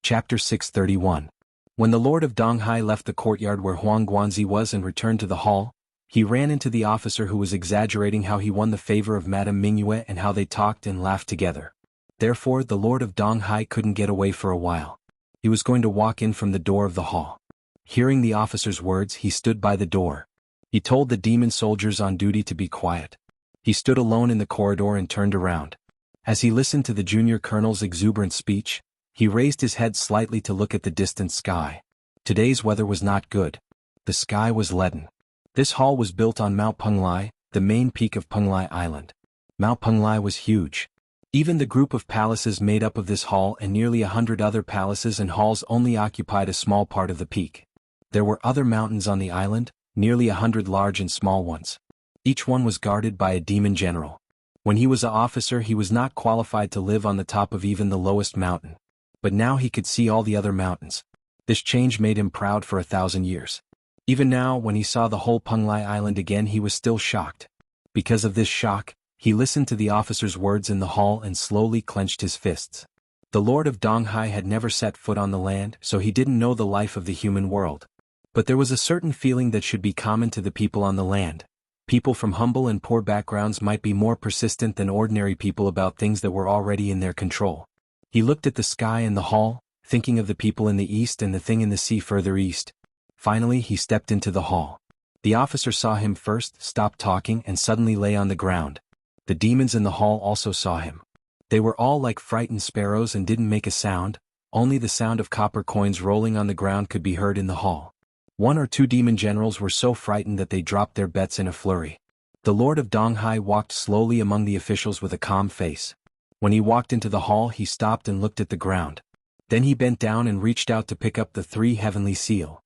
Chapter 631. When the Lord of Donghai left the courtyard where Huang Guanzi was and returned to the hall, he ran into the officer who was exaggerating how he won the favor of Madame Mingyue and how they talked and laughed together. Therefore the Lord of Donghai couldn't get away for a while. He was going to walk in from the door of the hall. Hearing the officer's words, he stood by the door. He told the demon soldiers on duty to be quiet. He stood alone in the corridor and turned around. As he listened to the junior colonel's exuberant speech, he raised his head slightly to look at the distant sky. Today's weather was not good. The sky was leaden. This hall was built on Mount Penglai, the main peak of Penglai Island. Mount Penglai was huge. Even the group of palaces made up of this hall and nearly 100 other palaces and halls only occupied a small part of the peak. There were other mountains on the island, nearly 100 large and small ones. Each one was guarded by a demon general. When he was an officer, he was not qualified to live on the top of even the lowest mountain. But now he could see all the other mountains. This change made him proud for 1,000 years. Even now, when he saw the whole Penglai Island again, he was still shocked. Because of this shock, he listened to the officer's words in the hall and slowly clenched his fists. The Lord of Donghai had never set foot on the land, so he didn't know the life of the human world. But there was a certain feeling that should be common to the people on the land. People from humble and poor backgrounds might be more persistent than ordinary people about things that were already in their control. He looked at the sky and the hall, thinking of the people in the east and the thing in the sea further east. Finally he stepped into the hall. The officer saw him first, stopped talking and suddenly lay on the ground. The demons in the hall also saw him. They were all like frightened sparrows and didn't make a sound, only the sound of copper coins rolling on the ground could be heard in the hall. 1 or 2 demon generals were so frightened that they dropped their bets in a flurry. The Lord of Donghai walked slowly among the officials with a calm face. When he walked into the hall, he stopped and looked at the ground. Then he bent down and reached out to pick up the 3 heavenly seal.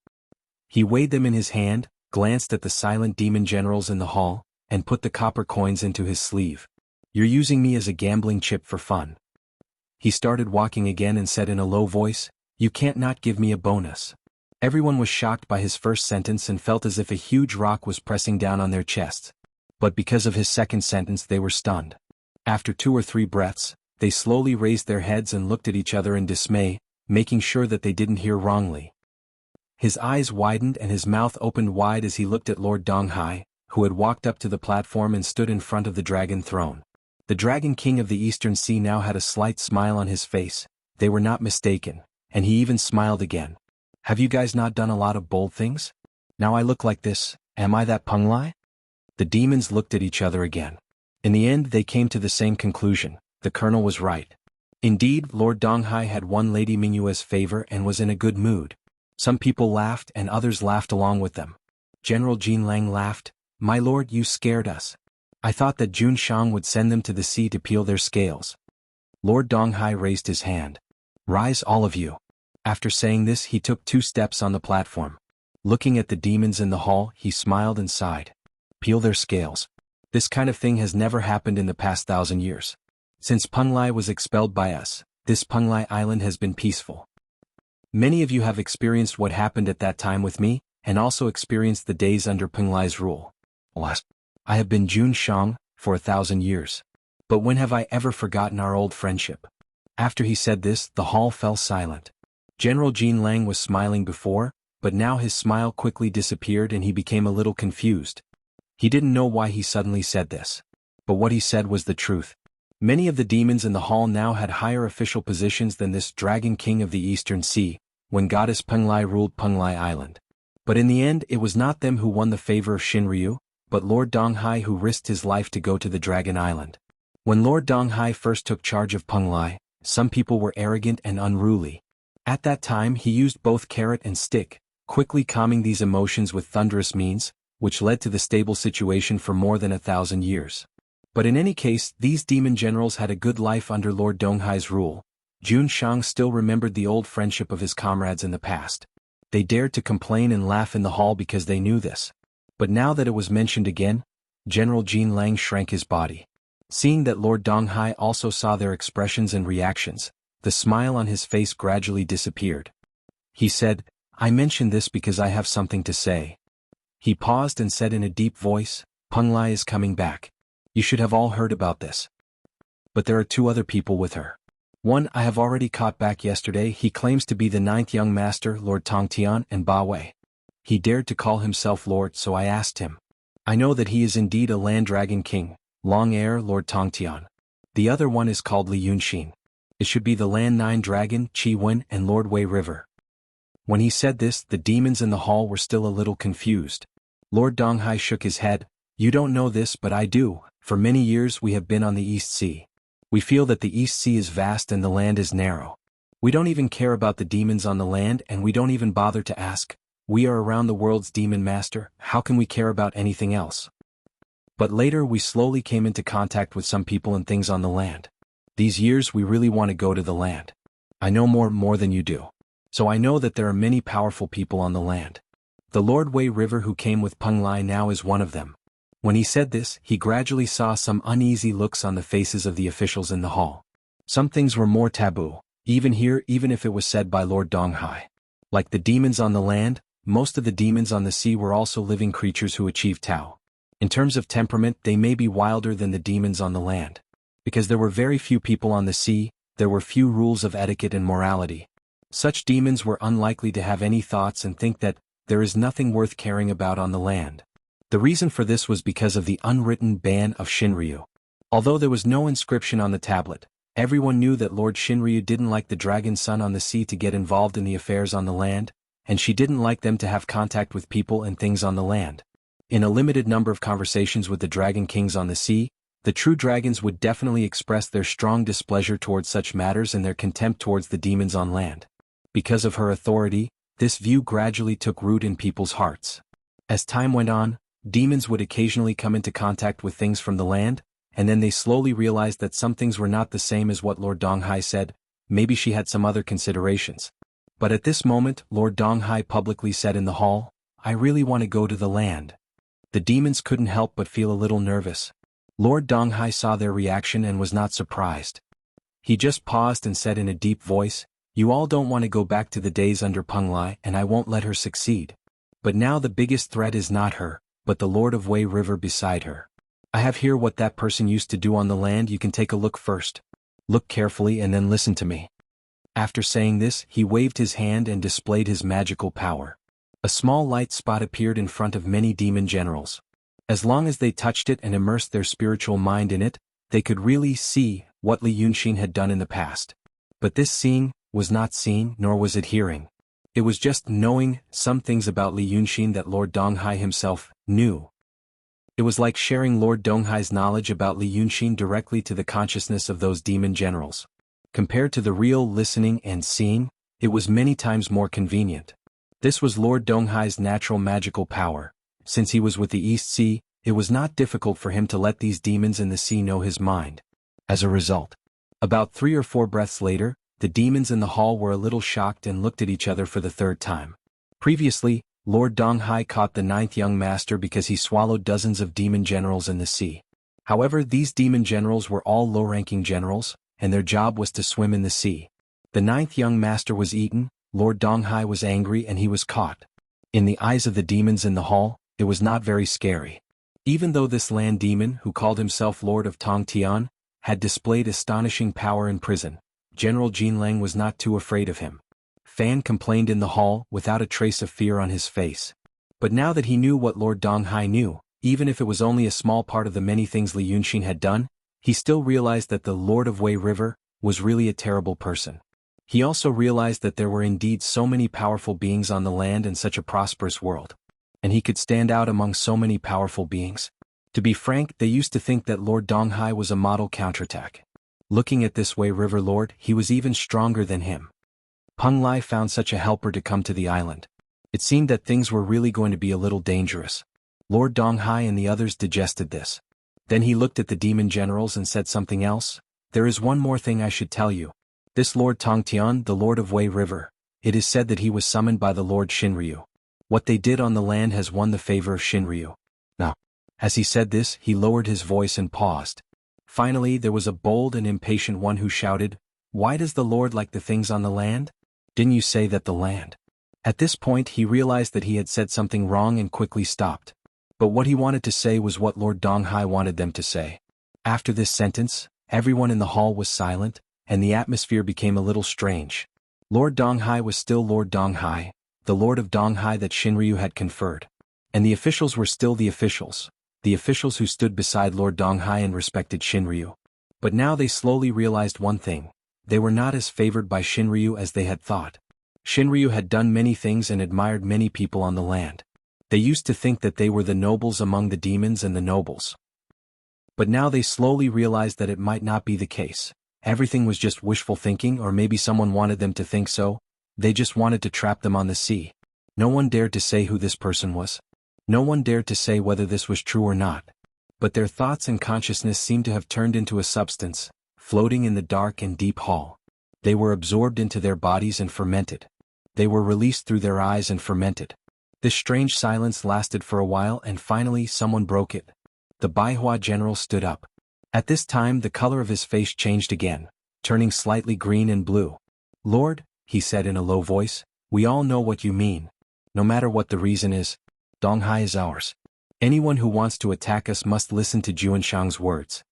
He weighed them in his hand, glanced at the silent demon generals in the hall, and put the copper coins into his sleeve. "You're using me as a gambling chip for fun." He started walking again and said in a low voice, "You can't not give me a bonus." Everyone was shocked by his first sentence and felt as if a huge rock was pressing down on their chests. But because of his second sentence they were stunned. After 2 or 3 breaths, they slowly raised their heads and looked at each other in dismay, making sure that they didn't hear wrongly. His eyes widened and his mouth opened wide as he looked at Lord Donghai, who had walked up to the platform and stood in front of the dragon throne. The Dragon King of the Eastern Sea now had a slight smile on his face. They were not mistaken, and he even smiled again. "Have you guys not done a lot of bold things? Now I look like this, am I that Penglai?" The demons looked at each other again. In the end they came to the same conclusion. The colonel was right. Indeed, Lord Donghai had won Lady Mingyue's favor and was in a good mood. Some people laughed and others laughed along with them. General Jin Lang laughed. "My lord, you scared us. I thought that Jun Shang would send them to the sea to peel their scales." Lord Donghai raised his hand. "Rise all of you." After saying this he took 2 steps on the platform. Looking at the demons in the hall, he smiled and sighed. "Peel their scales. This kind of thing has never happened in the past 1,000 years. Since Penglai was expelled by us, this Penglai Island has been peaceful. Many of you have experienced what happened at that time with me, and also experienced the days under Penglai's rule. Alas, I have been Jun Shang for 1,000 years. But when have I ever forgotten our old friendship?" After he said this, the hall fell silent. General Jin Lang was smiling before, but now his smile quickly disappeared and he became a little confused. He didn't know why he suddenly said this. But what he said was the truth. Many of the demons in the hall now had higher official positions than this Dragon King of the Eastern Sea, when Goddess Penglai ruled Penglai Island. But in the end it was not them who won the favor of Shinryu, but Lord Donghai who risked his life to go to the Dragon Island. When Lord Donghai first took charge of Penglai, some people were arrogant and unruly. At that time he used both carrot and stick, quickly calming these emotions with thunderous means, which led to the stable situation for more than 1,000 years. But in any case, these demon generals had a good life under Lord Donghai's rule. Jun Shang still remembered the old friendship of his comrades in the past. They dared to complain and laugh in the hall because they knew this. But now that it was mentioned again, General Jin Lang shrank his body. Seeing that Lord Donghai also saw their expressions and reactions, the smile on his face gradually disappeared. He said, "I mention this because I have something to say." He paused and said in a deep voice, "Penglai is coming back. You should have all heard about this. But there are 2 other people with her. One I have already caught back yesterday. He claims to be the ninth young master, Lord Tongtian and Ba Wei. He dared to call himself Lord, so I asked him. I know that he is indeed a land dragon king, long heir Lord Tongtian. The other one is called Li Yunxin. It should be the land nine dragon, Qi Wen and Lord Wei River. When he said this, the demons in the hall were still a little confused. Lord Donghai shook his head. You don't know this, but I do. For many years we have been on the East Sea. We feel that the East Sea is vast and the land is narrow. We don't even care about the demons on the land, and we don't even bother to ask. We are around the world's demon master, how can we care about anything else? But later we slowly came into contact with some people and things on the land. These years we really want to go to the land. I know more than you do. So I know that there are many powerful people on the land. The Lord Wei River who came with Peng Lai now is one of them. When he said this, he gradually saw some uneasy looks on the faces of the officials in the hall. Some things were more taboo, even here, even if it was said by Lord Donghai. Like the demons on the land, most of the demons on the sea were also living creatures who achieved Tao. In terms of temperament, they may be wilder than the demons on the land. Because there were very few people on the sea, there were few rules of etiquette and morality. Such demons were unlikely to have any thoughts and think that there is nothing worth caring about on the land. The reason for this was because of the unwritten ban of Shinryu. Although there was no inscription on the tablet, everyone knew that Lord Shinryu didn't like the dragon son on the sea to get involved in the affairs on the land, and she didn't like them to have contact with people and things on the land. In a limited number of conversations with the dragon kings on the sea, the true dragons would definitely express their strong displeasure towards such matters and their contempt towards the demons on land. Because of her authority, this view gradually took root in people's hearts. As time went on, demons would occasionally come into contact with things from the land, and then they slowly realized that some things were not the same as what Lord Donghai said. Maybe she had some other considerations. But at this moment, Lord Donghai publicly said in the hall, I really want to go to the land. The demons couldn't help but feel a little nervous. Lord Donghai saw their reaction and was not surprised. He just paused and said in a deep voice, You all don't want to go back to the days under Peng Lai, and I won't let her succeed. But now the biggest threat is not her, but the Lord of Wei River beside her. I have here what that person used to do on the land. You can take a look first. Look carefully and then listen to me. After saying this, he waved his hand and displayed his magical power. A small light spot appeared in front of many demon generals. As long as they touched it and immersed their spiritual mind in it, they could really see what Li Yunxin had done in the past. But this seeing was not seeing, nor was it hearing. It was just knowing some things about Li Yunxin that Lord Donghai himself knew. It was like sharing Lord Donghai's knowledge about Li Yunxin directly to the consciousness of those demon generals. Compared to the real listening and seeing, it was many times more convenient. This was Lord Donghai's natural magical power. Since he was with the East Sea, it was not difficult for him to let these demons in the sea know his mind. As a result, about 3 or 4 breaths later, the demons in the hall were a little shocked and looked at each other for the 3rd time. Previously, Lord Donghai caught the 9th young master because he swallowed dozens of demon generals in the sea. However, these demon generals were all low-ranking generals, and their job was to swim in the sea. The 9th young master was eaten, Lord Donghai was angry and he was caught. In the eyes of the demons in the hall, it was not very scary. Even though this land demon, who called himself Lord of Tongtian, had displayed astonishing power in prison, General Jinlang was not too afraid of him. Fan complained in the hall without a trace of fear on his face. But now that he knew what Lord Donghai knew, even if it was only a small part of the many things Li Yunxin had done, he still realized that the Lord of Wei River was really a terrible person. He also realized that there were indeed so many powerful beings on the land in such a prosperous world. And he could stand out among so many powerful beings. To be frank, they used to think that Lord Donghai was a model counterattack. Looking at this Wei River Lord, he was even stronger than him. Peng Lai found such a helper to come to the island. It seemed that things were really going to be a little dangerous. Lord Donghai and the others digested this. Then he looked at the demon generals and said something else. There is one more thing I should tell you. This Lord Tongtian, the Lord of Wei River, it is said that he was summoned by the Lord Shinryu. What they did on the land has won the favor of Shinryu. Now, as he said this, he lowered his voice and paused. Finally, there was a bold and impatient one who shouted, Why does the Lord like the things on the land? Didn't you say that the land? At this point he realized that he had said something wrong and quickly stopped. But what he wanted to say was what Lord Donghai wanted them to say. After this sentence, everyone in the hall was silent, and the atmosphere became a little strange. Lord Donghai was still Lord Donghai, the Lord of Donghai that Shinryu had conferred. And the officials were still the officials who stood beside Lord Donghai and respected Shinryu. But now they slowly realized one thing: they were not as favored by Shinryu as they had thought. Shinryu had done many things and admired many people on the land. They used to think that they were the nobles among the demons and the nobles. But now they slowly realized that it might not be the case. Everything was just wishful thinking, or maybe someone wanted them to think so. They just wanted to trap them on the sea. No one dared to say who this person was. No one dared to say whether this was true or not. But their thoughts and consciousness seemed to have turned into a substance, floating in the dark and deep hall. They were absorbed into their bodies and fermented. They were released through their eyes and fermented. This strange silence lasted for a while, and finally someone broke it. The Baihua general stood up. At this time the color of his face changed again, turning slightly green and blue. "Lord," he said in a low voice, "we all know what you mean. No matter what the reason is, Donghai is ours. Anyone who wants to attack us must listen to Juanshang's words."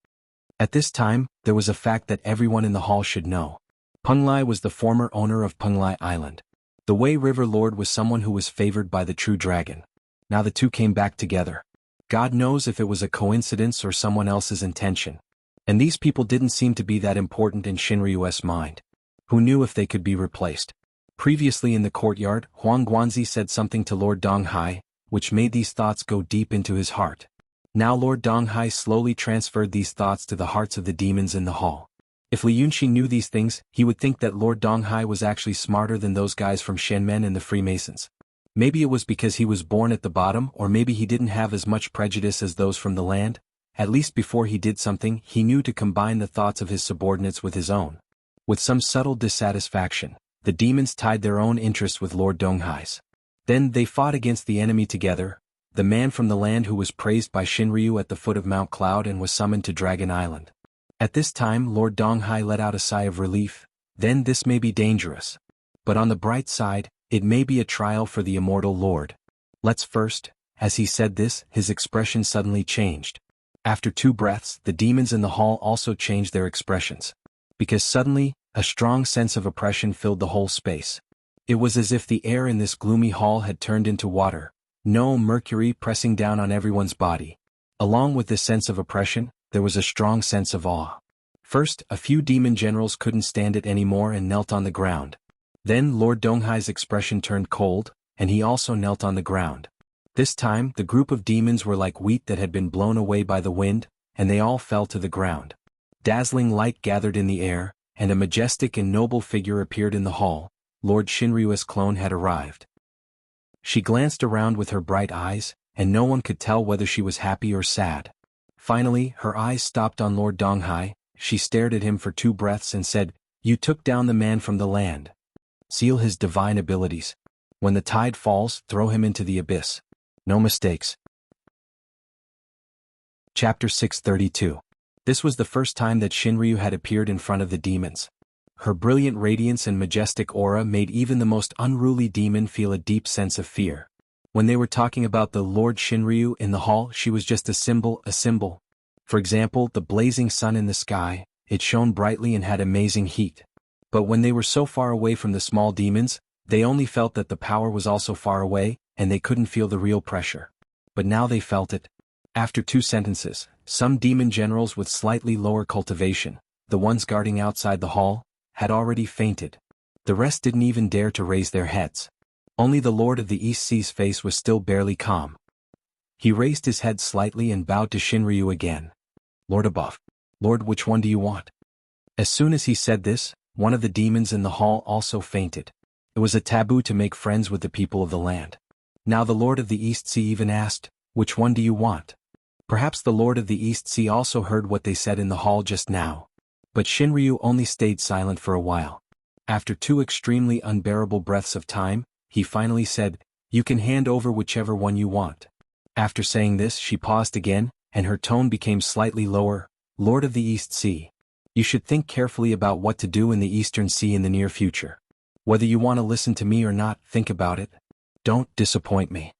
At this time, there was a fact that everyone in the hall should know. Penglai was the former owner of Penglai Island. The Wei River Lord was someone who was favored by the true dragon. Now the two came back together. God knows if it was a coincidence or someone else's intention. And these people didn't seem to be that important in Shinryu's mind. Who knew if they could be replaced? Previously in the courtyard, Huang Guanzi said something to Lord Donghai, which made these thoughts go deep into his heart. Now Lord Donghai slowly transferred these thoughts to the hearts of the demons in the hall. If Li Yunxi knew these things, he would think that Lord Donghai was actually smarter than those guys from Shenmen and the Freemasons. Maybe it was because he was born at the bottom, or maybe he didn't have as much prejudice as those from the land. At least before he did something, he knew to combine the thoughts of his subordinates with his own. With some subtle dissatisfaction, the demons tied their own interests with Lord Donghai's. Then they fought against the enemy together, the man from the land who was praised by Shinryu at the foot of Mount Cloud and was summoned to Dragon Island. At this time Lord Donghai let out a sigh of relief. Then this may be dangerous. But on the bright side, it may be a trial for the immortal Lord. Let's first. As he said this, his expression suddenly changed. After 2 breaths, the demons in the hall also changed their expressions. Because suddenly, a strong sense of oppression filled the whole space. It was as if the air in this gloomy hall had turned into water. No mercury pressing down on everyone's body. Along with this sense of oppression, there was a strong sense of awe. First, a few demon generals couldn't stand it anymore and knelt on the ground. Then Lord Donghai's expression turned cold, and he also knelt on the ground. This time, the group of demons were like wheat that had been blown away by the wind, and they all fell to the ground. Dazzling light gathered in the air, and a majestic and noble figure appeared in the hall. Lord Shinryu's clone had arrived. She glanced around with her bright eyes, and no one could tell whether she was happy or sad. Finally, her eyes stopped on Lord Donghai. She stared at him for 2 breaths and said, "You took down the man from the land. Seal his divine abilities. When the tide falls, throw him into the abyss. No mistakes." Chapter 632. This was the first time that Shinryu had appeared in front of the demons. Her brilliant radiance and majestic aura made even the most unruly demon feel a deep sense of fear. When they were talking about the Lord Shinryu in the hall, she was just a symbol. For example, the blazing sun in the sky, it shone brightly and had amazing heat. But when they were so far away from the small demons, they only felt that the power was also far away, and they couldn't feel the real pressure. But now they felt it. After 2 sentences, some demon generals with slightly lower cultivation, the ones guarding outside the hall, had already fainted. The rest didn't even dare to raise their heads. Only the Lord of the East Sea's face was still barely calm. He raised his head slightly and bowed to Shinryu again. "Lord above. Lord, which one do you want?" As soon as he said this, one of the demons in the hall also fainted. It was a taboo to make friends with the people of the land. Now the Lord of the East Sea even asked, "Which one do you want?" Perhaps the Lord of the East Sea also heard what they said in the hall just now. But Shinryu only stayed silent for a while. After 2 extremely unbearable breaths of time, he finally said, "You can hand over whichever one you want." After saying this, she paused again, and her tone became slightly lower. "Lord of the East Sea, you should think carefully about what to do in the Eastern Sea in the near future. Whether you want to listen to me or not, think about it. Don't disappoint me."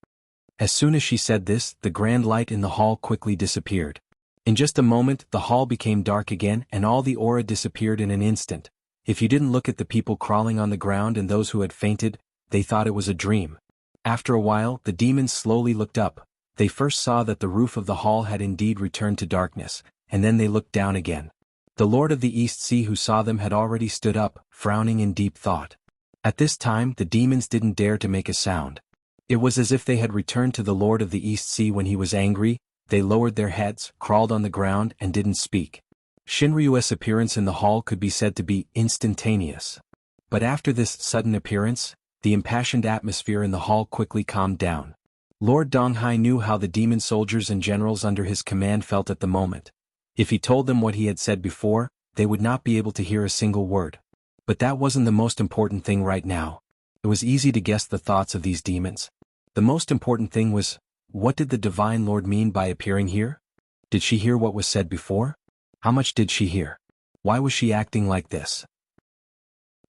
As soon as she said this, the grand light in the hall quickly disappeared. In just a moment, the hall became dark again and all the aura disappeared in an instant. If you didn't look at the people crawling on the ground and those who had fainted, they thought it was a dream. After a while, the demons slowly looked up. They first saw that the roof of the hall had indeed returned to darkness, and then they looked down again. The Lord of the East Sea who saw them had already stood up, frowning in deep thought. At this time, the demons didn't dare to make a sound. It was as if they had returned to the Lord of the East Sea when he was angry. They lowered their heads, crawled on the ground, and didn't speak. Shinryu's appearance in the hall could be said to be instantaneous. But after this sudden appearance, the impassioned atmosphere in the hall quickly calmed down. Lord Donghai knew how the demon soldiers and generals under his command felt at the moment. If he told them what he had said before, they would not be able to hear a single word. But that wasn't the most important thing right now. It was easy to guess the thoughts of these demons. The most important thing was, what did the Divine Lord mean by appearing here? Did she hear what was said before? How much did she hear? Why was she acting like this?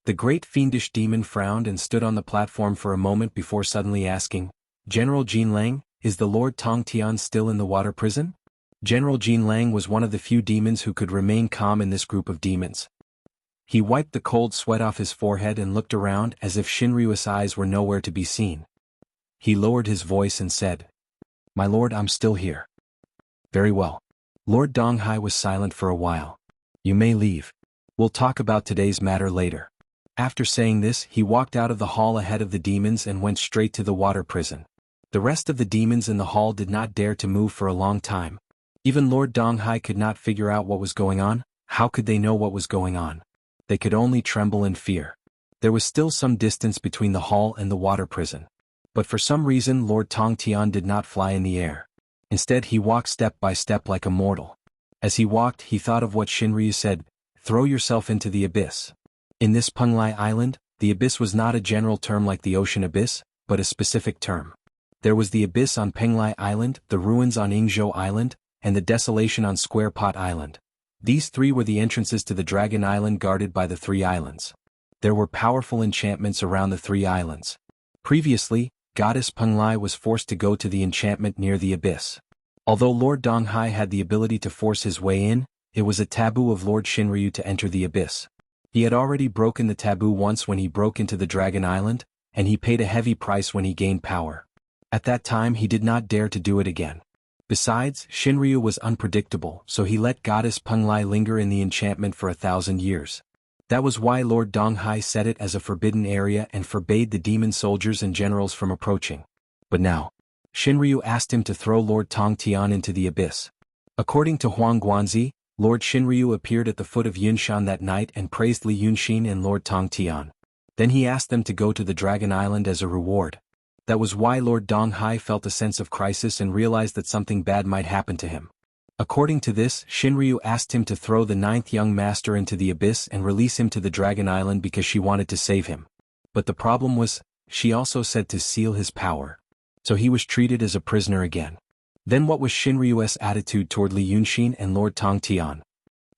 The great fiendish demon frowned and stood on the platform for a moment before suddenly asking, General Jin Lang, is the Lord Tong Tian still in the water prison? General Jin Lang was one of the few demons who could remain calm in this group of demons. He wiped the cold sweat off his forehead and looked around as if Shinryu's eyes were nowhere to be seen. He lowered his voice and said, My lord, I'm still here. Very well. Lord Donghai was silent for a while. You may leave. We'll talk about today's matter later. After saying this, he walked out of the hall ahead of the demons and went straight to the water prison. The rest of the demons in the hall did not dare to move for a long time. Even Lord Donghai could not figure out what was going on. How could they know what was going on? They could only tremble in fear. There was still some distance between the hall and the water prison. But for some reason Lord Tong Tian did not fly in the air. Instead he walked step by step like a mortal. As he walked he thought of what Shinryu said, throw yourself into the abyss. In this Penglai Island, the abyss was not a general term like the ocean abyss, but a specific term. There was the abyss on Penglai Island, the ruins on Ingzhou Island, and the desolation on Square Pot Island. These three were the entrances to the Dragon Island guarded by the three islands. There were powerful enchantments around the three islands. Previously, Goddess Penglai was forced to go to the enchantment near the abyss. Although Lord Donghai had the ability to force his way in, it was a taboo of Lord Shinryu to enter the abyss. He had already broken the taboo once when he broke into the Dragon Island, and he paid a heavy price when he gained power. At that time he did not dare to do it again. Besides, Shinryu was unpredictable, so he let Goddess Penglai linger in the enchantment for 1,000 years. That was why Lord Donghai set it as a forbidden area and forbade the demon soldiers and generals from approaching. But now, Shinryu asked him to throw Lord Tong Tian into the abyss. According to Huang Guanzi, Lord Shinryu appeared at the foot of Yunshan that night and praised Li Yunxin and Lord Tong Tian. Then he asked them to go to the Dragon Island as a reward. That was why Lord Donghai felt a sense of crisis and realized that something bad might happen to him. According to this, Shinryu asked him to throw the ninth young master into the abyss and release him to the Dragon Island because she wanted to save him. But the problem was, she also said to seal his power. So he was treated as a prisoner again. Then what was Shinryu's attitude toward Li Yunxin and Lord Tong Tian?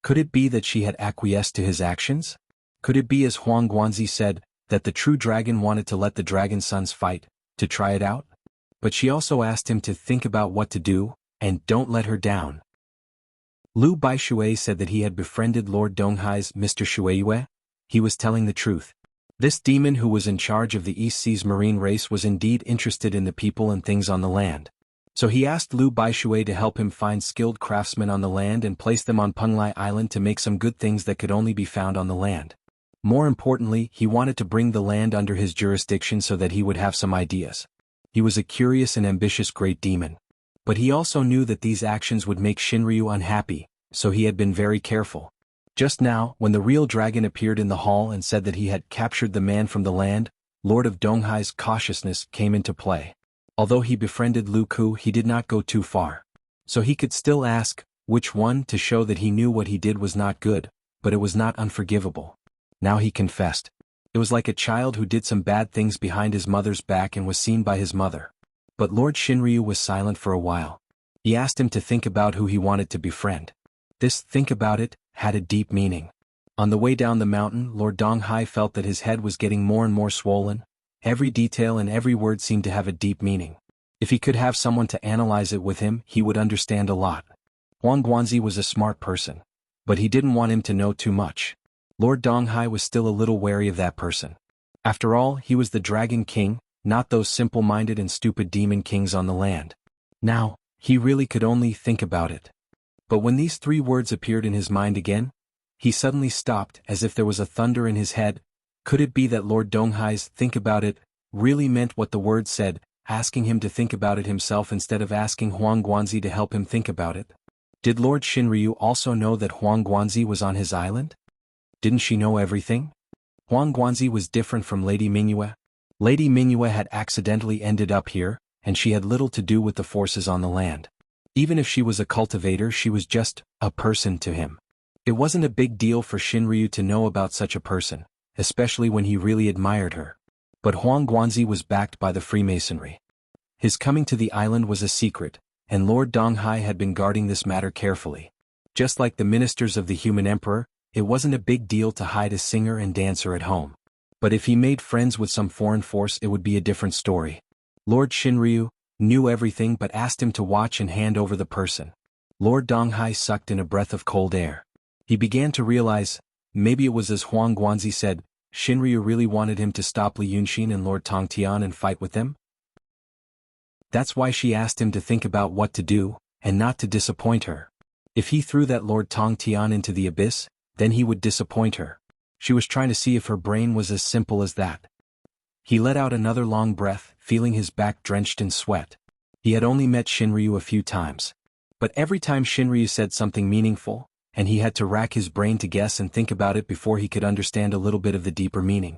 Could it be that she had acquiesced to his actions? Could it be, as Huang Guanzi said, that the true dragon wanted to let the dragon sons fight, to try it out? But she also asked him to think about what to do, and don't let her down. Liu Baishui said that he had befriended Lord Donghai's Mr. Shueiyue. He was telling the truth. This demon who was in charge of the East Sea's marine race was indeed interested in the people and things on the land. So he asked Liu Baishui to help him find skilled craftsmen on the land and place them on Penglai Island to make some good things that could only be found on the land. More importantly, he wanted to bring the land under his jurisdiction so that he would have some ideas. He was a curious and ambitious great demon. But he also knew that these actions would make Shinryu unhappy, so he had been very careful. Just now, when the real dragon appeared in the hall and said that he had captured the man from the land, Lord of Donghai's cautiousness came into play. Although he befriended Lu Ku, he did not go too far. So he could still ask, which one, to show that he knew what he did was not good, but it was not unforgivable. Now he confessed. It was like a child who did some bad things behind his mother's back and was seen by his mother. But Lord Shinryu was silent for a while. He asked him to think about who he wanted to befriend. This "think about it" had a deep meaning. On the way down the mountain, Lord Donghai felt that his head was getting more and more swollen. Every detail and every word seemed to have a deep meaning. If he could have someone to analyze it with him, he would understand a lot. Huang Guanzi was a smart person. But he didn't want him to know too much. Lord Donghai was still a little wary of that person. After all, he was the Dragon King, not those simple-minded and stupid demon kings on the land. Now, he really could only think about it. But when these 3 words appeared in his mind again, he suddenly stopped as if there was a thunder in his head. Could it be that Lord Donghai's "think about it" really meant what the word said, asking him to think about it himself instead of asking Huang Guanzi to help him think about it? Did Lord Shinryu also know that Huang Guanzi was on his island? Didn't she know everything? Huang Guanzi was different from Lady Mingyue. Lady Mingyue had accidentally ended up here, and she had little to do with the forces on the land. Even if she was a cultivator, she was just a person to him. It wasn't a big deal for Shinryu to know about such a person, especially when he really admired her. But Huang Guanzi was backed by the Freemasonry. His coming to the island was a secret, and Lord Donghai had been guarding this matter carefully. Just like the ministers of the human emperor, it wasn't a big deal to hide a singer and dancer at home. But if he made friends with some foreign force, it would be a different story. Lord Shinryu knew everything but asked him to watch and hand over the person. Lord Donghai sucked in a breath of cold air. He began to realize, maybe it was as Huang Guanzi said, Shinryu really wanted him to stop Li Yunxin and Lord Tongtian and fight with them? That's why she asked him to think about what to do, and not to disappoint her. If he threw that Lord Tongtian into the abyss, then he would disappoint her. She was trying to see if her brain was as simple as that. He let out another long breath, feeling his back drenched in sweat. He had only met Shinryu a few times. But every time Shinryu said something meaningful, and he had to rack his brain to guess and think about it before he could understand a little bit of the deeper meaning.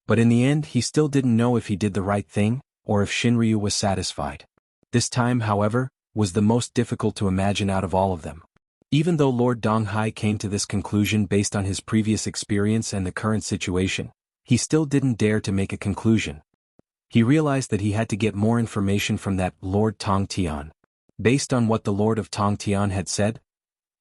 But in the end, he still didn't know if he did the right thing, or if Shinryu was satisfied. This time, however, was the most difficult to imagine out of all of them. Even though Lord Donghai came to this conclusion based on his previous experience and the current situation, he still didn't dare to make a conclusion. He realized that he had to get more information from that Lord Tongtian. Based on what the Lord of Tongtian had said,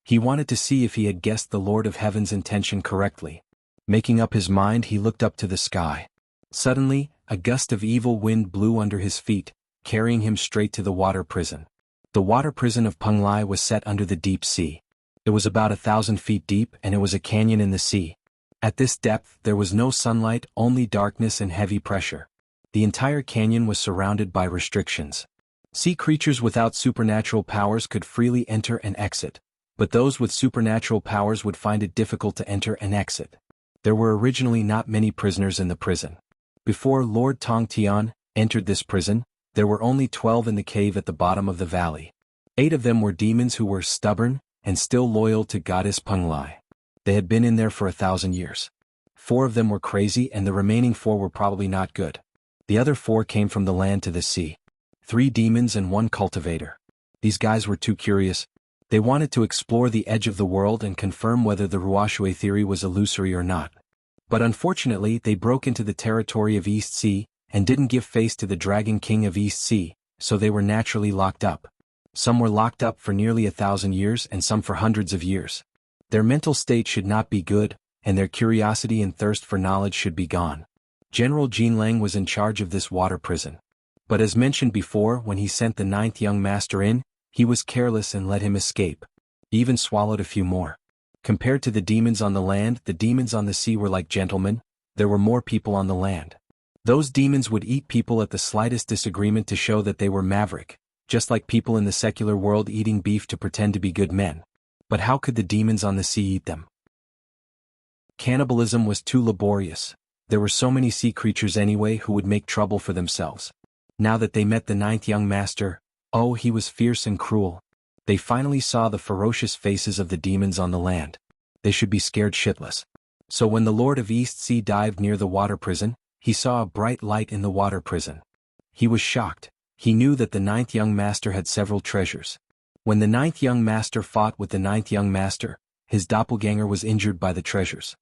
he wanted to see if he had guessed the Lord of Heaven's intention correctly. Making up his mind, he looked up to the sky. Suddenly, a gust of evil wind blew under his feet, carrying him straight to the water prison. The water prison of Penglai was set under the deep sea. It was about 1,000 feet deep, and it was a canyon in the sea. At this depth, there was no sunlight, only darkness and heavy pressure. The entire canyon was surrounded by restrictions. Sea creatures without supernatural powers could freely enter and exit, but those with supernatural powers would find it difficult to enter and exit. There were originally not many prisoners in the prison. Before Lord Tongtian entered this prison, there were only 12 in the cave at the bottom of the valley. 8 of them were demons who were stubborn and still loyal to goddess Penglai. They had been in there for 1,000 years. 4 of them were crazy, and the remaining 4 were probably not good. The other 4 came from the land to the sea. 3 demons and 1 cultivator. These guys were too curious. They wanted to explore the edge of the world and confirm whether the Ruoshui theory was illusory or not. But unfortunately, they broke into the territory of East Sea, and didn't give face to the Dragon King of East Sea, so they were naturally locked up. Some were locked up for nearly 1,000 years and some for hundreds of years. Their mental state should not be good, and their curiosity and thirst for knowledge should be gone. General Jin Lang was in charge of this water prison. But as mentioned before, when he sent the 9th young master in, he was careless and let him escape. He even swallowed a few more. Compared to the demons on the land, the demons on the sea were like gentlemen. There were more people on the land. Those demons would eat people at the slightest disagreement to show that they were maverick, just like people in the secular world eating beef to pretend to be good men. But how could the demons on the sea eat them? Cannibalism was too laborious. There were so many sea creatures anyway who would make trouble for themselves. Now that they met the 9th young master, oh, he was fierce and cruel. They finally saw the ferocious faces of the demons on the land. They should be scared shitless. So when the Lord of East Sea dived near the water prison, he saw a bright light in the water prison. He was shocked. He knew that the 9th young master had several treasures. When the 9th young master fought with the 9th young master, his doppelganger was injured by the treasures.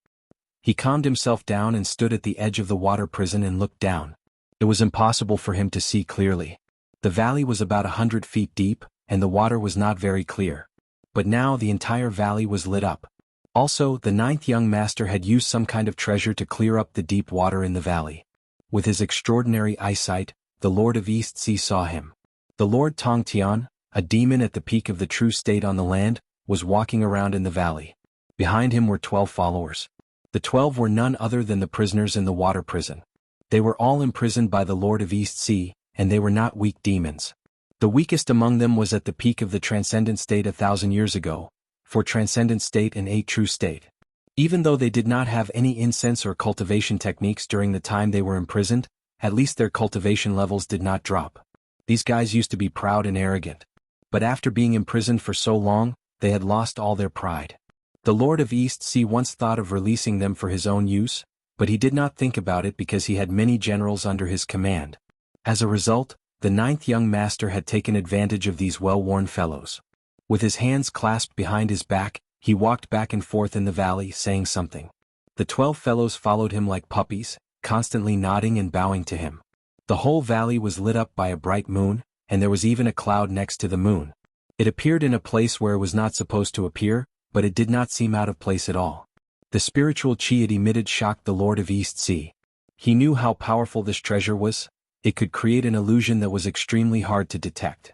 He calmed himself down and stood at the edge of the water prison and looked down. It was impossible for him to see clearly. The valley was about 100 feet deep, and the water was not very clear. But now the entire valley was lit up. Also, the 9th young master had used some kind of treasure to clear up the deep water in the valley. With his extraordinary eyesight, the Lord of East Sea saw him. The Lord Tongtian, a demon at the peak of the true state on the land, was walking around in the valley. Behind him were 12 followers. The 12 were none other than the prisoners in the water prison. They were all imprisoned by the Lord of East Sea, and they were not weak demons. The weakest among them was at the peak of the transcendent state 1,000 years ago, for transcendent state and a true state. Even though they did not have any incense or cultivation techniques during the time they were imprisoned, at least their cultivation levels did not drop. These guys used to be proud and arrogant. But after being imprisoned for so long, they had lost all their pride. The Lord of East Sea once thought of releasing them for his own use, but he did not think about it because he had many generals under his command. As a result, the 9th young master had taken advantage of these well-worn fellows. With his hands clasped behind his back, he walked back and forth in the valley saying something. The 12 fellows followed him like puppies, constantly nodding and bowing to him. The whole valley was lit up by a bright moon, and there was even a cloud next to the moon. It appeared in a place where it was not supposed to appear, but it did not seem out of place at all. The spiritual chi it emitted shocked the Lord of East Sea. He knew how powerful this treasure was. It could create an illusion that was extremely hard to detect.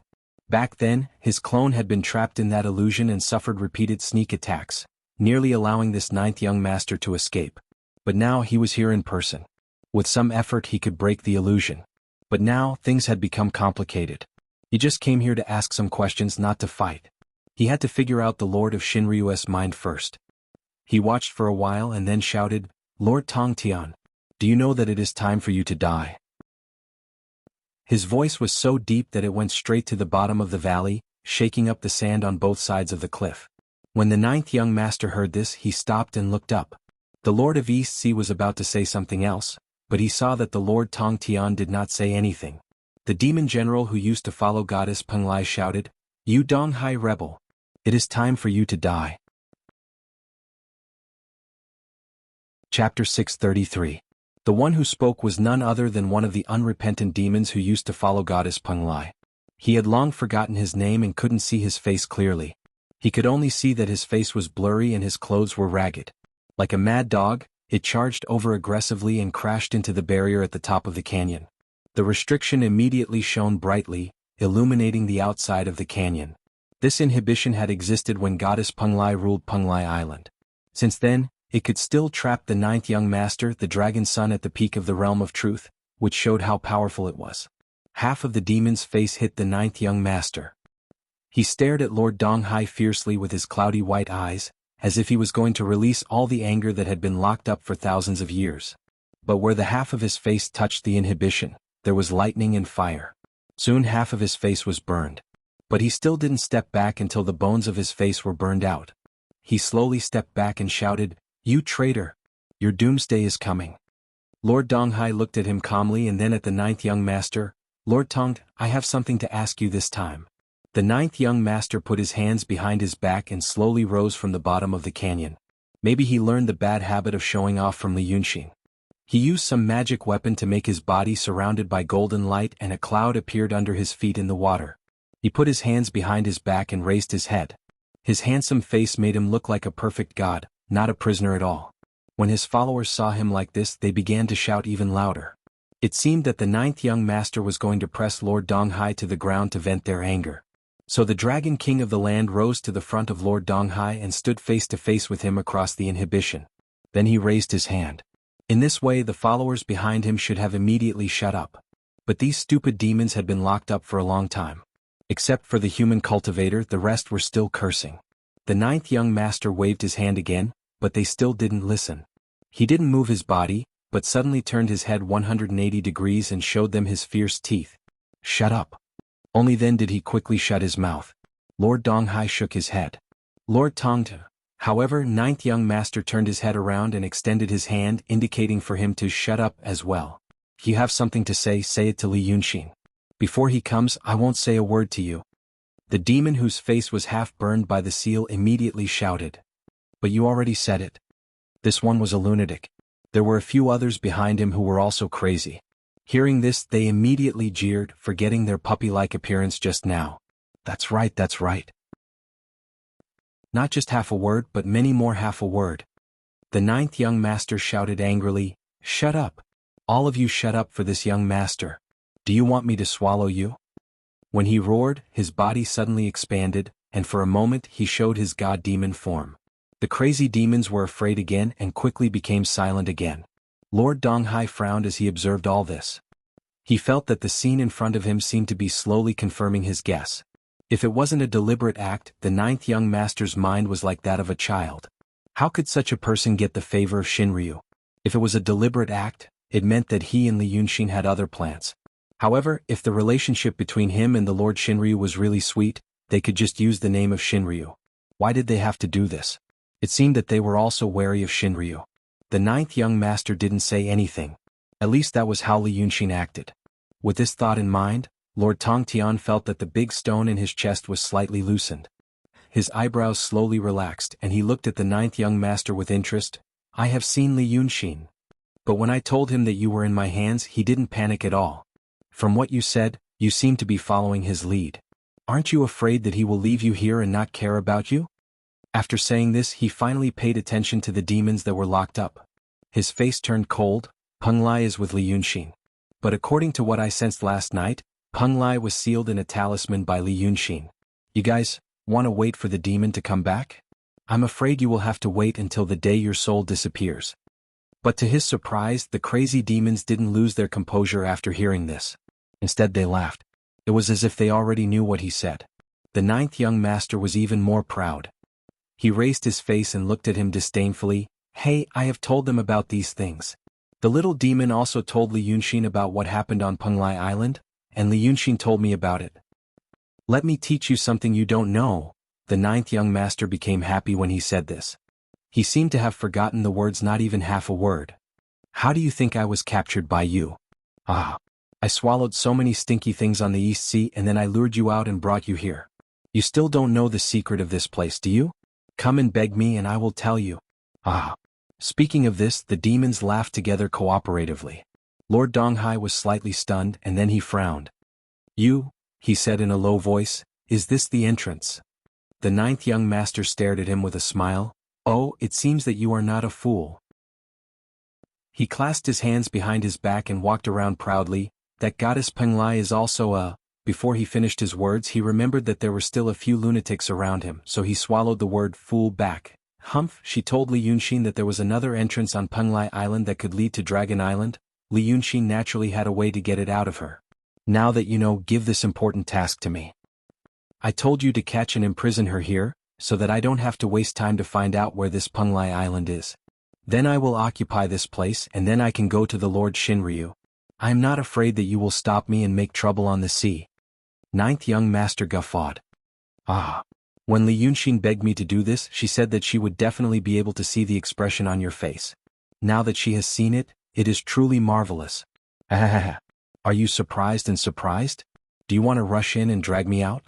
Back then, his clone had been trapped in that illusion and suffered repeated sneak attacks, nearly allowing this 9th young master to escape. But now he was here in person. With some effort he could break the illusion. But now, things had become complicated. He just came here to ask some questions, not to fight. He had to figure out the Lord of Shinryu's mind first. He watched for a while and then shouted, "Lord Tong Tian, do you know that it is time for you to die?" His voice was so deep that it went straight to the bottom of the valley, shaking up the sand on both sides of the cliff. When the 9th young master heard this, he stopped and looked up. The Lord of East Sea was about to say something else, but he saw that the Lord Tong Tian did not say anything. The demon general who used to follow Goddess Penglai shouted, "You Donghai rebel! It is time for you to die." Chapter 633. The one who spoke was none other than one of the unrepentant demons who used to follow Goddess Penglai. He had long forgotten his name and couldn't see his face clearly. He could only see that his face was blurry and his clothes were ragged. Like a mad dog, it charged over aggressively and crashed into the barrier at the top of the canyon. The restriction immediately shone brightly, illuminating the outside of the canyon. This inhibition had existed when Goddess Penglai ruled Penglai Island. Since then, it could still trap the 9th young master, the dragon son, at the peak of the realm of truth, which showed how powerful it was. Half of the demon's face hit the 9th young master. He stared at Lord Donghai fiercely with his cloudy white eyes, as if he was going to release all the anger that had been locked up for thousands of years. But where the half of his face touched the inhibition, there was lightning and fire. Soon half of his face was burned. But he still didn't step back until the bones of his face were burned out. He slowly stepped back and shouted, "You traitor! Your doomsday is coming." Lord Donghai looked at him calmly and then at the 9th young master. "Lord Tong, I have something to ask you this time." The 9th young master put his hands behind his back and slowly rose from the bottom of the canyon. Maybe he learned the bad habit of showing off from Li Yunxin. He used some magic weapon to make his body surrounded by golden light, and a cloud appeared under his feet in the water. He put his hands behind his back and raised his head. His handsome face made him look like a perfect god, not a prisoner at all. When his followers saw him like this, they began to shout even louder. It seemed that the 9th young master was going to press Lord Donghai to the ground to vent their anger. So the Dragon King of the land rose to the front of Lord Donghai and stood face to face with him across the inhibition. Then he raised his hand. In this way the followers behind him should have immediately shut up. But these stupid demons had been locked up for a long time. Except for the human cultivator, the rest were still cursing. The 9th young master waved his hand again, but they still didn't listen. He didn't move his body, but suddenly turned his head 180 degrees and showed them his fierce teeth. "Shut up." Only then did he quickly shut his mouth. Lord Donghai shook his head. Lord Tongta. However, 9th young master turned his head around and extended his hand, indicating for him to shut up as well. "If you have something to say it to Li Yunxin. Before he comes, I won't say a word to you." The demon whose face was half burned by the seal immediately shouted. "But you already said it." This one was a lunatic. There were a few others behind him who were also crazy. Hearing this, they immediately jeered, forgetting their puppy-like appearance just now. That's right, that's right. Not just half a word, but many more half a word. The 9th young master shouted angrily, "Shut up! All of you shut up for this young master. Do you want me to swallow you?" When he roared, his body suddenly expanded, and for a moment he showed his god-demon form. The crazy demons were afraid again and quickly became silent again. Lord Donghai frowned as he observed all this. He felt that the scene in front of him seemed to be slowly confirming his guess. If it wasn't a deliberate act, the ninth young master's mind was like that of a child. How could such a person get the favor of Shinryu? If it was a deliberate act, it meant that he and Li Yunxin had other plans. However, if the relationship between him and the Lord Shinryu was really sweet, they could just use the name of Shinryu. Why did they have to do this? It seemed that they were also wary of Shinryu. The ninth young master didn't say anything. At least that was how Li Yunxin acted. With this thought in mind, Lord Tongtian felt that the big stone in his chest was slightly loosened. His eyebrows slowly relaxed and he looked at the ninth young master with interest. I have seen Li Yunxin. But when I told him that you were in my hands, he didn't panic at all. From what you said, you seem to be following his lead. Aren't you afraid that he will leave you here and not care about you? After saying this, he finally paid attention to the demons that were locked up. His face turned cold. Peng Lai is with Li Yunxin. But according to what I sensed last night, Peng Lai was sealed in a talisman by Li Yunxin. You guys want to wait for the demon to come back? I'm afraid you will have to wait until the day your soul disappears. But to his surprise, the crazy demons didn't lose their composure after hearing this. Instead they laughed. It was as if they already knew what he said. The ninth young master was even more proud. He raised his face and looked at him disdainfully. Hey, I have told them about these things. The little demon also told Li Yunxin about what happened on Peng Lai Island, and Li Yunxin told me about it. Let me teach you something you don't know. The ninth young master became happy when he said this. He seemed to have forgotten the words, not even half a word. How do you think I was captured by you? I swallowed so many stinky things on the East Sea and then I lured you out and brought you here. You still don't know the secret of this place, do you? Come and beg me and I will tell you. Speaking of this, the demons laughed together cooperatively. Lord Donghai was slightly stunned and then he frowned. You, he said in a low voice, is this the entrance? The ninth young master stared at him with a smile. Oh, it seems that you are not a fool. He clasped his hands behind his back and walked around proudly. That goddess Peng Lai is also a... Before he finished his words, he remembered that there were still a few lunatics around him, so he swallowed the word fool back. Humph, she told Li Yunxin that there was another entrance on Peng Lai Island that could lead to Dragon Island. Li Yunxin naturally had a way to get it out of her. Now that you know, give this important task to me. I told you to catch and imprison her here, so that I don't have to waste time to find out where this Peng Lai Island is. Then I will occupy this place and then I can go to the Lord Shinryu. I am not afraid that you will stop me and make trouble on the sea. Ninth young master guffawed. When Li Yunxin begged me to do this, she said that she would definitely be able to see the expression on your face. Now that she has seen it, it is truly marvelous. Are you surprised and surprised? Do you want to rush in and drag me out?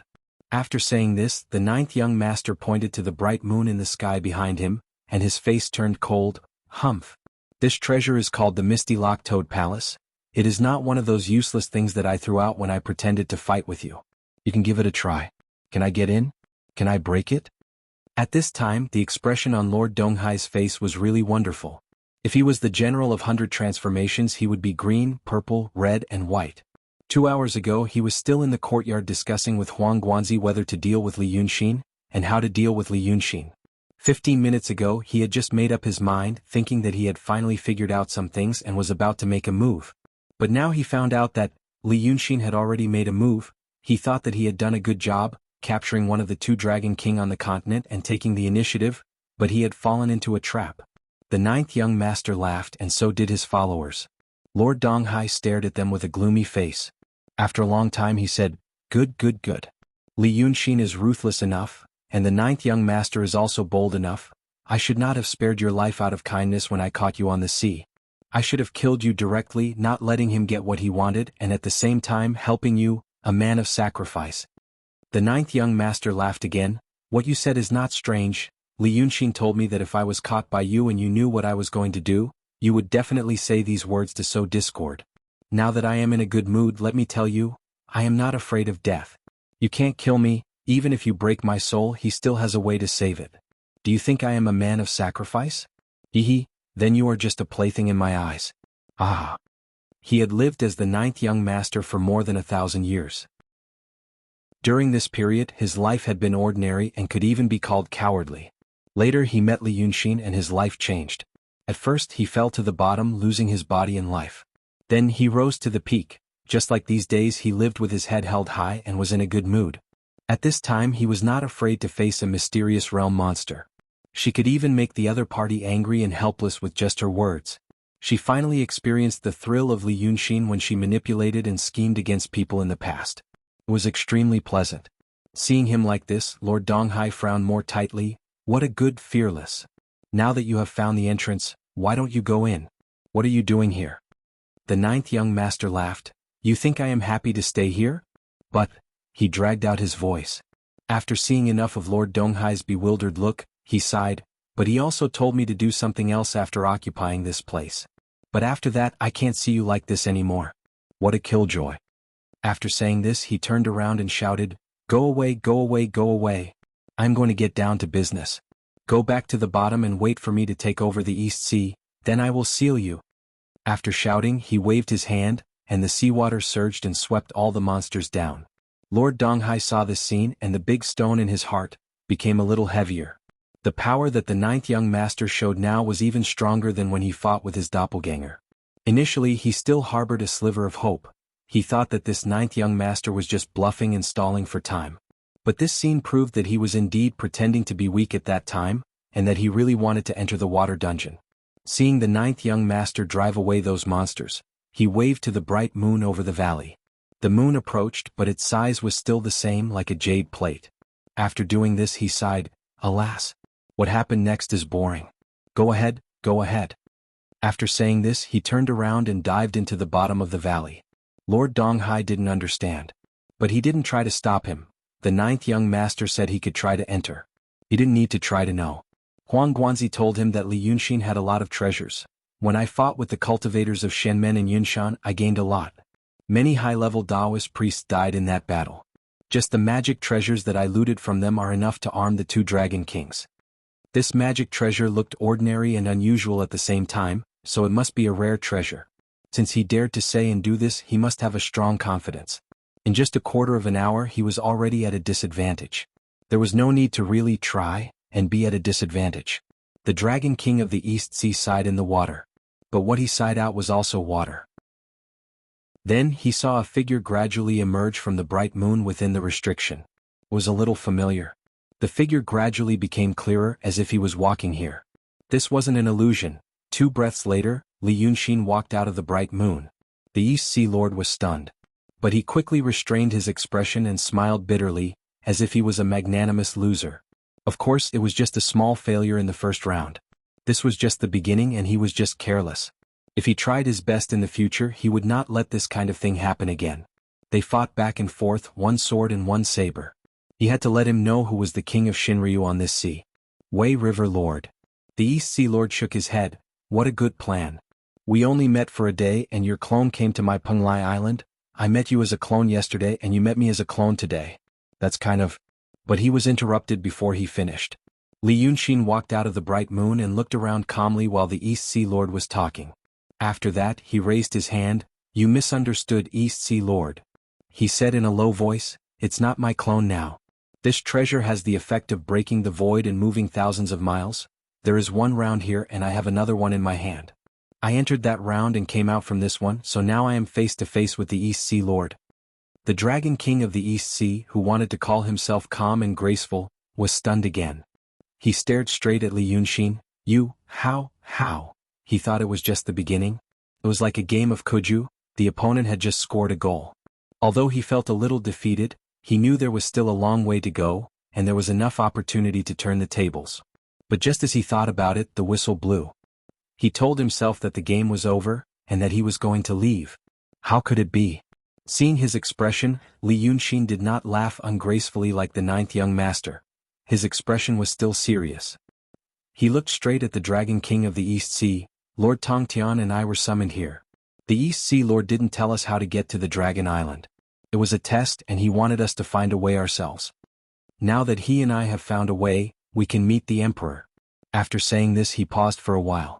After saying this, the ninth young master pointed to the bright moon in the sky behind him, and his face turned cold. Humph. This treasure is called the Misty Lock Toad Palace. It is not one of those useless things that I threw out when I pretended to fight with you. You can give it a try. Can I get in? Can I break it? At this time, the expression on Lord Donghai's face was really wonderful. If he was the general of 100 transformations, he would be green, purple, red, and white. 2 hours ago, he was still in the courtyard discussing with Huang Guanzi whether to deal with Li Yunxin, and how to deal with Li Yunxin. 15 minutes ago, he had just made up his mind, thinking that he had finally figured out some things and was about to make a move. But now he found out that Li Yunxin had already made a move. He thought that he had done a good job, capturing one of the 2 Dragon King on the continent and taking the initiative, but he had fallen into a trap. The ninth young master laughed and so did his followers. Lord Donghai stared at them with a gloomy face. After a long time he said, Good. Li Yunxin is ruthless enough, and the ninth young master is also bold enough. I should not have spared your life out of kindness when I caught you on the sea. I should have killed you directly, not letting him get what he wanted, and at the same time helping you, a man of sacrifice. The ninth young master laughed again. What you said is not strange. Li Yunxin told me that if I was caught by you and you knew what I was going to do, you would definitely say these words to sow discord. Now that I am in a good mood, let me tell you, I am not afraid of death. You can't kill me, even if you break my soul, he still has a way to save it. Do you think I am a man of sacrifice? Then you are just a plaything in my eyes. He had lived as the ninth young master for more than 1,000 years. During this period, his life had been ordinary and could even be called cowardly. Later he met Li Yunxin and his life changed. At first he fell to the bottom, losing his body and life. Then he rose to the peak. Just like these days, he lived with his head held high and was in a good mood. At this time he was not afraid to face a mysterious realm monster. She could even make the other party angry and helpless with just her words. She finally experienced the thrill of Li Yunxin when she manipulated and schemed against people in the past. It was extremely pleasant. Seeing him like this, Lord Donghai frowned more tightly. What a good fearless. Now that you have found the entrance, why don't you go in? What are you doing here? The ninth young master laughed. You think I am happy to stay here? But, he dragged out his voice. After seeing enough of Lord Donghai's bewildered look, he sighed, but he also told me to do something else after occupying this place. But after that I can't see you like this anymore. What a killjoy. After saying this he turned around and shouted, Go away, go away, go away. I'm going to get down to business. Go back to the bottom and wait for me to take over the East Sea, then I will seal you. After shouting he waved his hand, and the seawater surged and swept all the monsters down. Lord Donghai saw this scene and the big stone in his heart became a little heavier. The power that the ninth young master showed now was even stronger than when he fought with his doppelganger. Initially he still harbored a sliver of hope. He thought that this ninth young master was just bluffing and stalling for time. But this scene proved that he was indeed pretending to be weak at that time, and that he really wanted to enter the water dungeon. Seeing the ninth young master drive away those monsters, he waved to the bright moon over the valley. The moon approached, but its size was still the same, like a jade plate. After doing this he sighed, Alas! What happened next is boring. Go ahead, go ahead. After saying this he turned around and dived into the bottom of the valley. Lord Donghai didn't understand. But he didn't try to stop him. The ninth young master said he could try to enter. He didn't need to try to know. Huang Guanzi told him that Li Yunxin had a lot of treasures. When I fought with the cultivators of Shenmen and Yunshan, I gained a lot. Many high-level Taoist priests died in that battle. Just the magic treasures that I looted from them are enough to arm the two dragon kings. This magic treasure looked ordinary and unusual at the same time, so it must be a rare treasure. Since he dared to say and do this, he must have a strong confidence. In just a quarter of an hour he was already at a disadvantage. There was no need to really try and be at a disadvantage. The Dragon King of the East Sea sighed in the water. But what he sighed out was also water. Then he saw a figure gradually emerge from the bright moon within the restriction. It was a little familiar. The figure gradually became clearer, as if he was walking here. This wasn't an illusion. 2 breaths later, Li Yunxin walked out of the bright moon. The East Sea Lord was stunned. But he quickly restrained his expression and smiled bitterly, as if he was a magnanimous loser. Of course, it was just a small failure in the first round. This was just the beginning and he was just careless. If he tried his best in the future, he would not let this kind of thing happen again. They fought back and forth, one sword and one saber. He had to let him know who was the king of Shinryu on this sea. Wei River Lord. The East Sea Lord shook his head. What a good plan. We only met for a day and your clone came to my Penglai Island. I met you as a clone yesterday and you met me as a clone today. That's kind of... But he was interrupted before he finished. Li Yunxin walked out of the bright moon and looked around calmly while the East Sea Lord was talking. After that, he raised his hand. You misunderstood, East Sea Lord. He said in a low voice, It's not my clone now. This treasure has the effect of breaking the void and moving thousands of miles. There is one round here and I have another one in my hand. I entered that round and came out from this one, so now I am face to face with the East Sea Lord. The Dragon King of the East Sea, who wanted to call himself calm and graceful, was stunned again. He stared straight at Li Yunxin. You, how? He thought it was just the beginning. It was like a game of kuju. The opponent had just scored a goal. Although he felt a little defeated, he knew there was still a long way to go, and there was enough opportunity to turn the tables. But just as he thought about it, the whistle blew. He told himself that the game was over, and that he was going to leave. How could it be? Seeing his expression, Li Yunxin did not laugh ungracefully like the ninth young master. His expression was still serious. He looked straight at the Dragon King of the East Sea. Lord Tongtian and I were summoned here. The East Sea Lord didn't tell us how to get to the Dragon Island. It was a test and he wanted us to find a way ourselves. Now that he and I have found a way, we can meet the Emperor. After saying this he paused for a while.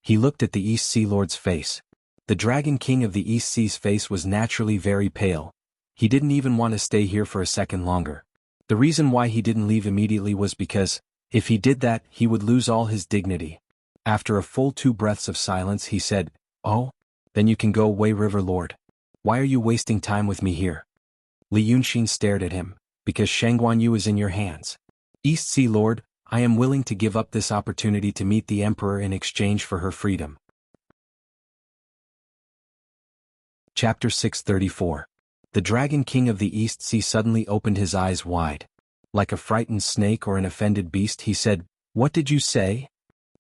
He looked at the East Sea Lord's face. The Dragon King of the East Sea's face was naturally very pale. He didn't even want to stay here for a second longer. The reason why he didn't leave immediately was because, if he did that, he would lose all his dignity. After a full 2 breaths of silence he said, "Oh? Then you can go away, River Lord. Why are you wasting time with me here?" Li Yunxin stared at him, "Because Shangguanyu is in your hands. East Sea Lord, I am willing to give up this opportunity to meet the Emperor in exchange for her freedom." Chapter 634. The Dragon King of the East Sea suddenly opened his eyes wide. Like a frightened snake or an offended beast he said, "What did you say?"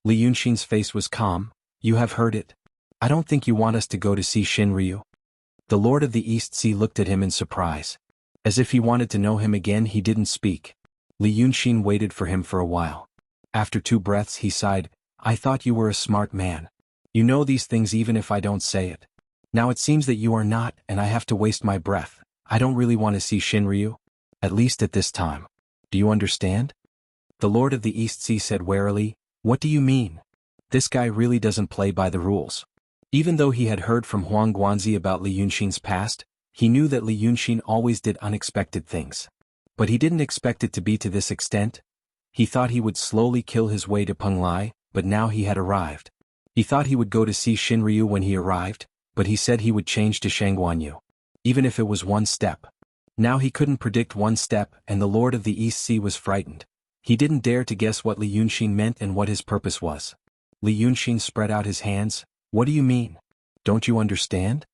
Li Yunxin's face was calm. "You have heard it. I don't think you want us to go to see Shinryu." The Lord of the East Sea looked at him in surprise. As if he wanted to know him again, he didn't speak. Li Yunxin waited for him for a while. After 2 breaths he sighed, "I thought you were a smart man. You know these things even if I don't say it. Now it seems that you are not, and I have to waste my breath. I don't really want to see Shinryu. At least at this time. Do you understand?" The Lord of the East Sea said warily, "What do you mean? This guy really doesn't play by the rules." Even though he had heard from Huang Guanzi about Li Yunxin's past, he knew that Li Yunxin always did unexpected things. But he didn't expect it to be to this extent. He thought he would slowly kill his way to Penglai, but now he had arrived. He thought he would go to see Shinryu when he arrived, but he said he would change to Shangguanyu. Even if it was 1 step. Now he couldn't predict 1 step, and the Lord of the East Sea was frightened. He didn't dare to guess what Li Yunxin meant and what his purpose was. Li Yunxin spread out his hands. "What do you mean? Don't you understand?"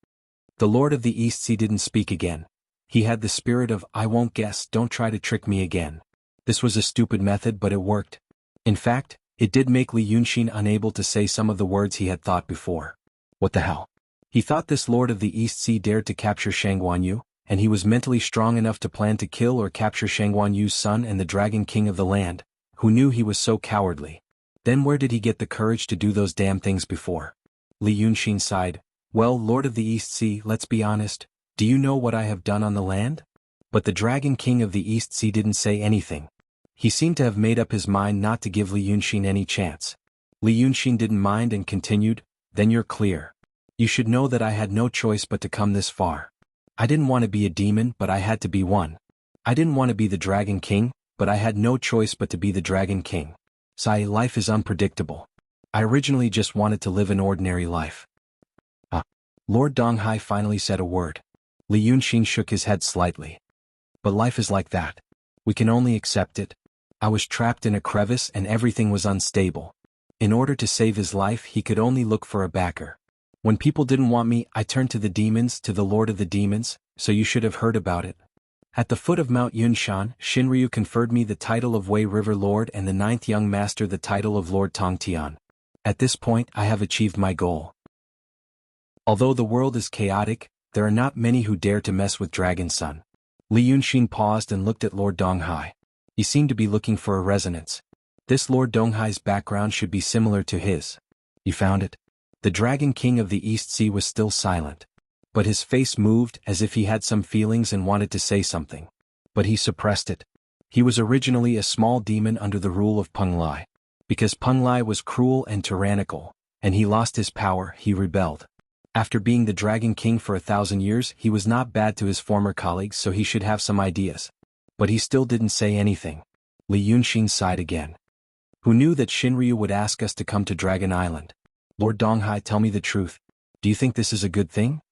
The Lord of the East Sea didn't speak again. He had the spirit of, "I won't guess, don't try to trick me again." This was a stupid method, but it worked. In fact, it did make Li Yunxin unable to say some of the words he had thought before. What the hell? He thought this Lord of the East Sea dared to capture Shangguanyu, and he was mentally strong enough to plan to kill or capture Shangguanyu's son and the Dragon King of the land, who knew he was so cowardly. Then where did he get the courage to do those damn things before? Li Yunxin sighed. "Well, Lord of the East Sea, let's be honest, do you know what I have done on the land?" But the Dragon King of the East Sea didn't say anything. He seemed to have made up his mind not to give Li Yunxin any chance. Li Yunxin didn't mind and continued, "Then you're clear. You should know that I had no choice but to come this far. I didn't want to be a demon, but I had to be one. I didn't want to be the Dragon King, but I had no choice but to be the Dragon King. Sai, life is unpredictable. I originally just wanted to live an ordinary life." Lord Donghai finally said a word. Li Yunxin shook his head slightly. "But life is like that. We can only accept it. I was trapped in a crevice and everything was unstable. In order to save his life he could only look for a backer. When people didn't want me, I turned to the demons, to the Lord of the Demons, so you should have heard about it. At the foot of Mount Yunshan, Shinryu conferred me the title of Wei River Lord and the 9th young master the title of Lord Tongtian. At this point I have achieved my goal. Although the world is chaotic, there are not many who dare to mess with Dragon's Son." Li Yunxin paused and looked at Lord Donghai. He seemed to be looking for a resonance. This Lord Donghai's background should be similar to his. "You found it?" The Dragon King of the East Sea was still silent. But his face moved as if he had some feelings and wanted to say something. But he suppressed it. He was originally a small demon under the rule of Penglai. Because Penglai was cruel and tyrannical, and he lost his power, he rebelled. After being the Dragon King for 1,000 years, he was not bad to his former colleagues, so he should have some ideas. But he still didn't say anything. Li Yunxin sighed again. "Who knew that Shinryu would ask us to come to Dragon Island? Lord Donghai, tell me the truth. Do you think this is a good thing?"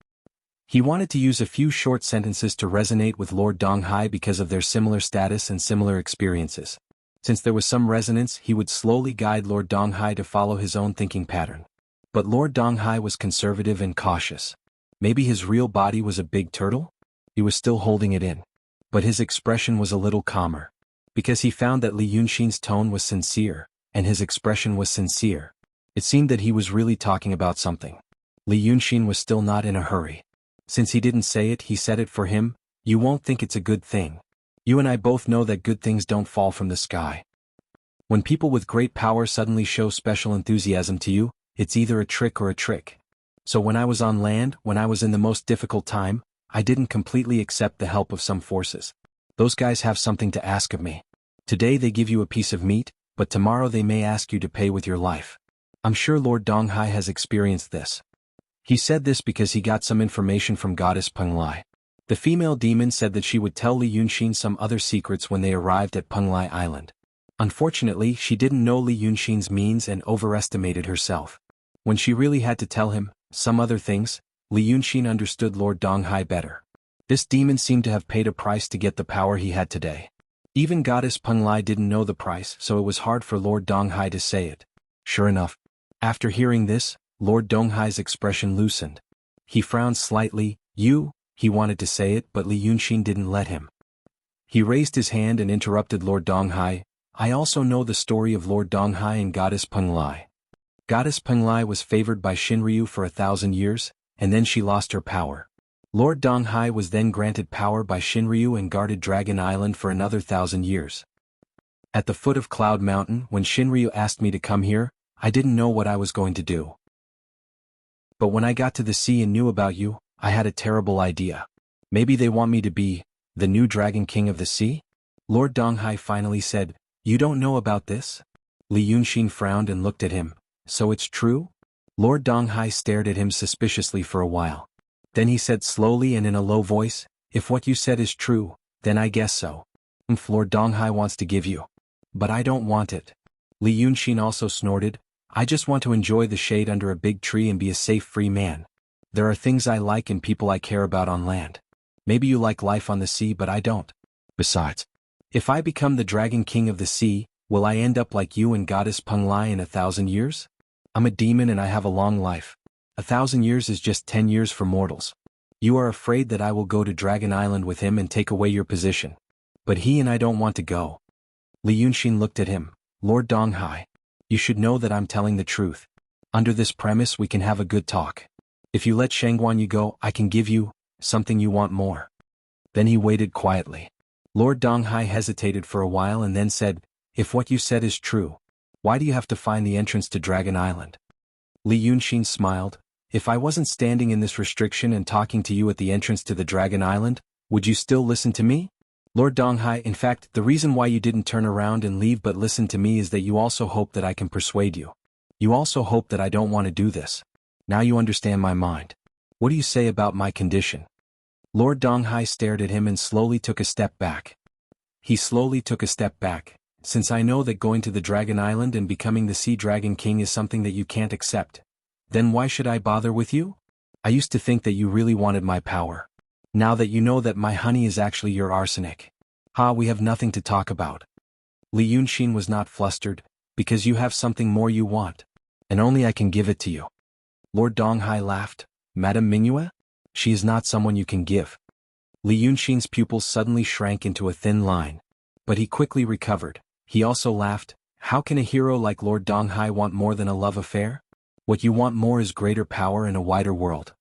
He wanted to use a few short sentences to resonate with Lord Donghai because of their similar status and similar experiences. Since there was some resonance, he would slowly guide Lord Donghai to follow his own thinking pattern. But Lord Donghai was conservative and cautious. Maybe his real body was a big turtle? He was still holding it in. But his expression was a little calmer. Because he found that Li Yunxin's tone was sincere, and his expression was sincere. It seemed that he was really talking about something. Li Yunxin was still not in a hurry. Since he didn't say it, he said it for him. "You won't think it's a good thing. You and I both know that good things don't fall from the sky. When people with great power suddenly show special enthusiasm to you, it's either a trick or a trick. So when I was on land, when I was in the most difficult time, I didn't completely accept the help of some forces. Those guys have something to ask of me. Today they give you a piece of meat, but tomorrow they may ask you to pay with your life. I'm sure Lord Donghai has experienced this." He said this because he got some information from Goddess Penglai. The female demon said that she would tell Li Yunxin some other secrets when they arrived at Penglai Island. Unfortunately, she didn't know Li Yunxin's means and overestimated herself. When she really had to tell him some other things, Li Yunxin understood Lord Donghai better. This demon seemed to have paid a price to get the power he had today. Even Goddess Penglai didn't know the price, so it was hard for Lord Donghai to say it. Sure enough, after hearing this, Lord Donghai's expression loosened. He frowned slightly. He wanted to say it, but Li Yunxin didn't let him. He raised his hand and interrupted Lord Donghai. I also know the story of Lord Donghai and Goddess Penglai. Goddess Penglai was favored by Shinryu for 1,000 years, and then she lost her power. Lord Donghai was then granted power by Shinryu and guarded Dragon Island for another 1,000 years. At the foot of Cloud Mountain, when Shinryu asked me to come here, I didn't know what I was going to do. But when I got to the sea and knew about you, I had a terrible idea. Maybe they want me to be the new Dragon King of the Sea? Lord Donghai finally said, You don't know about this? Li Yunxin frowned and looked at him. So it's true? Lord Donghai stared at him suspiciously for a while. Then he said slowly and in a low voice, If what you said is true, then I guess so. Lord Donghai wants to give you. But I don't want it. Li Yunxin also snorted, I just want to enjoy the shade under a big tree and be a safe free man. There are things I like and people I care about on land. Maybe you like life on the sea but I don't. Besides, if I become the Dragon King of the Sea, will I end up like you and Goddess Penglai in 1,000 years? I'm a demon and I have a long life. 1,000 years is just 10 years for mortals. You are afraid that I will go to Dragon Island with him and take away your position. But he and I don't want to go. Li Yunxin looked at him. Lord Donghai, you should know that I'm telling the truth. Under this premise we can have a good talk. If you let Shangguan Yu go, I can give you something you want more. Then he waited quietly. Lord Donghai hesitated for a while and then said, If what you said is true, why do you have to find the entrance to Dragon Island? Li Yunxin smiled. If I wasn't standing in this restriction and talking to you at the entrance to the Dragon Island, would you still listen to me? Lord Donghai, in fact, the reason why you didn't turn around and leave but listen to me is that you also hope that I can persuade you. You also hope that I don't want to do this. Now you understand my mind. What do you say about my condition? Lord Donghai stared at him and slowly took a step back. He slowly took a step back. Since I know that going to the Dragon Island and becoming the Sea Dragon King is something that you can't accept, then why should I bother with you? I used to think that you really wanted my power. Now that you know that my honey is actually your arsenic. We have nothing to talk about. Li Yunxin was not flustered, because you have something more you want. And only I can give it to you. Lord Donghai laughed. Madame Mingyue? She is not someone you can give. Li Yunxin's pupils suddenly shrank into a thin line. But he quickly recovered. He also laughed. How can a hero like Lord Donghai want more than a love affair? What you want more is greater power and a wider world.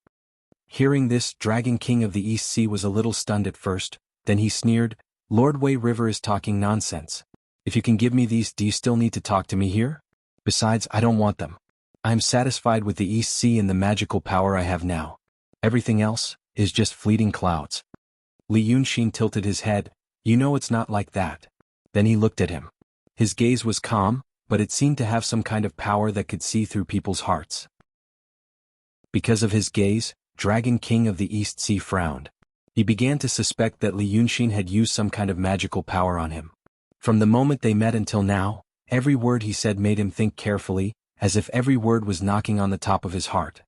Hearing this, Dragon King of the East Sea was a little stunned at first, then he sneered, Lord Wei River is talking nonsense. If you can give me these, do you still need to talk to me here? Besides, I don't want them. I am satisfied with the East Sea and the magical power I have now. Everything else is just fleeting clouds. Li Yunxin tilted his head. You know it's not like that. Then he looked at him. His gaze was calm, but it seemed to have some kind of power that could see through people's hearts. Because of his gaze, Dragon King of the East Sea frowned. He began to suspect that Li Yunxin had used some kind of magical power on him. From the moment they met until now, every word he said made him think carefully, as if every word was knocking on the top of his heart.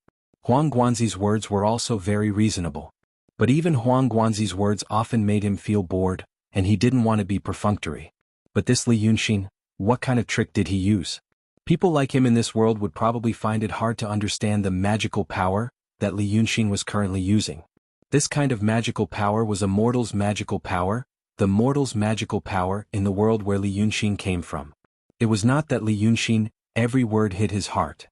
Huang Guanzi's words were also very reasonable. But even Huang Guanzi's words often made him feel bored, and he didn't want to be perfunctory. But this Li Yunxin, what kind of trick did he use? People like him in this world would probably find it hard to understand the magical power that Li Yunxin was currently using. This kind of magical power was a mortal's magical power, the mortal's magical power in the world where Li Yunxin came from. It was not that Li Yunxin, every word hit his heart.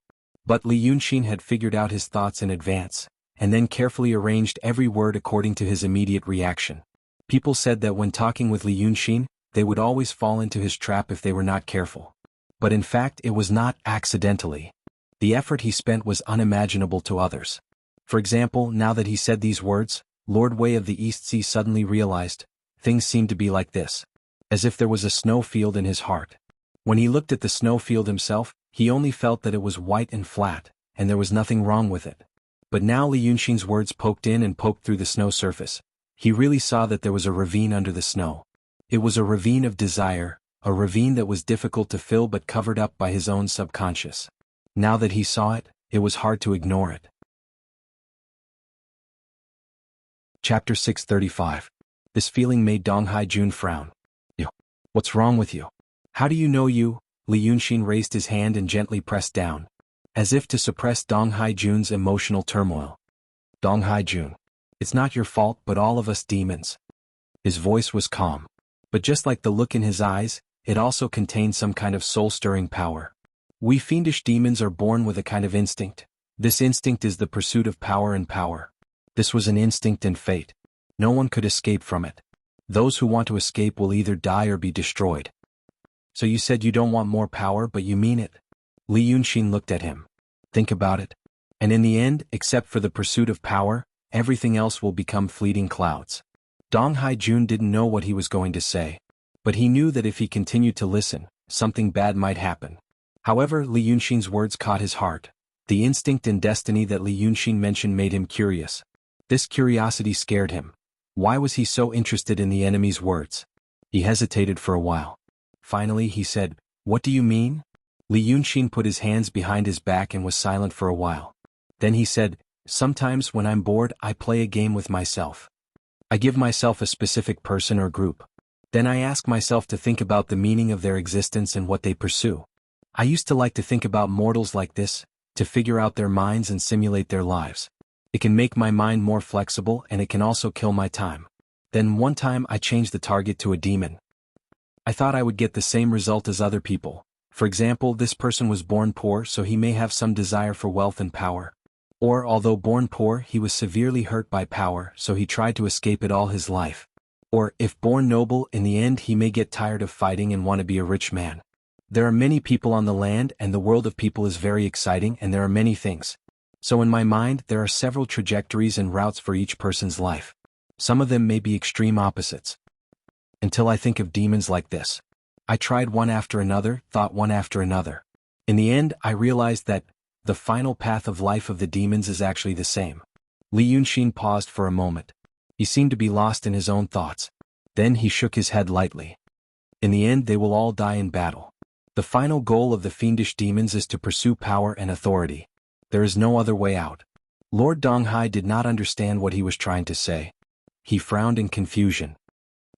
But Li Yunxin had figured out his thoughts in advance, and then carefully arranged every word according to his immediate reaction. People said that when talking with Li Yunxin, they would always fall into his trap if they were not careful. But in fact it was not accidentally. The effort he spent was unimaginable to others. For example, now that he said these words, Lord Wei of the East Sea suddenly realized, things seemed to be like this. As if there was a snow field in his heart. When he looked at the snow field himself, he only felt that it was white and flat, and there was nothing wrong with it. But now Li Yunxin's words poked in and poked through the snow surface. He really saw that there was a ravine under the snow. It was a ravine of desire, a ravine that was difficult to fill but covered up by his own subconscious. Now that he saw it, it was hard to ignore it. Chapter 635. This feeling made Dong Haijun frown. "You. What's wrong with you? How do you know you?" Li Yunxin raised his hand and gently pressed down, as if to suppress Dong Haijun's emotional turmoil. "Dong Haijun. It's not your fault but all of us demons." His voice was calm. But just like the look in his eyes, it also contained some kind of soul-stirring power. We fiendish demons are born with a kind of instinct. This instinct is the pursuit of power and power. This was an instinct and fate. No one could escape from it. Those who want to escape will either die or be destroyed. "So you said you don't want more power but you mean it?" Li Yunxin looked at him. "Think about it. And in the end, except for the pursuit of power, everything else will become fleeting clouds." Dong Haijun didn't know what he was going to say. But he knew that if he continued to listen, something bad might happen. However, Li Yunxin's words caught his heart. The instinct and destiny that Li Yunxin mentioned made him curious. This curiosity scared him. Why was he so interested in the enemy's words? He hesitated for a while. Finally he said, "What do you mean?" Li Yunxin put his hands behind his back and was silent for a while. Then he said, "Sometimes when I'm bored I play a game with myself. I give myself a specific person or group. Then I ask myself to think about the meaning of their existence and what they pursue. I used to like to think about mortals like this, to figure out their minds and simulate their lives. It can make my mind more flexible and it can also kill my time." Then one time I changed the target to a demon. I thought I would get the same result as other people. For example, this person was born poor so he may have some desire for wealth and power. Or although born poor he was severely hurt by power so he tried to escape it all his life. Or, if born noble, in the end he may get tired of fighting and want to be a rich man. There are many people on the land and the world of people is very exciting and there are many things. So in my mind there are several trajectories and routes for each person's life. Some of them may be extreme opposites. Until I think of demons like this. I tried one after another, thought one after another. In the end I realized that the final path of life of the demons is actually the same. Li Yunxin paused for a moment. He seemed to be lost in his own thoughts. Then he shook his head lightly. In the end they will all die in battle. The final goal of the fiendish demons is to pursue power and authority. There is no other way out. Lord Donghai did not understand what he was trying to say. He frowned in confusion.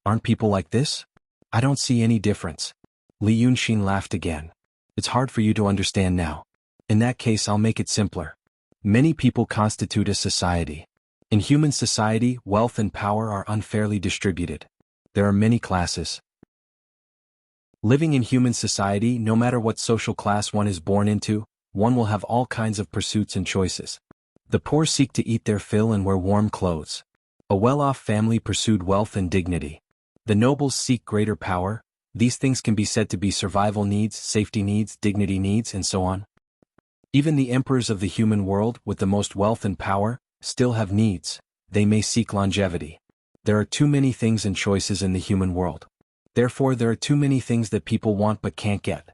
"Aren't people like this? I don't see any difference." Li Yunxin laughed again. "It's hard for you to understand now. In that case I'll make it simpler. Many people constitute a society. In human society, wealth and power are unfairly distributed. There are many classes. Living in human society, no matter what social class one is born into, one will have all kinds of pursuits and choices. The poor seek to eat their fill and wear warm clothes. A well-off family pursued wealth and dignity. The nobles seek greater power. These things can be said to be survival needs, safety needs, dignity needs, and so on. Even the emperors of the human world, with the most wealth and power, still have needs. They may seek longevity. There are too many things and choices in the human world. Therefore there are too many things that people want but can't get.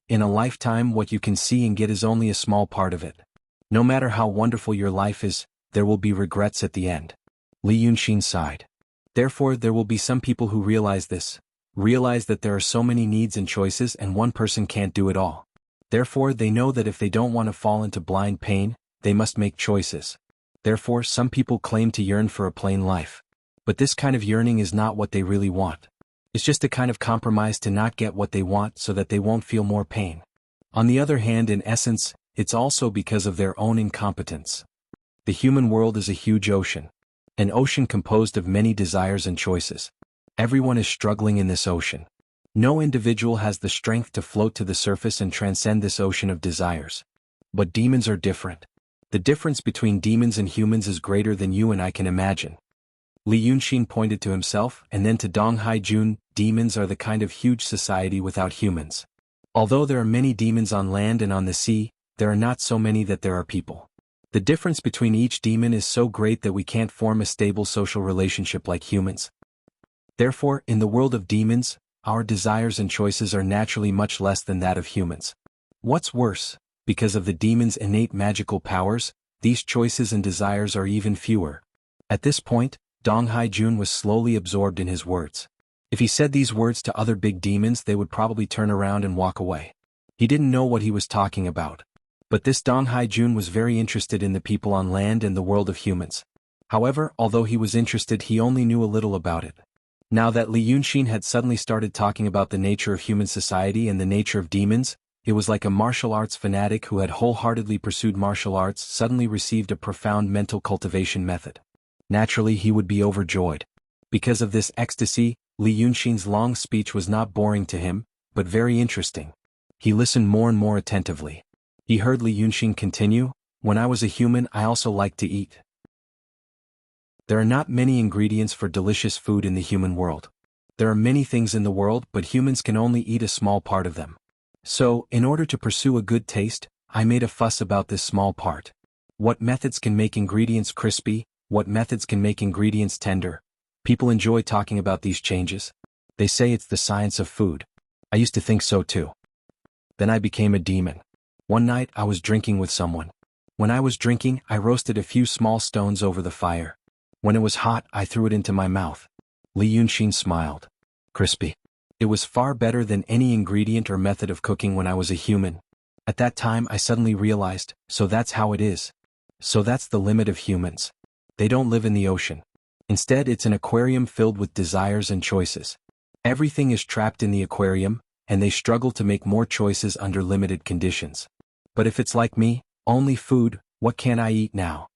In a lifetime what you can see and get is only a small part of it. No matter how wonderful your life is, there will be regrets at the end." Li Yunxin sighed. Therefore there will be some people who realize this. Realize that there are so many needs and choices and one person can't do it all. Therefore they know that if they don't want to fall into blind pain, they must make choices. Therefore some people claim to yearn for a plain life. But this kind of yearning is not what they really want. It's just a kind of compromise to not get what they want so that they won't feel more pain. On the other hand, in essence, it's also because of their own incompetence. The human world is a huge ocean. An ocean composed of many desires and choices. Everyone is struggling in this ocean. No individual has the strength to float to the surface and transcend this ocean of desires. But demons are different. The difference between demons and humans is greater than you and I can imagine. Li Yunxin pointed to himself and then to Dong Haijun. Demons are the kind of huge society without humans. Although there are many demons on land and on the sea, there are not so many that there are people. The difference between each demon is so great that we can't form a stable social relationship like humans. Therefore, in the world of demons, our desires and choices are naturally much less than that of humans. What's worse, because of the demon's innate magical powers, these choices and desires are even fewer. At this point, Dong Hai Jun was slowly absorbed in his words. If he said these words to other big demons, they would probably turn around and walk away. He didn't know what he was talking about. But this Dong Hai Jun was very interested in the people on land and the world of humans. However, although he was interested, he only knew a little about it. Now that Li Yunxin had suddenly started talking about the nature of human society and the nature of demons, it was like a martial arts fanatic who had wholeheartedly pursued martial arts suddenly received a profound mental cultivation method. Naturally, he would be overjoyed. Because of this ecstasy, Li Yunxin's long speech was not boring to him, but very interesting. He listened more and more attentively. He heard Li Yunxin continue, "When I was a human, I also liked to eat. There are not many ingredients for delicious food in the human world. There are many things in the world, but humans can only eat a small part of them. So, in order to pursue a good taste, I made a fuss about this small part. What methods can make ingredients crispy? What methods can make ingredients tender? People enjoy talking about these changes. They say it's the science of food. I used to think so too. Then I became a demon. One night I was drinking with someone. When I was drinking, I roasted a few small stones over the fire. When it was hot, I threw it into my mouth." Li Yunxin smiled. "Crispy. It was far better than any ingredient or method of cooking when I was a human. At that time I suddenly realized, so that's how it is. So that's the limit of humans. They don't live in the ocean. Instead, it's an aquarium filled with desires and choices. Everything is trapped in the aquarium, and they struggle to make more choices under limited conditions. But if it's like me, only food, what can I eat now?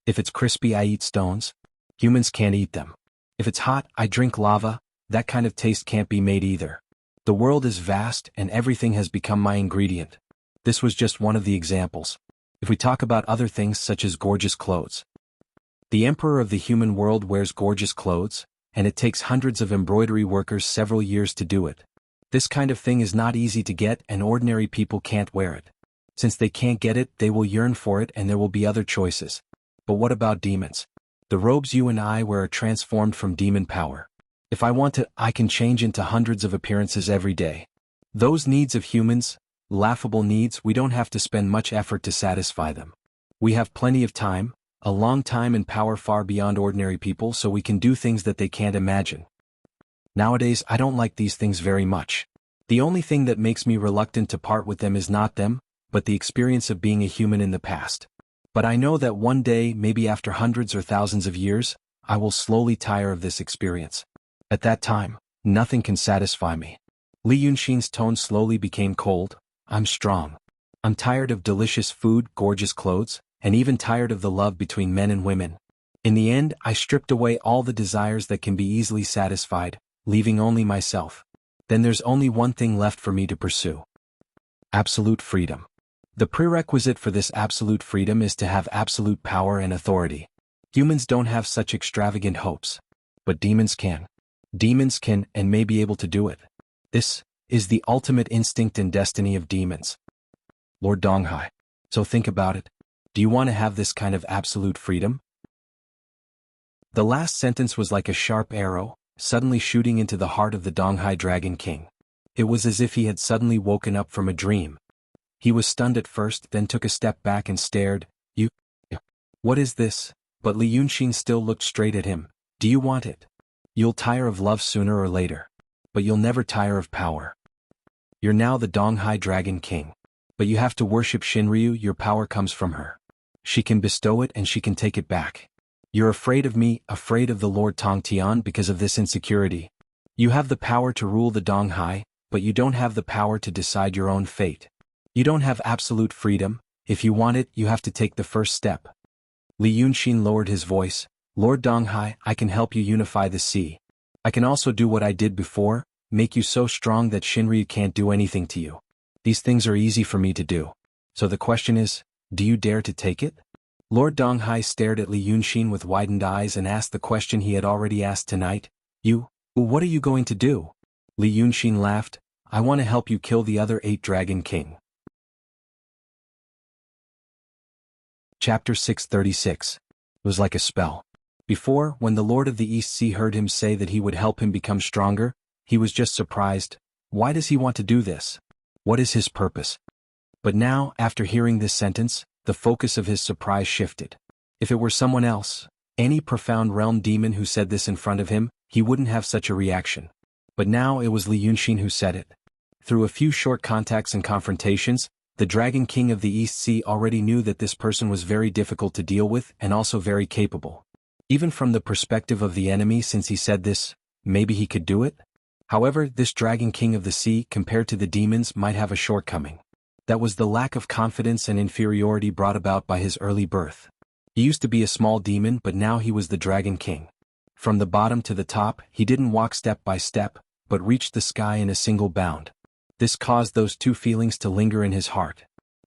If it's crispy, I eat stones. Humans can't eat them. If it's hot, I drink lava. That kind of taste can't be made either. The world is vast, and everything has become my ingredient." This was just one of the examples. If we talk about other things such as gorgeous clothes. The emperor of the human world wears gorgeous clothes, and it takes hundreds of embroidery workers several years to do it. This kind of thing is not easy to get, and ordinary people can't wear it. Since they can't get it, they will yearn for it, and there will be other choices. But what about demons? The robes you and I wear are transformed from demon power. If I want to, I can change into hundreds of appearances every day. Those needs of humans, laughable needs, we don't have to spend much effort to satisfy them. We have plenty of time, a long time, and power far beyond ordinary people, so we can do things that they can't imagine. Nowadays, I don't like these things very much. The only thing that makes me reluctant to part with them is not them, but the experience of being a human in the past. But I know that one day, maybe after hundreds or thousands of years, I will slowly tire of this experience. At that time, nothing can satisfy me." Li Yunxin's tone slowly became cold. "I'm strong. I'm tired of delicious food, gorgeous clothes, and even tired of the love between men and women. In the end, I stripped away all the desires that can be easily satisfied, leaving only myself. Then there's only one thing left for me to pursue. Absolute freedom. The prerequisite for this absolute freedom is to have absolute power and authority. Humans don't have such extravagant hopes. But demons can. Demons can and may be able to do it. This is the ultimate instinct and destiny of demons. Lord Donghai. So think about it. Do you want to have this kind of absolute freedom?" The last sentence was like a sharp arrow, suddenly shooting into the heart of the Donghai Dragon King. It was as if he had suddenly woken up from a dream. He was stunned at first, then took a step back and stared. "You? What is this?" But Li Yunxin still looked straight at him. "Do you want it? You'll tire of love sooner or later. But you'll never tire of power. You're now the Donghai Dragon King. But you have to worship Shinryu. Your power comes from her. She can bestow it and she can take it back. You're afraid of me, afraid of the Lord Tongtian because of this insecurity. You have the power to rule the Donghai, but you don't have the power to decide your own fate. You don't have absolute freedom. If you want it, you have to take the first step." Li Yunxin lowered his voice. "Lord Donghai, I can help you unify the sea. I can also do what I did before, make you so strong that Shinryu can't do anything to you. These things are easy for me to do. So the question is, do you dare to take it?" Lord Donghai stared at Li Yunxin with widened eyes and asked the question he had already asked tonight. What are you going to do?" Li Yunxin laughed. "I want to help you kill the other 8 Dragon King." Chapter 636. It was like a spell. Before, when the Lord of the East Sea heard him say that he would help him become stronger, he was just surprised. Why does he want to do this? What is his purpose? But now, after hearing this sentence, the focus of his surprise shifted. If it were someone else, Any profound realm demon who said this in front of him, he wouldn't have such a reaction. But now it was Li Yunxin who said it. Through a few short contacts and confrontations, the Dragon King of the East Sea already knew that this person was very difficult to deal with and also very capable. Even from the perspective of the enemy, since he said this, maybe he could do it? However, this Dragon King of the Sea compared to the demons might have a shortcoming. That was the lack of confidence and inferiority brought about by his early birth. He used to be a small demon, but now he was the Dragon King. From the bottom to the top, he didn't walk step by step, but reached the sky in a single bound. This caused those two feelings to linger in his heart.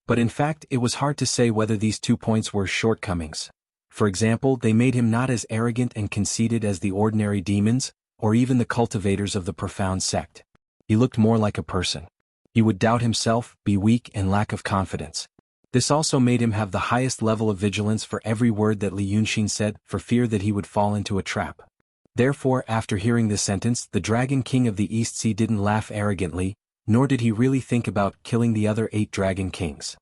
But in fact, it was hard to say whether these 2 points were shortcomings. For example, they made him not as arrogant and conceited as the ordinary demons, or even the cultivators of the profound sect. He looked more like a person. He would doubt himself, be weak and lack of confidence. This also made him have the highest level of vigilance for every word that Li Yunxin said, for fear that he would fall into a trap. Therefore, after hearing this sentence, the Dragon King of the East Sea didn't laugh arrogantly, nor did he really think about killing the other 8 Dragon Kings.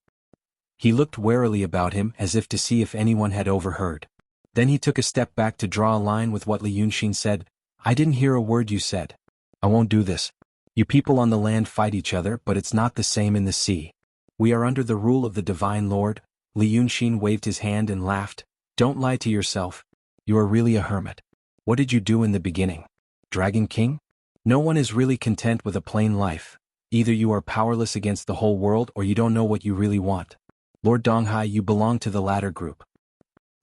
He looked warily about him as if to see if anyone had overheard. Then he took a step back to draw a line with what Li Yunxin said. I didn't hear a word you said. I won't do this. You people on the land fight each other, but it's not the same in the sea. We are under the rule of the Divine Lord. Li Yunxin waved his hand and laughed. Don't lie to yourself. You are really a hermit. What did you do in the beginning? Dragon King? No one is really content with a plain life. Either you are powerless against the whole world or you don't know what you really want. Lord Donghai, you belong to the latter group.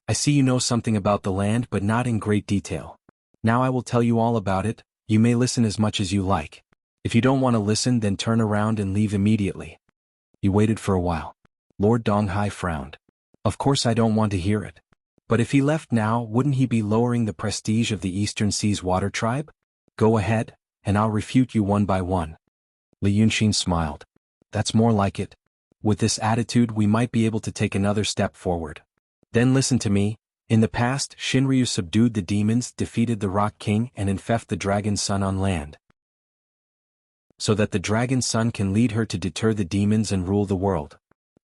I see you know something about the land but not in great detail. Now I will tell you all about it. You may listen as much as you like. If you don't want to listen, then turn around and leave immediately. He waited for a while. Lord Donghai frowned. Of course I don't want to hear it. But if he left now, wouldn't he be lowering the prestige of the Eastern Seas Water Tribe? Go ahead, and I'll refute you one by one. Li Yunxin smiled. That's more like it. With this attitude we might be able to take another step forward. Then listen to me. In the past, Shinryu subdued the demons, defeated the Rock King and infect the Dragon Sun on land. So that the Dragon Sun can lead her to deter the demons and rule the world.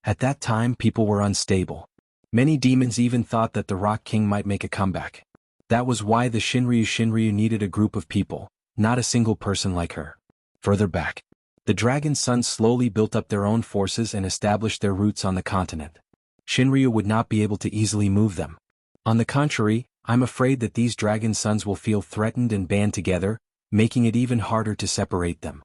At that time people were unstable. Many demons even thought that the Rock King might make a comeback. That was why the Shinryu needed a group of people, not a single person like her. Further back, the Dragon Sun slowly built up their own forces and established their roots on the continent. Shinryu would not be able to easily move them. On the contrary, I'm afraid that these Dragon Suns will feel threatened and band together, making it even harder to separate them.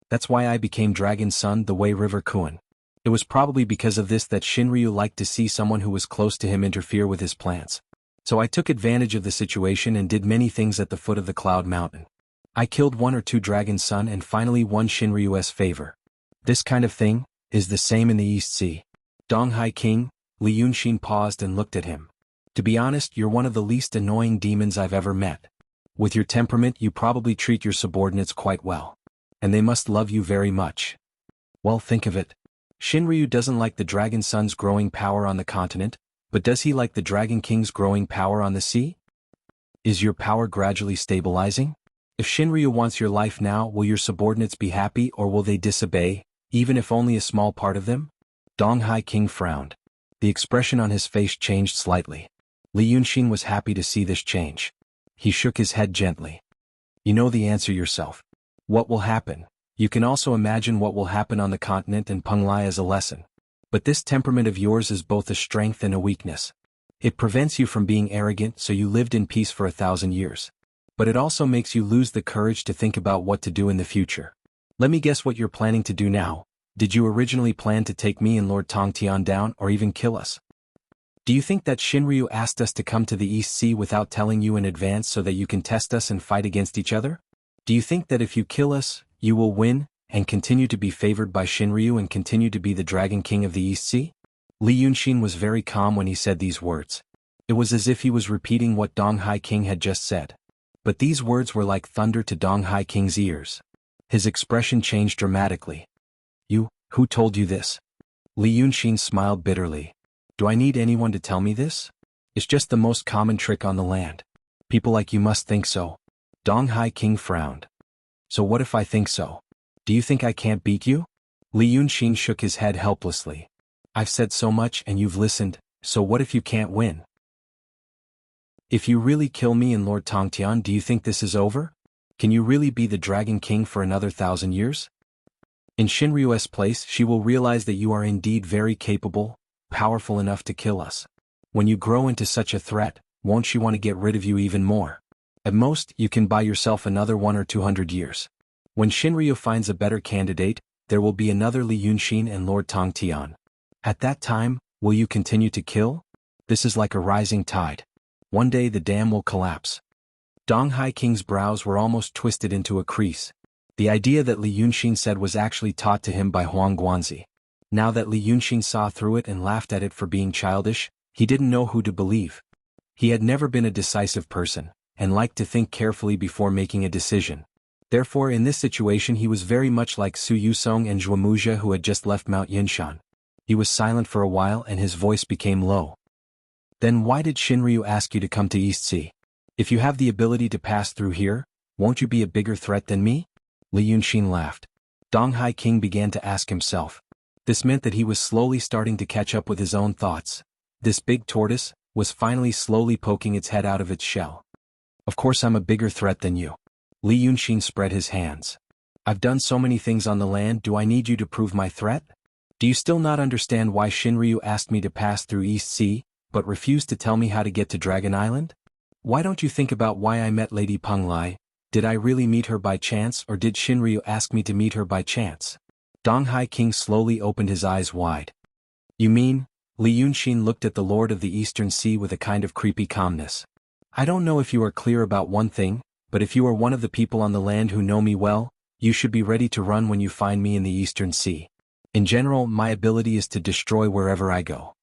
That's why I became Dragon Sun the way River Kuan. It was probably because of this that Shinryu liked to see someone who was close to him interfere with his plans. So I took advantage of the situation and did many things at the foot of the Cloud Mountain. I killed 1 or 2 Dragon Sun and finally won Shinryu's favor. This kind of thing is the same in the East Sea. Donghai King, Li Yunxin paused and looked at him. To be honest, you're one of the least annoying demons I've ever met. With your temperament you probably treat your subordinates quite well. And they must love you very much. Well, think of it. Shinryu doesn't like the Dragon Sun's growing power on the continent, but does he like the Dragon King's growing power on the sea? Is your power gradually stabilizing? If Shinryu wants your life now, will your subordinates be happy or will they disobey, even if only a small part of them? Donghai King frowned. The expression on his face changed slightly. Li Yunxin was happy to see this change. He shook his head gently. You know the answer yourself. What will happen? You can also imagine what will happen on the continent and Penglai as a lesson. But this temperament of yours is both a strength and a weakness. It prevents you from being arrogant, so you lived in peace for 1,000 years. But it also makes you lose the courage to think about what to do in the future. Let me guess what you're planning to do now. Did you originally plan to take me and Lord Tongtian down or even kill us? Do you think that Shinryu asked us to come to the East Sea without telling you in advance so that you can test us and fight against each other? Do you think that if you kill us, you will win, and continue to be favored by Shinryu and continue to be the Dragon King of the East Sea? Li Yunxin was very calm when he said these words. It was as if he was repeating what Donghai King had just said. But these words were like thunder to Donghai King's ears. His expression changed dramatically. Who told you this? Li Yunxin smiled bitterly. Do I need anyone to tell me this? It's just the most common trick on the land. People like you must think so. Donghai King frowned. So what if I think so? Do you think I can't beat you? Li Yunxin shook his head helplessly. I've said so much and you've listened, so what if you can't win? If you really kill me and Lord Tongtian, do you think this is over? Can you really be the Dragon King for another 1,000 years? In Shinryu's place, she will realize that you are indeed very capable, powerful enough to kill us. When you grow into such a threat, won't she want to get rid of you even more? At most, you can buy yourself another 100 or 200 years. When Shinryu finds a better candidate, there will be another Li Yunxin and Lord Tongtian. At that time, will you continue to kill? This is like a rising tide. One day the dam will collapse. Donghai King's brows were almost twisted into a crease. The idea that Li Yunxin said was actually taught to him by Huang Guanzi. Now that Li Yunxin saw through it and laughed at it for being childish, he didn't know who to believe. He had never been a decisive person, and liked to think carefully before making a decision. Therefore in this situation he was very much like Su Yusong and Zhuo Muzhe who had just left Mount Yinshan. He was silent for a while and his voice became low. Then why did Shinryu ask you to come to East Sea? If you have the ability to pass through here, won't you be a bigger threat than me? Li Yunxin laughed. Donghai King began to ask himself. This meant that he was slowly starting to catch up with his own thoughts. This big tortoise was finally slowly poking its head out of its shell. Of course I'm a bigger threat than you. Li Yunxin spread his hands. I've done so many things on the land, do I need you to prove my threat? Do you still not understand why Shinryu asked me to pass through East Sea, but refused to tell me how to get to Dragon Island? Why don't you think about why I met Lady Penglai? Did I really meet her by chance or did Shinryu ask me to meet her by chance? Donghai King slowly opened his eyes wide. You mean? Li Yunxin looked at the Lord of the Eastern Sea with a kind of creepy calmness. I don't know if you are clear about one thing, but if you are one of the people on the land who know me well, you should be ready to run when you find me in the Eastern Sea. In general, my ability is to destroy wherever I go.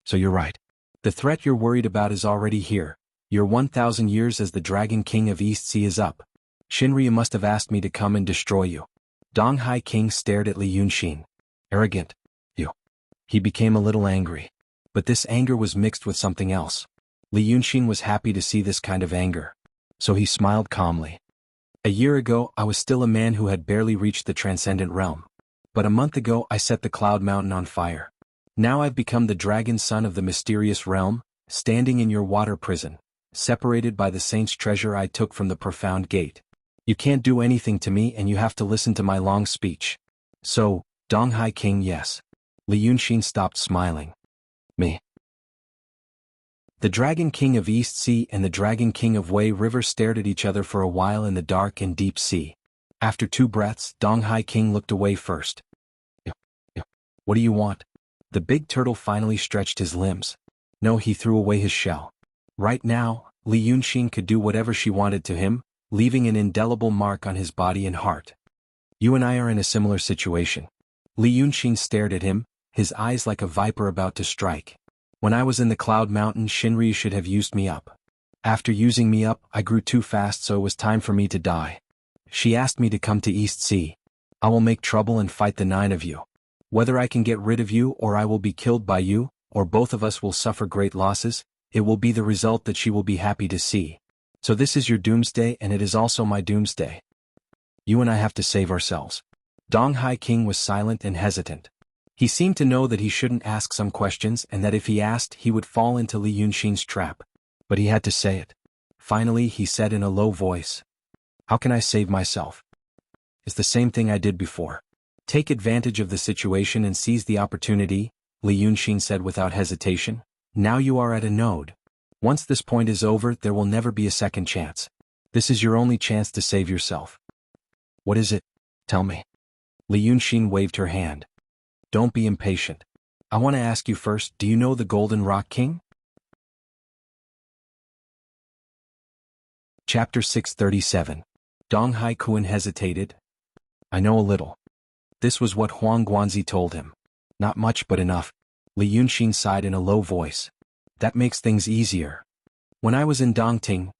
So you're right. The threat you're worried about is already here. Your 1,000 years as the Dragon King of East Sea is up. Shinryu must have asked me to come and destroy you. Donghai King stared at Li Yunxin. Arrogant. You. He became a little angry. But this anger was mixed with something else. Li Yunxin was happy to see this kind of anger. So he smiled calmly. A year ago, I was still a man who had barely reached the transcendent realm. But a month ago, I set the Cloud Mountain on fire. Now I've become the dragon son of the mysterious realm, standing in your water prison, separated by the saint's treasure I took from the profound gate. You can't do anything to me and you have to listen to my long speech. So, Donghai King, yes. Li Yunxin stopped smiling. Me. The Dragon King of East Sea and the Dragon King of Wei River stared at each other for a while in the dark and deep sea. After 2 breaths, Donghai King looked away first. What do you want? The big turtle finally stretched his limbs. No, he threw away his shell. Right now, Li Yunxin could do whatever she wanted to him, leaving an indelible mark on his body and heart. You and I are in a similar situation. Li Yunxin stared at him, his eyes like a viper about to strike. When I was in the Cloud Mountain, Shinryu should have used me up. After using me up, I grew too fast, so it was time for me to die. She asked me to come to East Sea. I will make trouble and fight the 9 of you. Whether I can get rid of you or I will be killed by you, or both of us will suffer great losses, it will be the result that she will be happy to see. So this is your doomsday and it is also my doomsday. You and I have to save ourselves. Donghai King was silent and hesitant. He seemed to know that he shouldn't ask some questions and that if he asked he would fall into Li Yunxin's trap. But he had to say it. Finally he said in a low voice. How can I save myself? It's the same thing I did before. Take advantage of the situation and seize the opportunity, Li Yunxin said without hesitation. Now you are at a node. Once this point is over, there will never be a second chance. This is your only chance to save yourself. What is it? Tell me. Li Yunxin waved her hand. Don't be impatient. I want to ask you first, do you know the Golden Rock King? Chapter 637. Donghai King hesitated. I know a little. This was what Huang Guanzi told him. Not much but enough. Li Yunxin sighed in a low voice. That makes things easier. When I was in Dongting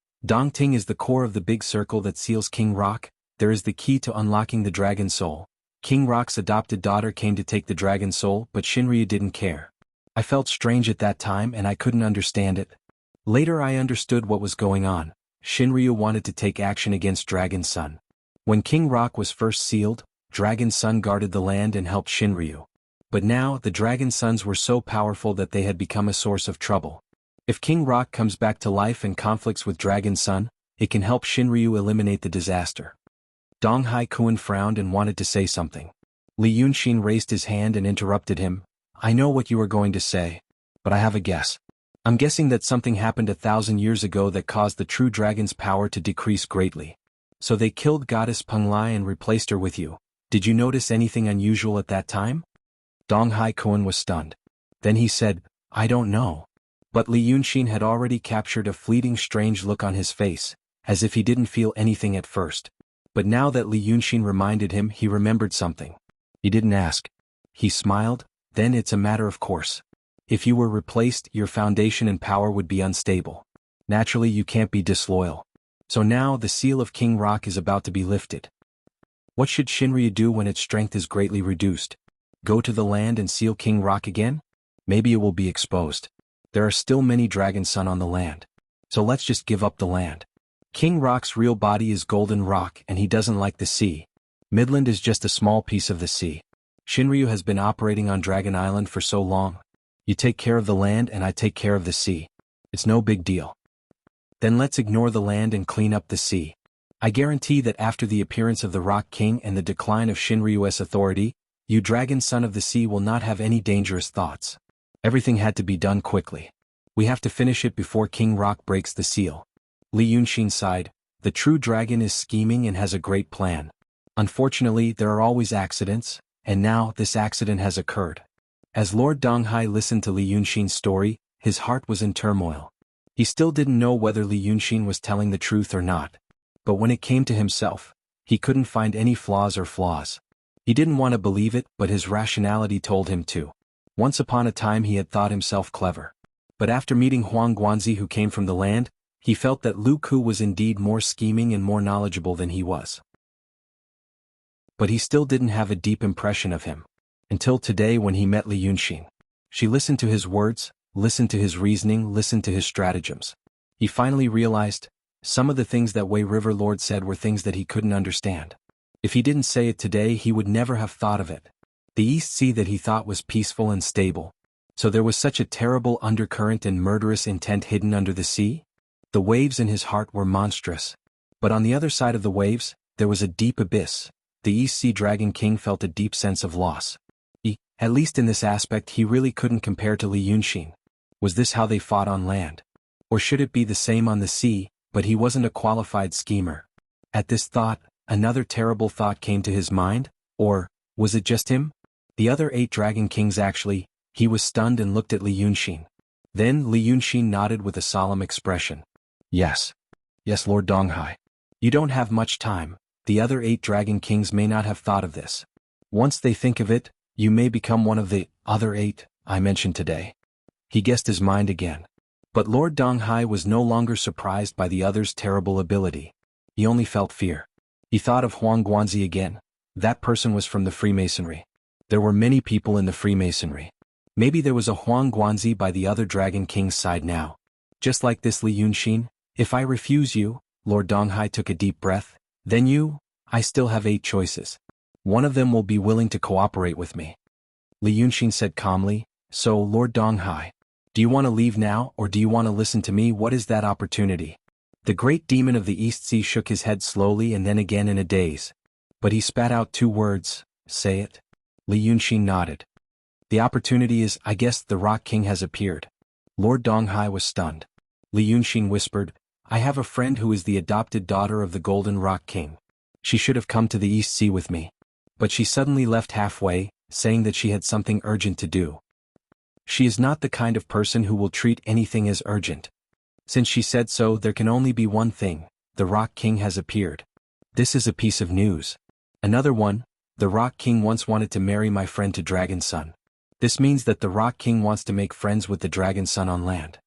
is the core of the big circle that seals King Rock. There is the key to unlocking the Dragon Soul. King Rock's adopted daughter came to take the Dragon Soul, but Shinryu didn't care. I felt strange at that time and I couldn't understand it. Later I understood what was going on. Shinryu wanted to take action against Dragon Sun. When King Rock was first sealed, Dragon Sun guarded the land and helped Shinryu. But now, the Dragon Sons were so powerful that they had become a source of trouble. If King Rock comes back to life and conflicts with Dragon Sun, it can help Shinryu eliminate the disaster. Dong Hai Kun frowned and wanted to say something. Li Yunxin raised his hand and interrupted him. I know what you are going to say, but I have a guess. I'm guessing that something happened 1,000 years ago that caused the true dragon's power to decrease greatly. So they killed Goddess Peng Lai and replaced her with you. Did you notice anything unusual at that time? Dong Hai Kun was stunned. Then he said, I don't know. But Li Yunxin had already captured a fleeting strange look on his face, as if he didn't feel anything at first. But now that Li Yunxin reminded him, he remembered something. He didn't ask. He smiled. Then it's a matter of course. If you were replaced, your foundation and power would be unstable. Naturally, you can't be disloyal. So now the seal of King Rock is about to be lifted. What should Shinryu do when its strength is greatly reduced? Go to the land and seal King Rock again? Maybe it will be exposed. There are still many Dragon Sun on the land. So let's just give up the land. King Rock's real body is Golden Rock and he doesn't like the sea. Midland is just a small piece of the sea. Shinryu has been operating on Dragon Island for so long. You take care of the land and I take care of the sea. It's no big deal. Then let's ignore the land and clean up the sea. I guarantee that after the appearance of the Rock King and the decline of Shinryu's authority, you Dragon Son of the Sea will not have any dangerous thoughts. Everything had to be done quickly. We have to finish it before King Rock breaks the seal. Li Yunxin sighed. The true dragon is scheming and has a great plan. Unfortunately, there are always accidents, and now this accident has occurred. As Lord Donghai listened to Li Yunxin's story, his heart was in turmoil. He still didn't know whether Li Yunxin was telling the truth or not. But when it came to himself, he couldn't find any flaws. He didn't want to believe it, but his rationality told him to. Once upon a time he had thought himself clever. But after meeting Huang Guanzi, who came from the land, he felt that Lu Ku was indeed more scheming and more knowledgeable than he was. But he still didn't have a deep impression of him. Until today when he met Li Yunxin. She listened to his words, listened to his reasoning, listened to his stratagems. He finally realized, some of the things that Wei River Lord said were things that he couldn't understand. If he didn't say it today, he would never have thought of it. The East Sea that he thought was peaceful and stable. So there was such a terrible undercurrent and murderous intent hidden under the sea? The waves in his heart were monstrous. But on the other side of the waves, there was a deep abyss. The East Sea Dragon King felt a deep sense of loss. At least in this aspect, he really couldn't compare to Li Yunxin. Was this how they fought on land? Or should it be the same on the sea, but he wasn't a qualified schemer? At this thought, another terrible thought came to his mind, or, was it just him? The other 8 Dragon Kings actually. He was stunned and looked at Li Yunxin. Then Li Yunxin nodded with a solemn expression. Yes. Yes, Lord Donghai. You don't have much time. The other 8 Dragon Kings may not have thought of this. Once they think of it, you may become one of the other 8 I mentioned today. He guessed his mind again. But Lord Donghai was no longer surprised by the other's terrible ability. He only felt fear. He thought of Huang Guanzi again. That person was from the Freemasonry. There were many people in the Freemasonry. Maybe there was a Huang Guanzi by the other Dragon King's side now. Just like this Li Yunxin, if I refuse you, Lord Donghai took a deep breath, then I still have 8 choices. One of them will be willing to cooperate with me. Li Yunxin said calmly, so Lord Donghai, do you want to leave now or do you want to listen to me? What is that opportunity? The great demon of the East Sea shook his head slowly and then again in a daze. But he spat out 2 words, say it. Li Yunxin nodded. The opportunity is, I guess the Rock King has appeared. Lord Donghai was stunned. Li Yunxin whispered, I have a friend who is the adopted daughter of the Golden Rock King. She should have come to the East Sea with me. But she suddenly left halfway, saying that she had something urgent to do. She is not the kind of person who will treat anything as urgent. Since she said so, there can only be one thing, the Rock King has appeared. This is a piece of news. Another one, the Rock King once wanted to marry my friend to Dragon Sun. This means that the Rock King wants to make friends with the Dragon Sun on land.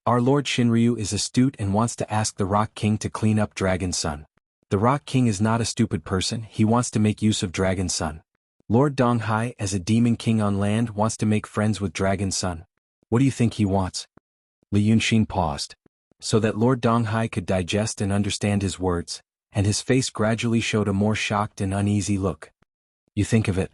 Our Lord Shinryu is astute and wants to ask the Rock King to clean up Dragon Sun. The Rock King is not a stupid person, he wants to make use of Dragon Sun. Lord Donghai, as a demon king on land, wants to make friends with Dragon Sun. What do you think he wants? Li Yunxin paused. So that Lord Donghai could digest and understand his words, and his face gradually showed a more shocked and uneasy look. You think of it.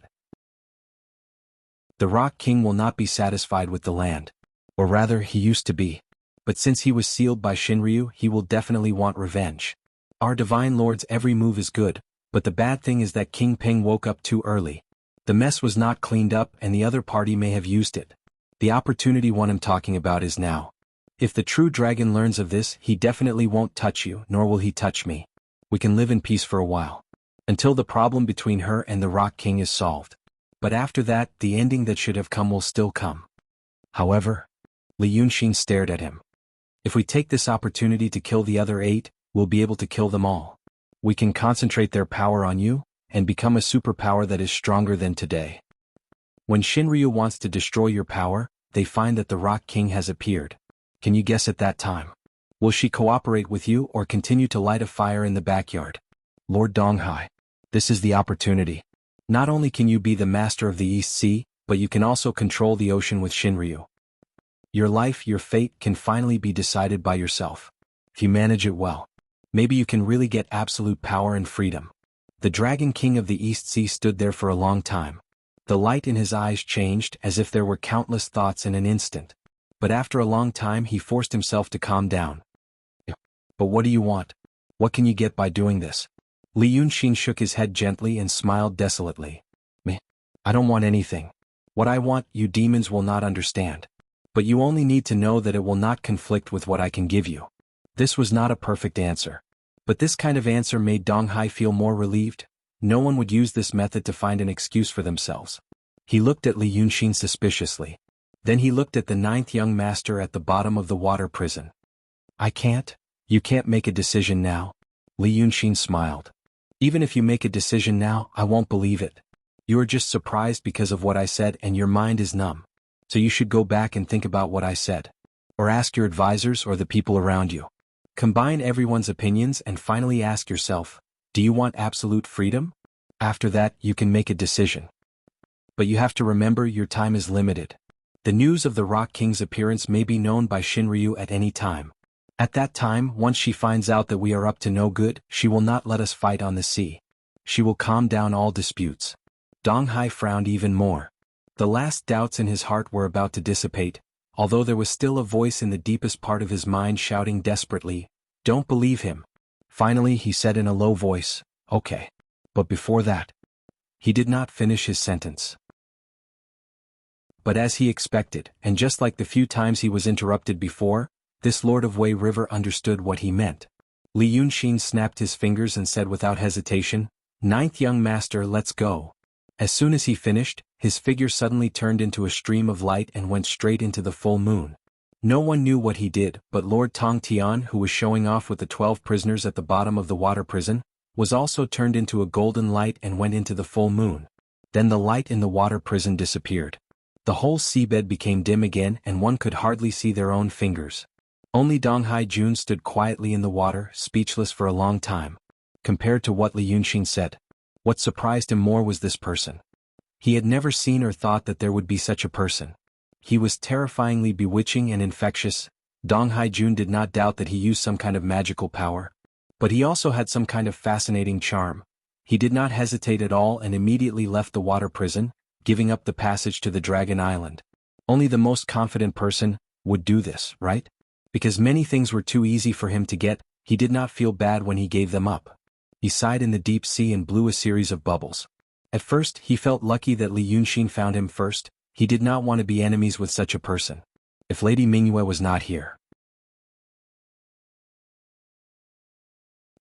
The Rock King will not be satisfied with the land. Or rather, he used to be. But since he was sealed by Shinryu, he will definitely want revenge. Our divine lord's every move is good, but the bad thing is that King Ping woke up too early. The mess was not cleaned up and the other party may have used it. The opportunity one I'm talking about is now. If the true dragon learns of this, he definitely won't touch you, nor will he touch me. We can live in peace for a while. Until the problem between her and the Rock King is solved. But after that, the ending that should have come will still come. However, Li Yunxin stared at him. If we take this opportunity to kill the other 8, we'll be able to kill them all. We can concentrate their power on you, and become a superpower that is stronger than today. When Shinryu wants to destroy your power, they find that the Rock King has appeared. Can you guess at that time? Will she cooperate with you or continue to light a fire in the backyard? Lord Donghai, this is the opportunity. Not only can you be the master of the East Sea, but you can also control the ocean with Shinryu. Your life, your fate can finally be decided by yourself. If you manage it well, maybe you can really get absolute power and freedom. The Dragon King of the East Sea stood there for a long time. The light in his eyes changed as if there were countless thoughts in an instant. But after a long time he forced himself to calm down. But what do you want? What can you get by doing this? Li Yunxin shook his head gently and smiled desolately. Me? I don't want anything. What I want, you demons will not understand. But you only need to know that it will not conflict with what I can give you. This was not a perfect answer. But this kind of answer made Donghai feel more relieved. No one would use this method to find an excuse for themselves. He looked at Li Yunxin suspiciously. Then he looked at the 9th young master at the bottom of the water prison. I can't. You can't make a decision now. Li Yunxin smiled. Even if you make a decision now, I won't believe it. You are just surprised because of what I said and your mind is numb. So you should go back and think about what I said. Or ask your advisors or the people around you. Combine everyone's opinions and finally ask yourself, do you want absolute freedom? After that, you can make a decision. But you have to remember your time is limited. The news of the Rock King's appearance may be known by Shinryu at any time. At that time, once she finds out that we are up to no good, she will not let us fight on the sea. She will calm down all disputes. Donghai frowned even more. The last doubts in his heart were about to dissipate, although there was still a voice in the deepest part of his mind shouting desperately, "Don't believe him." Finally he said in a low voice, "Okay. But before that." He did not finish his sentence. But as he expected, and just like the few times he was interrupted before, this Lord of Wei River understood what he meant. Li Yunxin snapped his fingers and said without hesitation, "9th young master, let's go." As soon as he finished, his figure suddenly turned into a stream of light and went straight into the full moon. No one knew what he did, but Lord Tong Tian, who was showing off with the 12 prisoners at the bottom of the water prison, was also turned into a golden light and went into the full moon. Then the light in the water prison disappeared. The whole seabed became dim again and one could hardly see their own fingers. Only Donghai Jun stood quietly in the water, speechless for a long time. Compared to what Li Yunxin said, what surprised him more was this person. He had never seen or thought that there would be such a person. He was terrifyingly bewitching and infectious. Donghai Jun did not doubt that he used some kind of magical power. But he also had some kind of fascinating charm. He did not hesitate at all and immediately left the water prison, giving up the passage to the Dragon Island. Only the most confident person would do this, right? Because many things were too easy for him to get, he did not feel bad when he gave them up. He sighed in the deep sea and blew a series of bubbles. At first, he felt lucky that Li Yunxin found him first. He did not want to be enemies with such a person. If Lady Mingyue was not here.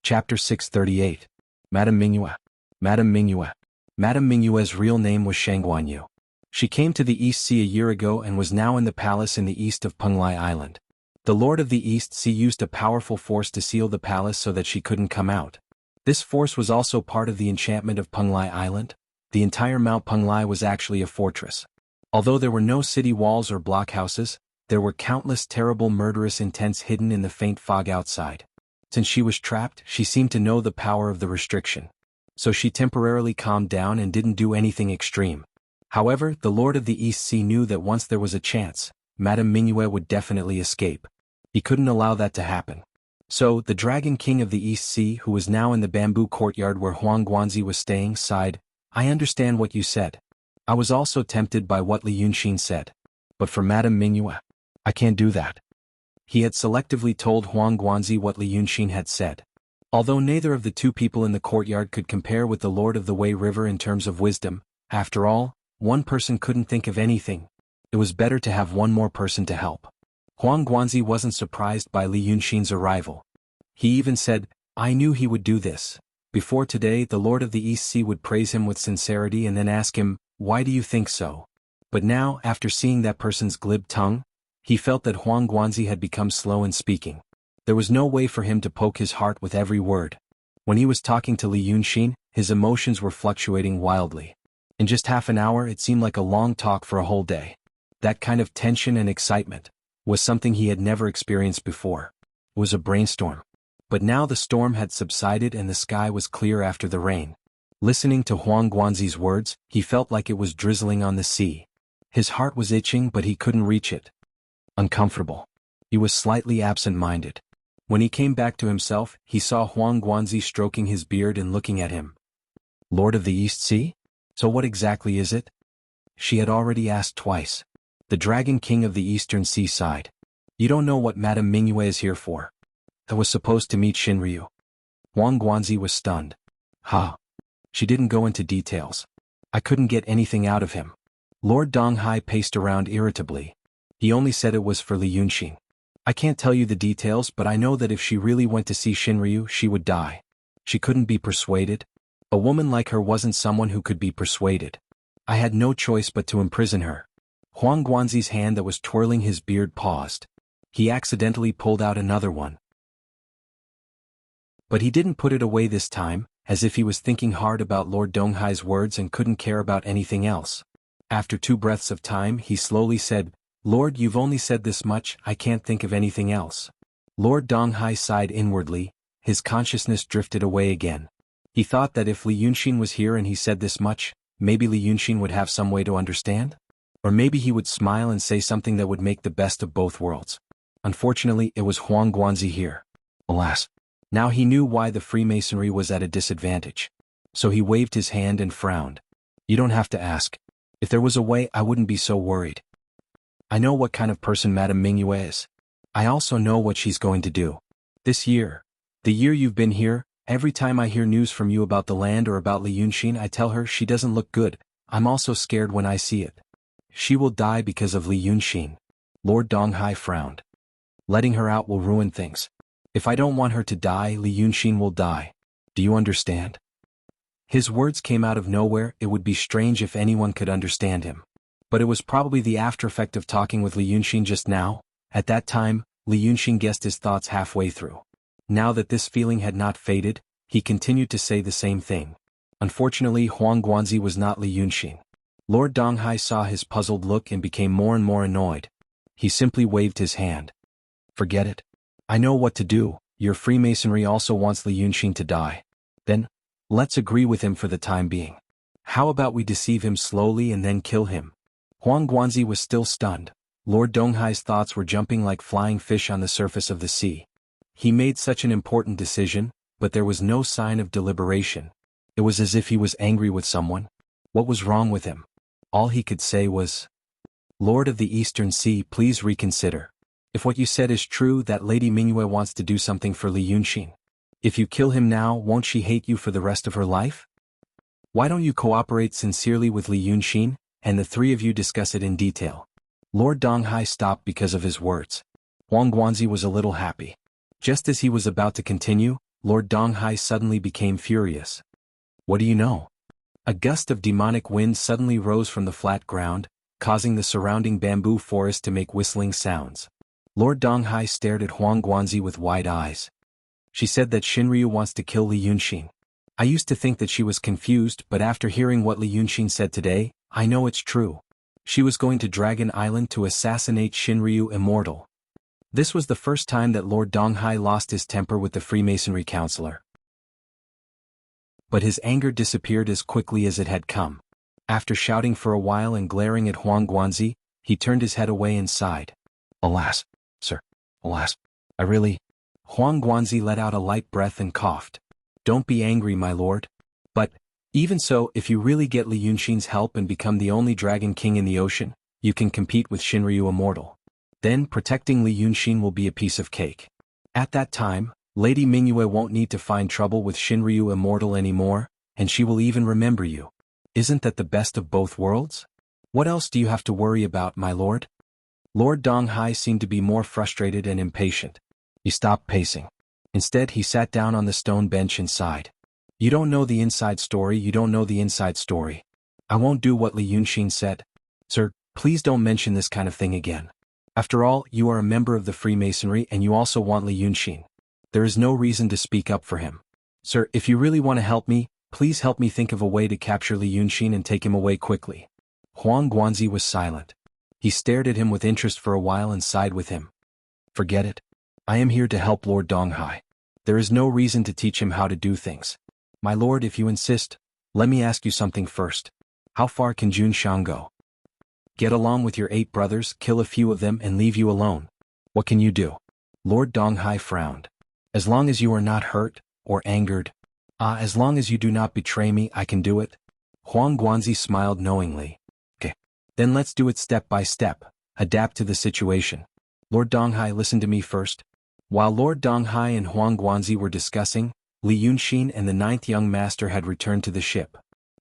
Chapter 638. Madame Mingyue. Madame Mingyue. Madame Mingyue's real name was Shangguanyu. She came to the East Sea a year ago and was now in the palace in the east of Penglai Island. The Lord of the East Sea used a powerful force to seal the palace so that she couldn't come out. This force was also part of the enchantment of Penglai Island. The entire Mount Penglai was actually a fortress. Although there were no city walls or blockhouses, there were countless terrible murderous intents hidden in the faint fog outside. Since she was trapped, she seemed to know the power of the restriction. So she temporarily calmed down and didn't do anything extreme. However, the Lord of the East Sea knew that once there was a chance, Madame Mingyue would definitely escape. He couldn't allow that to happen. So, the Dragon King of the East Sea, who was now in the bamboo courtyard where Huang Guanzi was staying, sighed, "I understand what you said. I was also tempted by what Li Yunxin said. But for Madame Mingyue, I can't do that." He had selectively told Huang Guanzi what Li Yunxin had said. Although neither of the two people in the courtyard could compare with the Lord of the Wei River in terms of wisdom, after all, one person couldn't think of anything. It was better to have one more person to help. Huang Guanzi wasn't surprised by Li Yunxin's arrival. He even said, "I knew he would do this." Before today, the Lord of the East Sea would praise him with sincerity and then ask him, "Why do you think so?" But now, after seeing that person's glib tongue, he felt that Huang Guanzi had become slow in speaking. There was no way for him to poke his heart with every word. When he was talking to Li Yunxin, his emotions were fluctuating wildly. In just half an hour, it seemed like a long talk for a whole day. That kind of tension and excitement was something he had never experienced before. It was a brainstorm. But now the storm had subsided and the sky was clear after the rain. Listening to Huang Guanzi's words, he felt like it was drizzling on the sea. His heart was itching but he couldn't reach it. Uncomfortable. He was slightly absent-minded. When he came back to himself, he saw Huang Guanzi stroking his beard and looking at him. "Lord of the East Sea? So what exactly is it?" She had already asked twice. "The Dragon King of the Eastern Seaside. You don't know what Madame Mingyue is here for." "I was supposed to meet Shinryu." Huang Guanzi was stunned. "Ha." She didn't go into details. "I couldn't get anything out of him." Lord Donghai paced around irritably. He only said it was for Li Yunxin. "I can't tell you the details, but I know that if she really went to see Shinryu, she would die. She couldn't be persuaded. A woman like her wasn't someone who could be persuaded. I had no choice but to imprison her." Huang Guanzi's hand that was twirling his beard paused. He accidentally pulled out another one. But he didn't put it away this time, as if he was thinking hard about Lord Donghai's words and couldn't care about anything else. After 2 breaths of time, he slowly said, "Lord, you've only said this much, I can't think of anything else." Lord Donghai sighed inwardly, his consciousness drifted away again. He thought that if Li Yunxin was here and he said this much, maybe Li Yunxin would have some way to understand? Or maybe he would smile and say something that would make the best of both worlds. Unfortunately, it was Huang Guanzi here. Alas. Now he knew why the Freemasonry was at a disadvantage. So he waved his hand and frowned. "You don't have to ask. If there was a way, I wouldn't be so worried. I know what kind of person Madame Mingyue is. I also know what she's going to do. This year, the year you've been here, every time I hear news from you about the land or about Li Yunxin, I tell her she doesn't look good. I'm also scared when I see it. She will die because of Li Yunxin." Lord Donghai frowned. "Letting her out will ruin things. If I don't want her to die, Li Yunxin will die. Do you understand?" His words came out of nowhere. It would be strange if anyone could understand him. But it was probably the after-effect of talking with Li Yunxin just now. At that time, Li Yunxin guessed his thoughts halfway through. Now that this feeling had not faded, he continued to say the same thing. Unfortunately, Huang Guanzi was not Li Yunxin. Lord Donghai saw his puzzled look and became more and more annoyed. He simply waved his hand. "Forget it. I know what to do. Your Freemasonry also wants Li Yunxin to die. Then, let's agree with him for the time being. How about we deceive him slowly and then kill him?" Huang Guanzi was still stunned. Lord Donghai's thoughts were jumping like flying fish on the surface of the sea. He made such an important decision, but there was no sign of deliberation. It was as if he was angry with someone. What was wrong with him? All he could say was, "Lord of the Eastern Sea, please reconsider. If what you said is true, that Lady Mingyue wants to do something for Li Yunxin. If you kill him now, won't she hate you for the rest of her life? Why don't you cooperate sincerely with Li Yunxin, and the 3 of you discuss it in detail?" Lord Donghai stopped because of his words. Huang Guanzi was a little happy. Just as he was about to continue, Lord Donghai suddenly became furious. "What do you know?" A gust of demonic wind suddenly rose from the flat ground, causing the surrounding bamboo forest to make whistling sounds. Lord Donghai stared at Huang Guanzi with wide eyes. "She said that Shinryu wants to kill Li Yunxin. I used to think that she was confused, but after hearing what Li Yunxin said today, I know it's true. She was going to Dragon Island to assassinate Shinryu Immortal." This was the first time that Lord Donghai lost his temper with the Freemasonry counselor. But his anger disappeared as quickly as it had come. After shouting for a while and glaring at Huang Guanzi, he turned his head away and sighed. "Alas, sir, alas, I really—" Huang Guanzi let out a light breath and coughed. "Don't be angry, my lord. But, even so, if you really get Li Yunxin's help and become the only Dragon King in the ocean, you can compete with Shinryu Immortal. Then protecting Li Yunxin will be a piece of cake. At that time, Lady Mingyue won't need to find trouble with Shinryu Immortal anymore, and she will even remember you. Isn't that the best of both worlds? What else do you have to worry about, my lord? Lord Donghai seemed to be more frustrated and impatient. He stopped pacing. Instead, he sat down on the stone bench and sighed. You don't know the inside story, you don't know the inside story. I won't do what Li Yunxin said. Sir, please don't mention this kind of thing again. After all, you are a member of the Freemasonry and you also want Li Yunxin. There is no reason to speak up for him. Sir, if you really want to help me, please help me think of a way to capture Li Yunxin and take him away quickly. Huang Guanzi was silent. He stared at him with interest for a while and sighed with him. Forget it. I am here to help Lord Donghai. There is no reason to teach him how to do things. My lord, if you insist, let me ask you something first. How far can Jun Shang go? Get along with your 8 brothers, kill a few of them and leave you alone. What can you do? Lord Donghai frowned. As long as you are not hurt, or angered. As long as you do not betray me, I can do it. Huang Guanzi smiled knowingly. Okay. Then let's do it step by step, adapt to the situation. Lord Donghai, listen to me first. While Lord Donghai and Huang Guanzi were discussing, Li Yunxin and the 9th young master had returned to the ship.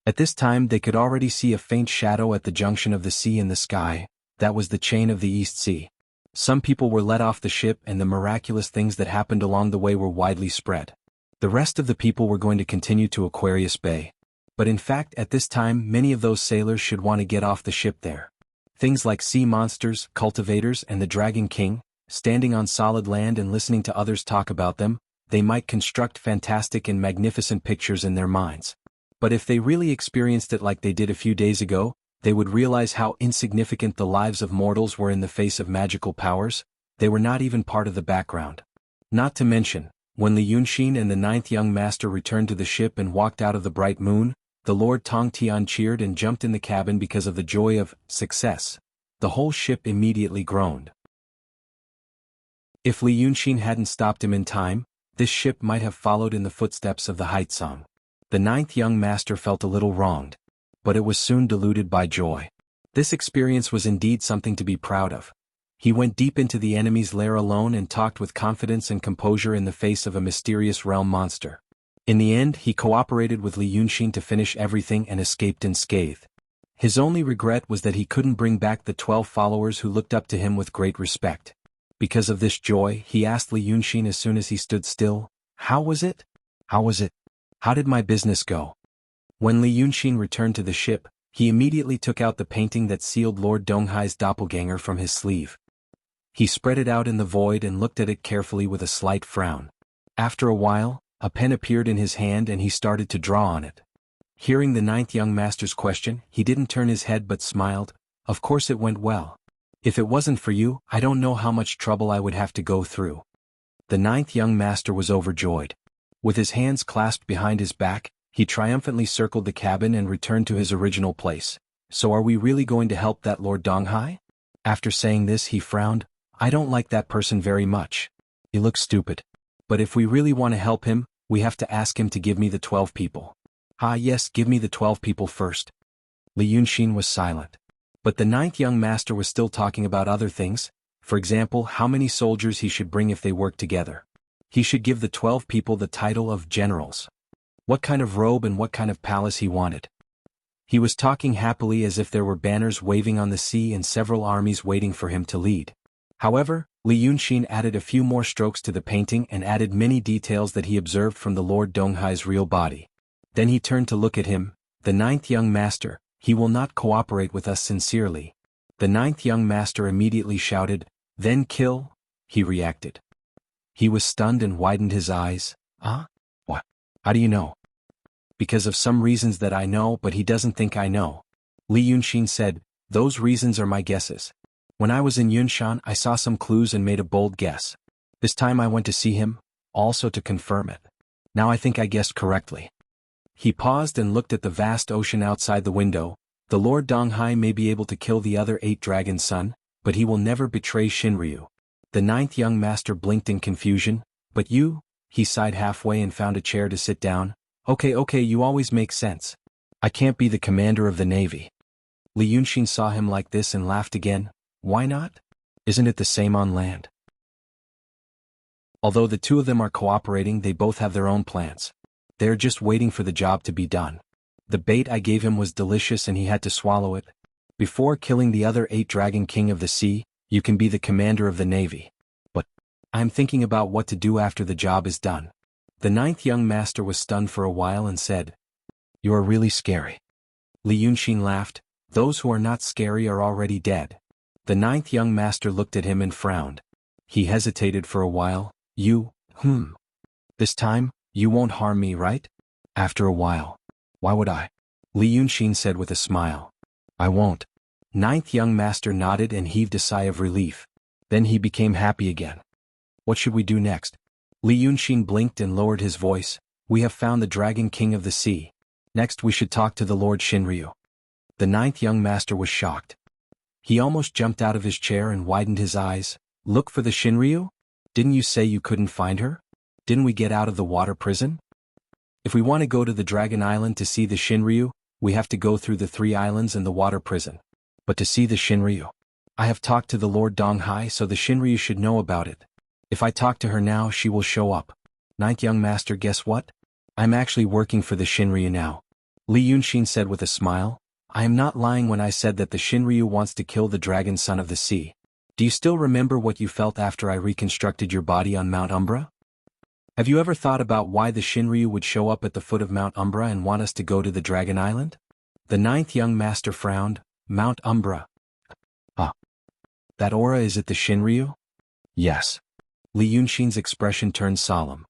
At this time they could already see a faint shadow at the junction of the sea and the sky. That was the chain of the East Sea. Some people were let off the ship and the miraculous things that happened along the way were widely spread. The rest of the people were going to continue to Aquarius Bay. But in fact at this time many of those sailors should want to get off the ship there. Things like sea monsters, cultivators and the Dragon King, standing on solid land and listening to others talk about them, they might construct fantastic and magnificent pictures in their minds. But if they really experienced it like they did a few days ago, they would realize how insignificant the lives of mortals were in the face of magical powers. They were not even part of the background. Not to mention, when Li Yunxin and the 9th young master returned to the ship and walked out of the bright moon, the Lord Tong Tian cheered and jumped in the cabin because of the joy of success. The whole ship immediately groaned. If Li Yunxin hadn't stopped him in time, this ship might have followed in the footsteps of the Haizong. The 9th young master felt a little wronged. But it was soon diluted by joy. This experience was indeed something to be proud of. He went deep into the enemy's lair alone and talked with confidence and composure in the face of a mysterious realm monster. In the end, he cooperated with Li Yunxin to finish everything and escaped unscathed. His only regret was that he couldn't bring back the 12 followers who looked up to him with great respect. Because of this joy, he asked Li Yunxin as soon as he stood still, "How was it? How was it? How did my business go?" When Li Yunxin returned to the ship, he immediately took out the painting that sealed Lord Donghai's doppelganger from his sleeve. He spread it out in the void and looked at it carefully with a slight frown. After a while, a pen appeared in his hand and he started to draw on it. Hearing the 9th young master's question, he didn't turn his head but smiled. Of course it went well. If it wasn't for you, I don't know how much trouble I would have to go through. The 9th young master was overjoyed. With his hands clasped behind his back, he triumphantly circled the cabin and returned to his original place. So are we really going to help that Lord Donghai? After saying this he frowned. I don't like that person very much. He looks stupid. But if we really want to help him, we have to ask him to give me the 12 people. Yes, give me the 12 people first. Li Yunxin was silent. But the 9th young master was still talking about other things, for example how many soldiers he should bring if they work together. He should give the 12 people the title of generals. What kind of robe and what kind of palace he wanted. He was talking happily as if there were banners waving on the sea and several armies waiting for him to lead. However, Li Yunxin added a few more strokes to the painting and added many details that he observed from the Lord Donghai's real body. Then he turned to look at him, the 9th young master. He will not cooperate with us sincerely. The 9th young master immediately shouted, "Then kill," he reacted. He was stunned and widened his eyes. What? How do you know? Because of some reasons that I know but he doesn't think I know. Li Yunxin said, those reasons are my guesses. When I was in Yunshan I saw some clues and made a bold guess. This time I went to see him, also to confirm it. Now I think I guessed correctly. He paused and looked at the vast ocean outside the window. The Lord Donghai may be able to kill the other 8 Dragon's son, but he will never betray Shinryu. The 9th young master blinked in confusion. But you? He sighed halfway and found a chair to sit down. Okay, you always make sense. I can't be the commander of the navy. Li Yunxin saw him like this and laughed again. Why not? Isn't it the same on land? Although the two of them are cooperating, they both have their own plans. They are just waiting for the job to be done. The bait I gave him was delicious and he had to swallow it. Before killing the other 8 Dragon King of the Sea, you can be the commander of the navy. But I'm thinking about what to do after the job is done. The 9th young master was stunned for a while and said, "You are really scary." Li Yunxin laughed. "Those who are not scary are already dead." The 9th young master looked at him and frowned. He hesitated for a while. This time, you won't harm me, right? After a while. Why would I? Li Yunxin said with a smile. I won't. 9th young master nodded and heaved a sigh of relief. Then he became happy again. What should we do next? Li Yunxin blinked and lowered his voice. We have found the Dragon King of the Sea. Next we should talk to the Lord Shinryu. The 9th young master was shocked. He almost jumped out of his chair and widened his eyes. Look for the Shinryu? Didn't you say you couldn't find her? Didn't we get out of the water prison? If we want to go to the Dragon Island to see the Shinryu, we have to go through the 3 islands and the water prison. But to see the Shinryu, I have talked to the Lord Donghai, so the Shinryu should know about it. If I talk to her now, she will show up. 9th young master, guess what? I'm actually working for the Shinryu now. Li Yunxin said with a smile. I am not lying when I said that the Shinryu wants to kill the Dragon Son of the Sea. Do you still remember what you felt after I reconstructed your body on Mount Umbra? Have you ever thought about why the Shinryu would show up at the foot of Mount Umbra and want us to go to the Dragon Island? The 9th young master frowned. Mount Umbra. That aura, is it the Shinryu? Yes. Li Yunxin's expression turned solemn.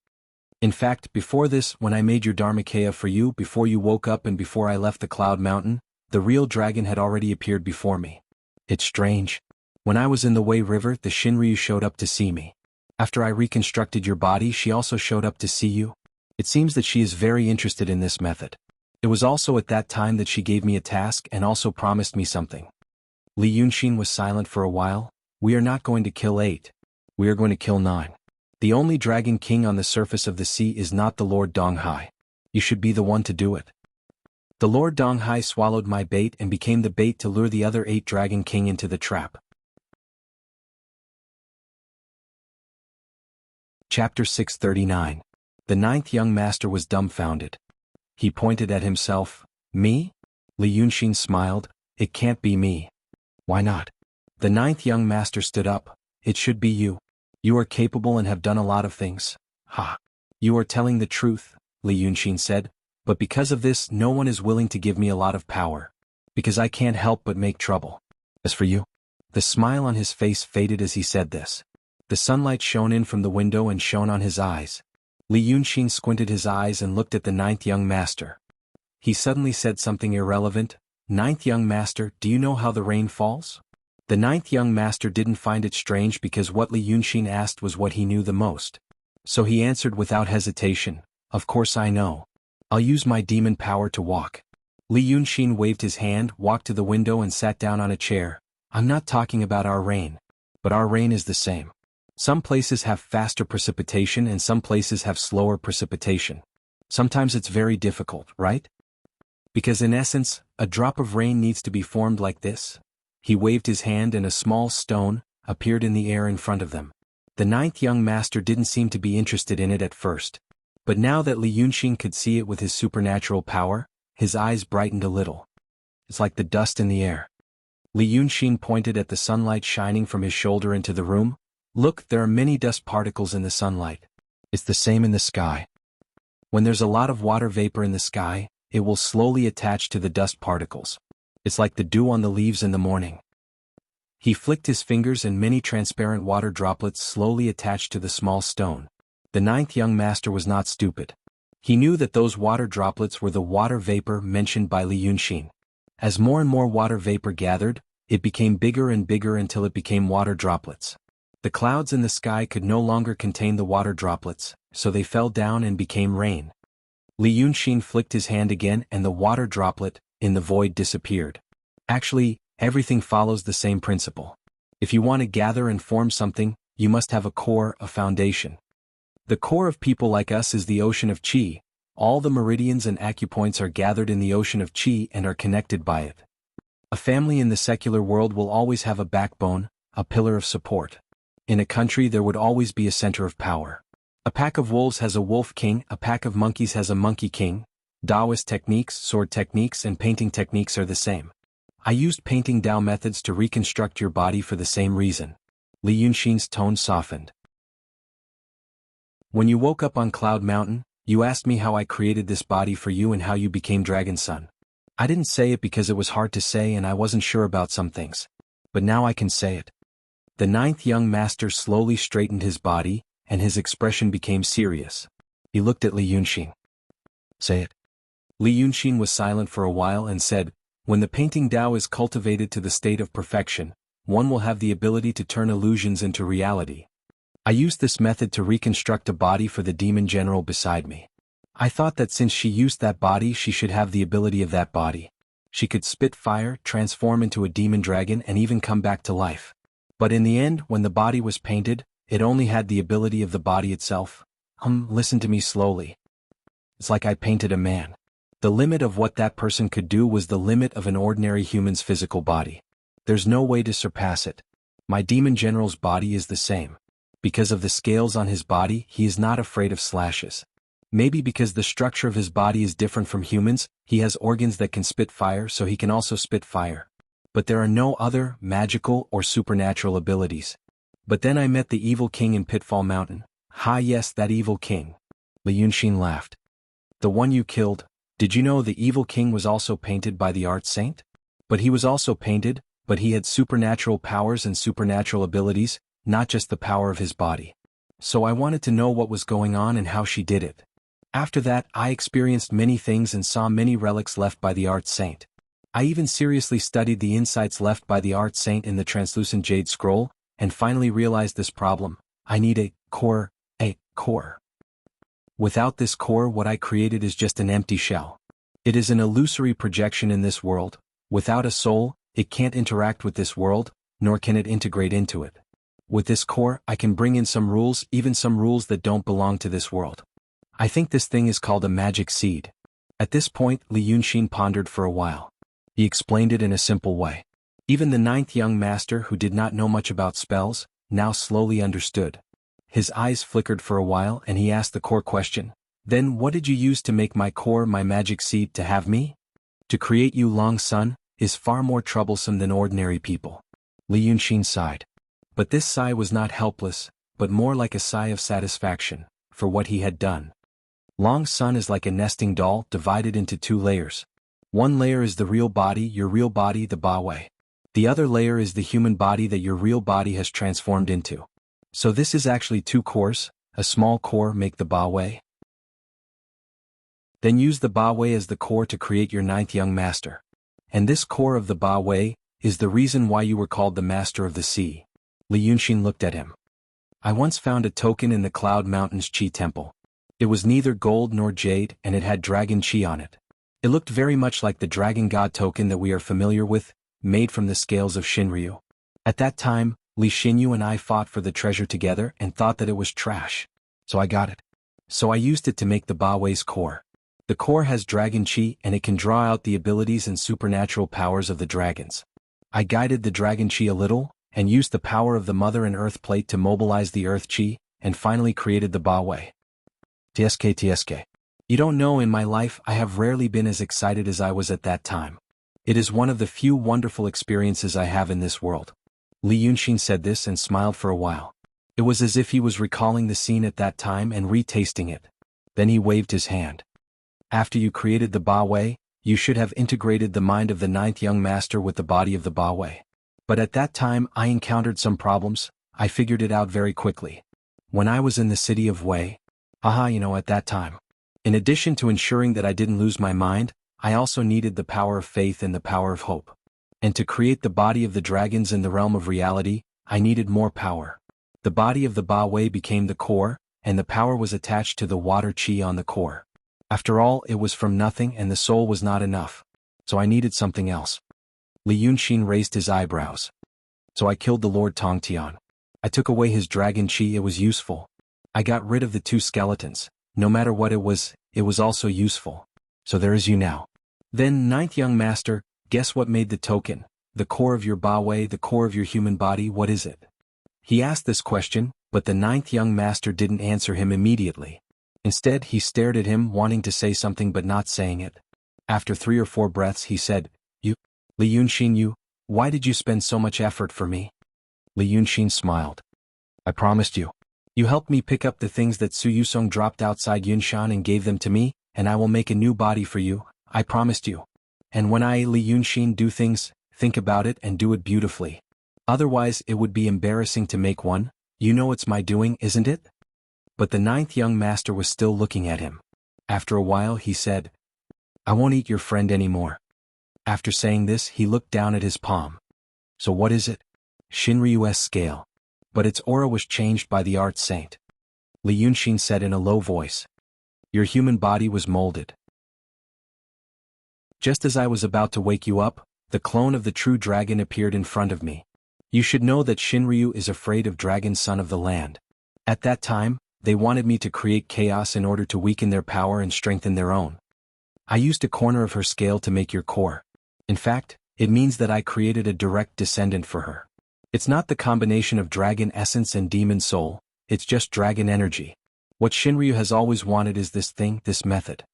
In fact, before this, when I made your Dharmakaya for you, before you woke up and before I left the Cloud Mountain, the real dragon had already appeared before me. It's strange. When I was in the Wei River, the Shinryu showed up to see me. After I reconstructed your body, she also showed up to see you. It seems that she is very interested in this method. It was also at that time that she gave me a task and also promised me something. Li Yunxin was silent for a while. We are not going to kill 8. We are going to kill 9. The only Dragon King on the surface of the sea is not the Lord Donghai. You should be the one to do it. The Lord Donghai swallowed my bait and became the bait to lure the other 8 Dragon King into the trap. Chapter 639. The 9th young master was dumbfounded. He pointed at himself. Me? Li Yunxin smiled. It can't be me. Why not? The 9th young master stood up. It should be you. You are capable and have done a lot of things. Ha! You are telling the truth, Li Yunxin said, but because of this no one is willing to give me a lot of power. Because I can't help but make trouble. As for you? The smile on his face faded as he said this. The sunlight shone in from the window and shone on his eyes. Li Yunxin squinted his eyes and looked at the 9th young master. He suddenly said something irrelevant. 9th young master, do you know how the rain falls? The 9th young master didn't find it strange because what Li Yunxin asked was what he knew the most. So he answered without hesitation, of course I know. I'll use my demon power to walk. Li Yunxin waved his hand, walked to the window and sat down on a chair. I'm not talking about our rain. But our rain is the same. Some places have faster precipitation and some places have slower precipitation. Sometimes it's very difficult, right? Because in essence, a drop of rain needs to be formed like this. He waved his hand and a small stone appeared in the air in front of them. The 9th young master didn't seem to be interested in it at first. But now that Li Yunxin could see it with his supernatural power, his eyes brightened a little. It's like the dust in the air. Li Yunxin pointed at the sunlight shining from his shoulder into the room. Look, there are many dust particles in the sunlight. It's the same in the sky. When there's a lot of water vapor in the sky, it will slowly attach to the dust particles. It's like the dew on the leaves in the morning. He flicked his fingers and many transparent water droplets slowly attached to the small stone. The 9th young master was not stupid. He knew that those water droplets were the water vapor mentioned by Li Yunxin. As more and more water vapor gathered, it became bigger and bigger until it became water droplets. The clouds in the sky could no longer contain the water droplets, so they fell down and became rain. Li Yunxin flicked his hand again and the water droplet, in the void, disappeared. Actually, everything follows the same principle. If you want to gather and form something, you must have a core, a foundation. The core of people like us is the ocean of Qi. All the meridians and acupoints are gathered in the ocean of Qi and are connected by it. A family in the secular world will always have a backbone, a pillar of support. In a country there would always be a center of power. A pack of wolves has a wolf king, a pack of monkeys has a monkey king. Taoist techniques, sword techniques and painting techniques are the same. I used painting Tao methods to reconstruct your body for the same reason. Li Yunxin's tone softened. When you woke up on Cloud Mountain, you asked me how I created this body for you and how you became Dragon Son. I didn't say it because it was hard to say and I wasn't sure about some things. But now I can say it. The ninth young master slowly straightened his body, and his expression became serious. He looked at Li Yunxin. Say it. Li Yunxin was silent for a while and said, when the painting Tao is cultivated to the state of perfection, one will have the ability to turn illusions into reality. I used this method to reconstruct a body for the demon general beside me. I thought that since she used that body she should have the ability of that body. She could spit fire, transform into a demon dragon and even come back to life. But in the end, when the body was painted, it only had the ability of the body itself. Listen to me slowly. It's like I painted a man. The limit of what that person could do was the limit of an ordinary human's physical body. There's no way to surpass it. My demon general's body is the same. Because of the scales on his body, he is not afraid of slashes. Maybe because the structure of his body is different from humans, he has organs that can spit fire so he can also spit fire. But there are no other magical or supernatural abilities. But then I met the evil king in Pitfall Mountain. Yes, that evil king. Li Yunxin laughed. The one you killed. Did you know the evil king was also painted by the art saint? But he was also painted, but he had supernatural powers and supernatural abilities, not just the power of his body. So I wanted to know what was going on and how she did it. After that, I experienced many things and saw many relics left by the art saint. I even seriously studied the insights left by the art saint in the translucent jade scroll, and finally realized this problem. I need a core. Without this core, what I created is just an empty shell. It is an illusory projection in this world. Without a soul, it can't interact with this world, nor can it integrate into it. With this core, I can bring in some rules, even some rules that don't belong to this world. I think this thing is called a magic seed. At this point, Li Yunxin pondered for a while. He explained it in a simple way. Even the ninth young master, who did not know much about spells, now slowly understood. His eyes flickered for a while and he asked the core question. Then what did you use to make my core, my magic seed, to have me? To create you, Long Sun, is far more troublesome than ordinary people. Li Yunxin sighed. But this sigh was not helpless, but more like a sigh of satisfaction, for what he had done. Long Sun is like a nesting doll divided into two layers. One layer is the real body, your real body, the Ba Wei. The other layer is the human body that your real body has transformed into. So this is actually two cores. A small core make the Ba Wei. Then use the Ba Wei as the core to create your ninth young master. And this core of the Ba Wei is the reason why you were called the Master of the Sea. Li Yunxin looked at him. I once found a token in the Cloud Mountain's Qi Temple. It was neither gold nor jade and it had dragon Qi on it. It looked very much like the dragon god token that we are familiar with, made from the scales of Shinryu. At that time, Li Xinyu and I fought for the treasure together and thought that it was trash. So I got it. So I used it to make the Ba Wei's core. The core has dragon Qi and it can draw out the abilities and supernatural powers of the dragons. I guided the dragon Qi a little, and used the power of the Mother and Earth Plate to mobilize the Earth Qi, and finally created the Ba Wei. TSK. You don't know, in my life I have rarely been as excited as I was at that time. It is one of the few wonderful experiences I have in this world. Li Yunxin said this and smiled for a while. It was as if he was recalling the scene at that time and retasting it. Then he waved his hand. After you created the Ba Wei, you should have integrated the mind of the ninth young master with the body of the Ba Wei. But at that time I encountered some problems. I figured it out very quickly. When I was in the city of Wei, at that time. In addition to ensuring that I didn't lose my mind, I also needed the power of faith and the power of hope. And to create the body of the dragons in the realm of reality, I needed more power. The body of the Ba Wei became the core, and the power was attached to the water Qi on the core. After all, it was from nothing and the soul was not enough. So I needed something else. Li Yunxin raised his eyebrows. So I killed the Lord Tongtian. I took away his dragon Qi, it was useful. I got rid of the two skeletons. No matter what it was also useful. So there is you now. Then, ninth young master, guess what made the token? the core of your Ba-Wei, the core of your human body, what is it? He asked this question, but the ninth young master didn't answer him immediately. Instead, he stared at him, wanting to say something but not saying it. After 3 or 4 breaths he said, "You, Li Yunxin, you, why did you spend so much effort for me?" Li Yunxin smiled. "I promised you. You helped me pick up the things that Su Yusong dropped outside Yunshan and gave them to me, and I will make a new body for you, I promised you. And when I, Li Yunxin, do things, think about it and do it beautifully. Otherwise it would be embarrassing to make one, you know it's my doing, isn't it?" But the ninth young master was still looking at him. After a while he said, "I won't eat your friend anymore." After saying this he looked down at his palm. "So what is it?" "Shinryu's scale. But its aura was changed by the art saint." Li Yunxin said in a low voice. "Your human body was molded. Just as I was about to wake you up, the clone of the true dragon appeared in front of me. You should know that Shinryu is afraid of Dragon Son of the Land. At that time, they wanted me to create chaos in order to weaken their power and strengthen their own. I used a corner of her scale to make your core. In fact, it means that I created a direct descendant for her. It's not the combination of dragon essence and demon soul, it's just dragon energy. What Shinryu has always wanted is this thing, this method.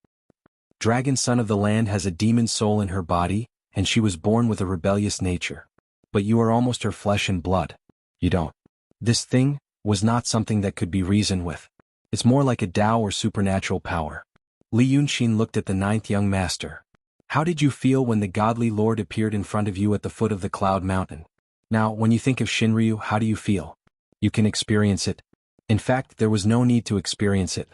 Dragon Son of the Land has a demon soul in her body, and she was born with a rebellious nature. But you are almost her flesh and blood. You don't. This thing was not something that could be reasoned with. It's more like a Tao or supernatural power." Li Yunxin looked at the ninth young master. "How did you feel when the godly lord appeared in front of you at the foot of the Cloud Mountain? Now, when you think of Shinryu, how do you feel? You can experience it. In fact, there was no need to experience it.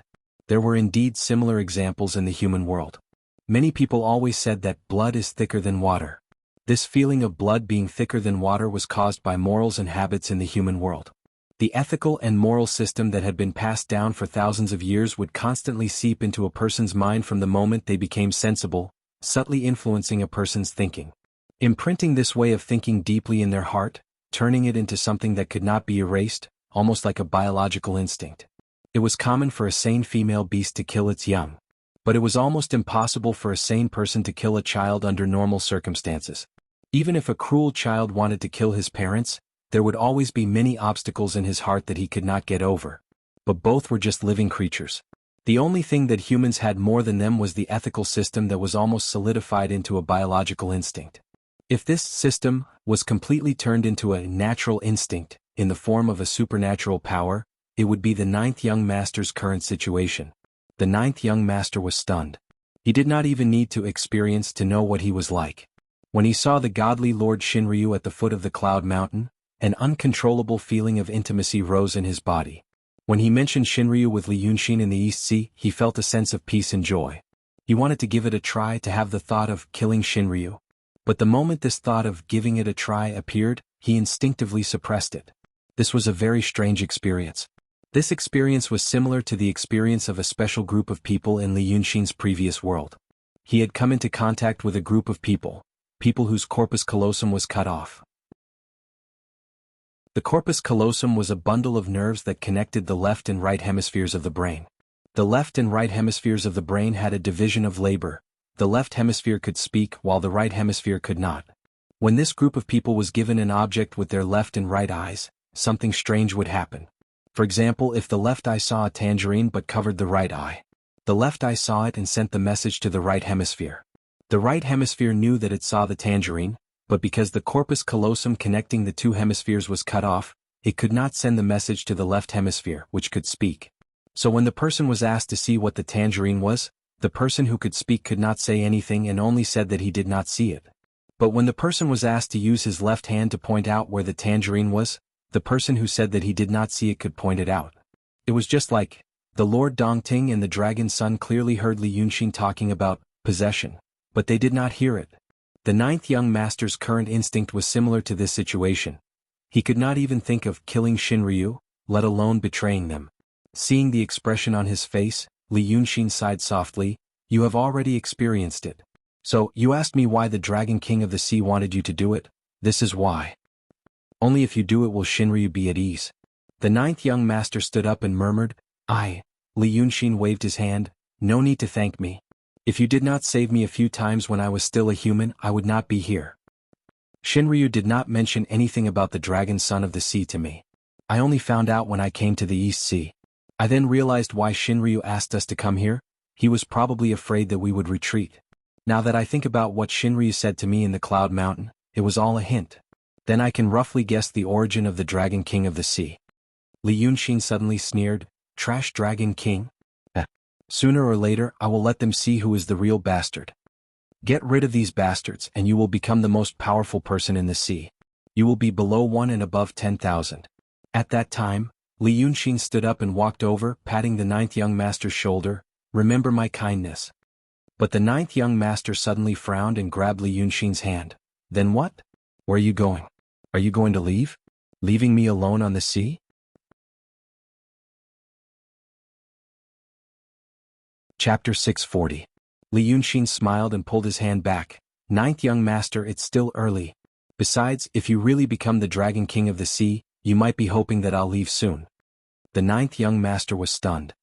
There were indeed similar examples in the human world. Many people always said that blood is thicker than water. This feeling of blood being thicker than water was caused by morals and habits in the human world. The ethical and moral system that had been passed down for thousands of years would constantly seep into a person's mind from the moment they became sensible, subtly influencing a person's thinking. Imprinting this way of thinking deeply in their heart, turning it into something that could not be erased, almost like a biological instinct. It was common for a sane female beast to kill its young. But it was almost impossible for a sane person to kill a child under normal circumstances. Even if a cruel child wanted to kill his parents, there would always be many obstacles in his heart that he could not get over. But both were just living creatures. The only thing that humans had more than them was the ethical system that was almost solidified into a biological instinct. If this system was completely turned into a natural instinct, in the form of a supernatural power, it would be the ninth young master's current situation. The ninth young master was stunned. He did not even need to experience to know what he was like. When he saw the godly Lord Shinryu at the foot of the Cloud Mountain, an uncontrollable feeling of intimacy rose in his body. When he mentioned Shinryu with Li Yunxin in the East Sea, he felt a sense of peace and joy. He wanted to give it a try, to have the thought of killing Shinryu. But the moment this thought of giving it a try appeared, he instinctively suppressed it. This was a very strange experience. This experience was similar to the experience of a special group of people in Li Yunxin's previous world. He had come into contact with a group of people whose corpus callosum was cut off. The corpus callosum was a bundle of nerves that connected the left and right hemispheres of the brain. The left and right hemispheres of the brain had a division of labor. The left hemisphere could speak while the right hemisphere could not. When this group of people was given an object with their left and right eyes, something strange would happen. For example, if the left eye saw a tangerine but covered the right eye, the left eye saw it and sent the message to the right hemisphere. The right hemisphere knew that it saw the tangerine, but because the corpus callosum connecting the two hemispheres was cut off, it could not send the message to the left hemisphere, which could speak. So when the person was asked to see what the tangerine was, the person who could speak could not say anything and only said that he did not see it. But when the person was asked to use his left hand to point out where the tangerine was, the person who said that he did not see it could point it out. It was just like, the Lord Dongting and the Dragon Son clearly heard Li Yunxin talking about possession, but they did not hear it. The ninth young master's current instinct was similar to this situation. He could not even think of killing Shinryu, let alone betraying them. Seeing the expression on his face, Li Yunxin sighed softly. "You have already experienced it. So, you asked me why the Dragon King of the Sea wanted you to do it? This is why. Only if you do it will Shinryu be at ease." The ninth young master stood up and murmured, "I." Li Yunxin waved his hand, "No need to thank me. If you did not save me a few times when I was still a human, I would not be here." Shinryu did not mention anything about the dragon son of the sea to me. I only found out when I came to the East Sea. I then realized why Shinryu asked us to come here. He was probably afraid that we would retreat. Now that I think about what Shinryu said to me in the Cloud Mountain, it was all a hint. Then I can roughly guess the origin of the Dragon King of the Sea. Li Yunxin suddenly sneered, "Trash Dragon King? Sooner or later I will let them see who is the real bastard. Get rid of these bastards and you will become the most powerful person in the sea. You will be below 1 and above 10,000. At that time, Li Yunxin stood up and walked over, patting the ninth young master's shoulder. "Remember my kindness." But the ninth young master suddenly frowned and grabbed Li Yunxin's hand. "Then what? Where are you going? Are you going to leave? Leaving me alone on the sea?" Chapter 640. Li Yunxin smiled and pulled his hand back. "Ninth young master, it's still early. Besides, if you really become the Dragon King of the Sea, you might be hoping that I'll leave soon." The ninth young master was stunned.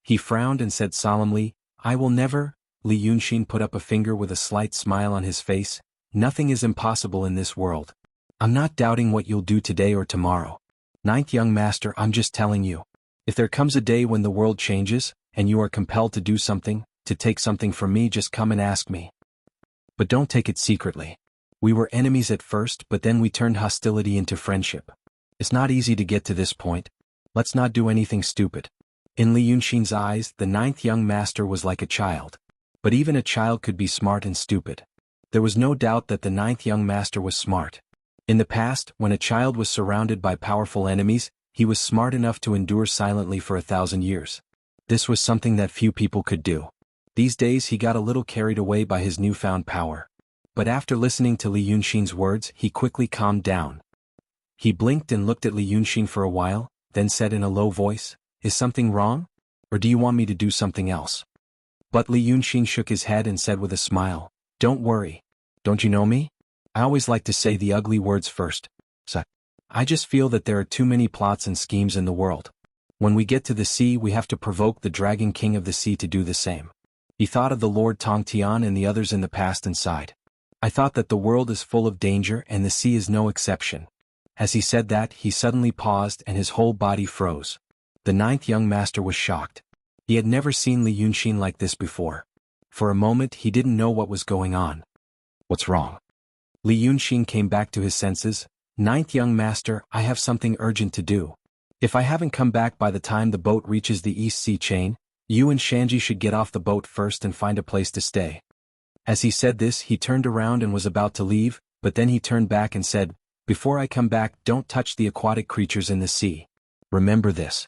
He frowned and said solemnly, "I will never." Li Yunxin put up a finger with a slight smile on his face. "Nothing is impossible in this world. I'm not doubting what you'll do today or tomorrow. Ninth young master, I'm just telling you. If there comes a day when the world changes, and you are compelled to do something, to take something from me, just come and ask me. But don't take it secretly. We were enemies at first, but then we turned hostility into friendship. It's not easy to get to this point. Let's not do anything stupid." In Li Yunxin's eyes, the ninth young master was like a child. But even a child could be smart and stupid. There was no doubt that the ninth young master was smart. In the past, when a child was surrounded by powerful enemies, he was smart enough to endure silently for 1,000 years. This was something that few people could do. These days he got a little carried away by his newfound power. But after listening to Li Yunxin's words, he quickly calmed down. He blinked and looked at Li Yunxin for a while, then said in a low voice, "Is something wrong? Or do you want me to do something else?" But Li Yunxin shook his head and said with a smile, "Don't worry. Don't you know me? I always like to say the ugly words first. So, I just feel that there are too many plots and schemes in the world. When we get to the sea, we have to provoke the Dragon King of the Sea to do the same." He thought of the Lord Tongtian and the others in the past and sighed. "I thought that the world is full of danger and the sea is no exception." As he said that, he suddenly paused and his whole body froze. The ninth young master was shocked. He had never seen Li Yunxin like this before. For a moment he didn't know what was going on. "What's wrong?" Li Yunxin came back to his senses. "Ninth young master, I have something urgent to do. If I haven't come back by the time the boat reaches the East Sea chain, you and Shanji should get off the boat first and find a place to stay." As he said this, he turned around and was about to leave, but then he turned back and said, "Before I come back, don't touch the aquatic creatures in the sea. Remember this."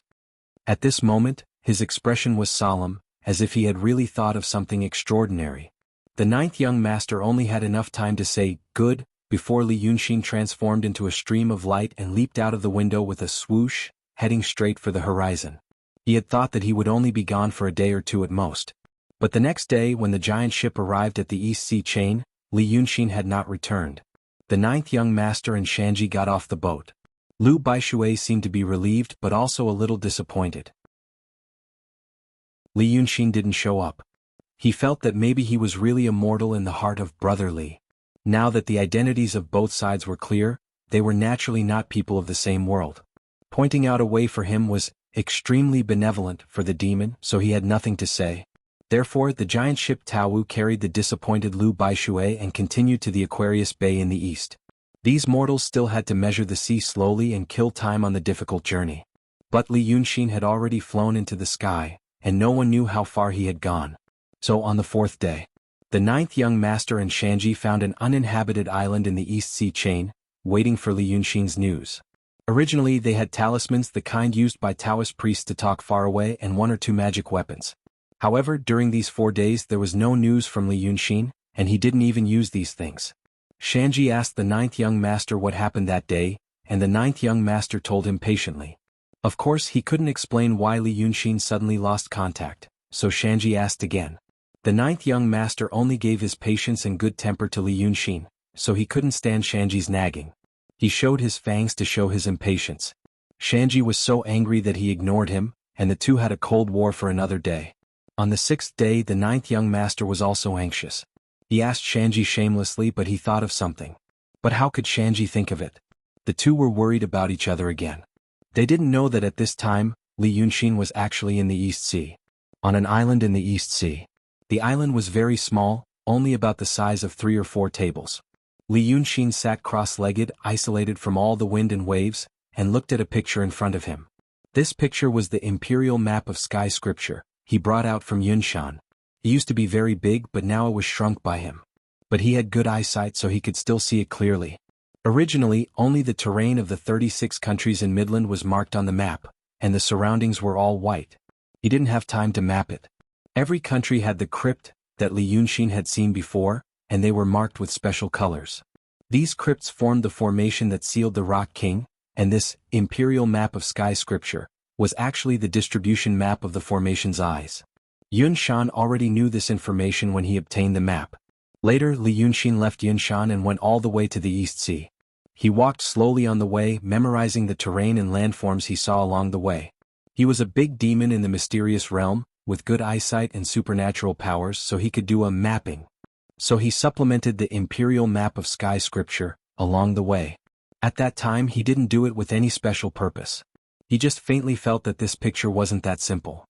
At this moment, his expression was solemn, as if he had really thought of something extraordinary. The ninth young master only had enough time to say, "Good," before Li Yunxin transformed into a stream of light and leaped out of the window with a swoosh, heading straight for the horizon. He had thought that he would only be gone for a day or two at most. But the next day, when the giant ship arrived at the East Sea chain, Li Yunxin had not returned. The ninth young master and Shanji got off the boat. Lu Baishui seemed to be relieved but also a little disappointed. Li Yunxin didn't show up. He felt that maybe he was really immortal in the heart of Brother Li. Now that the identities of both sides were clear, they were naturally not people of the same world. Pointing out a way for him was extremely benevolent for the demon, so he had nothing to say. Therefore, the giant ship Tao carried the disappointed Lu Baishui and continued to the Aquarius Bay in the east. These mortals still had to measure the sea slowly and kill time on the difficult journey. But Li Yunxin had already flown into the sky, and no one knew how far he had gone. So on the fourth day, the ninth young master and Shanji found an uninhabited island in the East Sea chain, waiting for Li Yunxin's news. Originally they had talismans, the kind used by Taoist priests to talk far away, and 1 or 2 magic weapons. However, during these 4 days there was no news from Li Yunxin, and he didn't even use these things. Shanji asked the ninth young master what happened that day, and the ninth young master told him patiently. Of course he couldn't explain why Li Yunxin suddenly lost contact, so Shanji asked again. The ninth young master only gave his patience and good temper to Li Yunxin, so he couldn't stand Shanji's nagging. He showed his fangs to show his impatience. Shanji was so angry that he ignored him, and the two had a cold war for another day. On the 6th day the ninth young master was also anxious. He asked Shanji shamelessly, but he thought of something. But how could Shanji think of it? The two were worried about each other again. They didn't know that at this time, Li Yunxin was actually in the East Sea. On an island in the East Sea. The island was very small, only about the size of 3 or 4 tables. Li Yunxin sat cross-legged, isolated from all the wind and waves, and looked at a picture in front of him. This picture was the imperial map of sky scripture he brought out from Yunshan. It used to be very big, but now it was shrunk by him. But he had good eyesight, so he could still see it clearly. Originally, only the terrain of the 36 countries in Midland was marked on the map, and the surroundings were all white. He didn't have time to map it. Every country had the crypt that Li Yunxin had seen before, and they were marked with special colors. These crypts formed the formation that sealed the Rock King, and this imperial map of sky scripture was actually the distribution map of the formation's eyes. Yunshan already knew this information when he obtained the map. Later, Li Yunxin left Yunshan and went all the way to the East Sea. He walked slowly on the way, memorizing the terrain and landforms he saw along the way. He was a big demon in the mysterious realm, with good eyesight and supernatural powers, so he could do a mapping. So he supplemented the imperial map of sky scripture along the way. At that time he didn't do it with any special purpose. He just faintly felt that this picture wasn't that simple.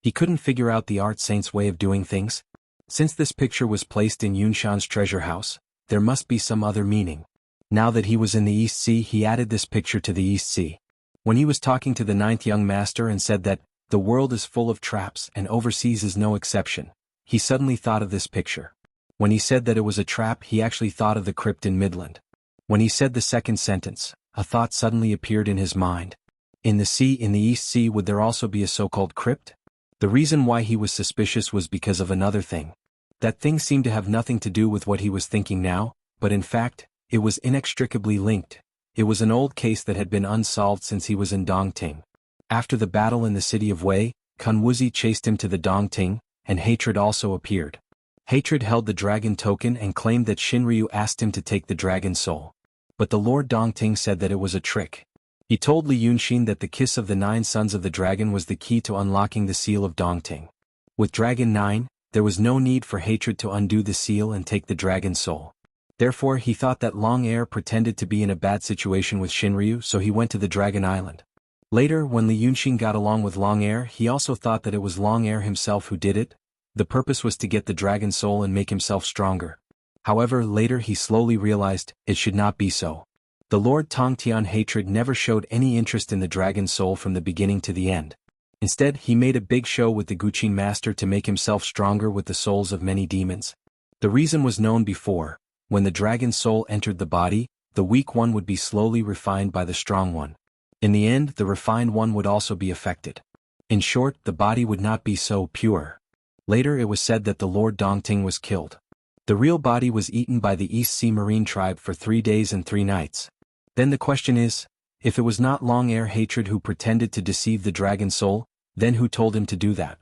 He couldn't figure out the art saint's way of doing things. Since this picture was placed in Yunshan's treasure house, there must be some other meaning. Now that he was in the East Sea, he added this picture to the East Sea. When he was talking to the 9th young master and said that the world is full of traps and overseas is no exception, he suddenly thought of this picture. When he said that it was a trap, he actually thought of the crypt in Midland. When he said the second sentence, a thought suddenly appeared in his mind. In the East Sea, would there also be a so-called crypt? The reason why he was suspicious was because of another thing. That thing seemed to have nothing to do with what he was thinking now, but in fact, it was inextricably linked. It was an old case that had been unsolved since he was in Dongting. After the battle in the city of Wei, Kun Wuxia chased him to the Dongting, and Hatred also appeared. Hatred held the dragon token and claimed that Shinryu asked him to take the dragon soul. But the Lord Dongting said that it was a trick. He told Li Yunxin that the kiss of the 9 sons of the dragon was the key to unlocking the seal of Dongting. With Dragon 9, there was no need for Hatred to undo the seal and take the dragon soul. Therefore he thought that Long Air pretended to be in a bad situation with Shinryu, so he went to the Dragon Island. Later, when Li Yunxin got along with Long Air, he also thought that it was Long Air himself who did it. The purpose was to get the dragon soul and make himself stronger. However, later he slowly realized it should not be so. The Lord Tongtian Hatred never showed any interest in the dragon soul from the beginning to the end. Instead, he made a big show with the Guqin master to make himself stronger with the souls of many demons. The reason was known before. When the dragon soul entered the body, the weak one would be slowly refined by the strong one. In the end, the refined one would also be affected. In short, the body would not be so pure. Later it was said that the Lord Dongting was killed. The real body was eaten by the East Sea Marine tribe for 3 days and 3 nights. Then the question is, if it was not Long Air Hatred who pretended to deceive the dragon soul, then who told him to do that?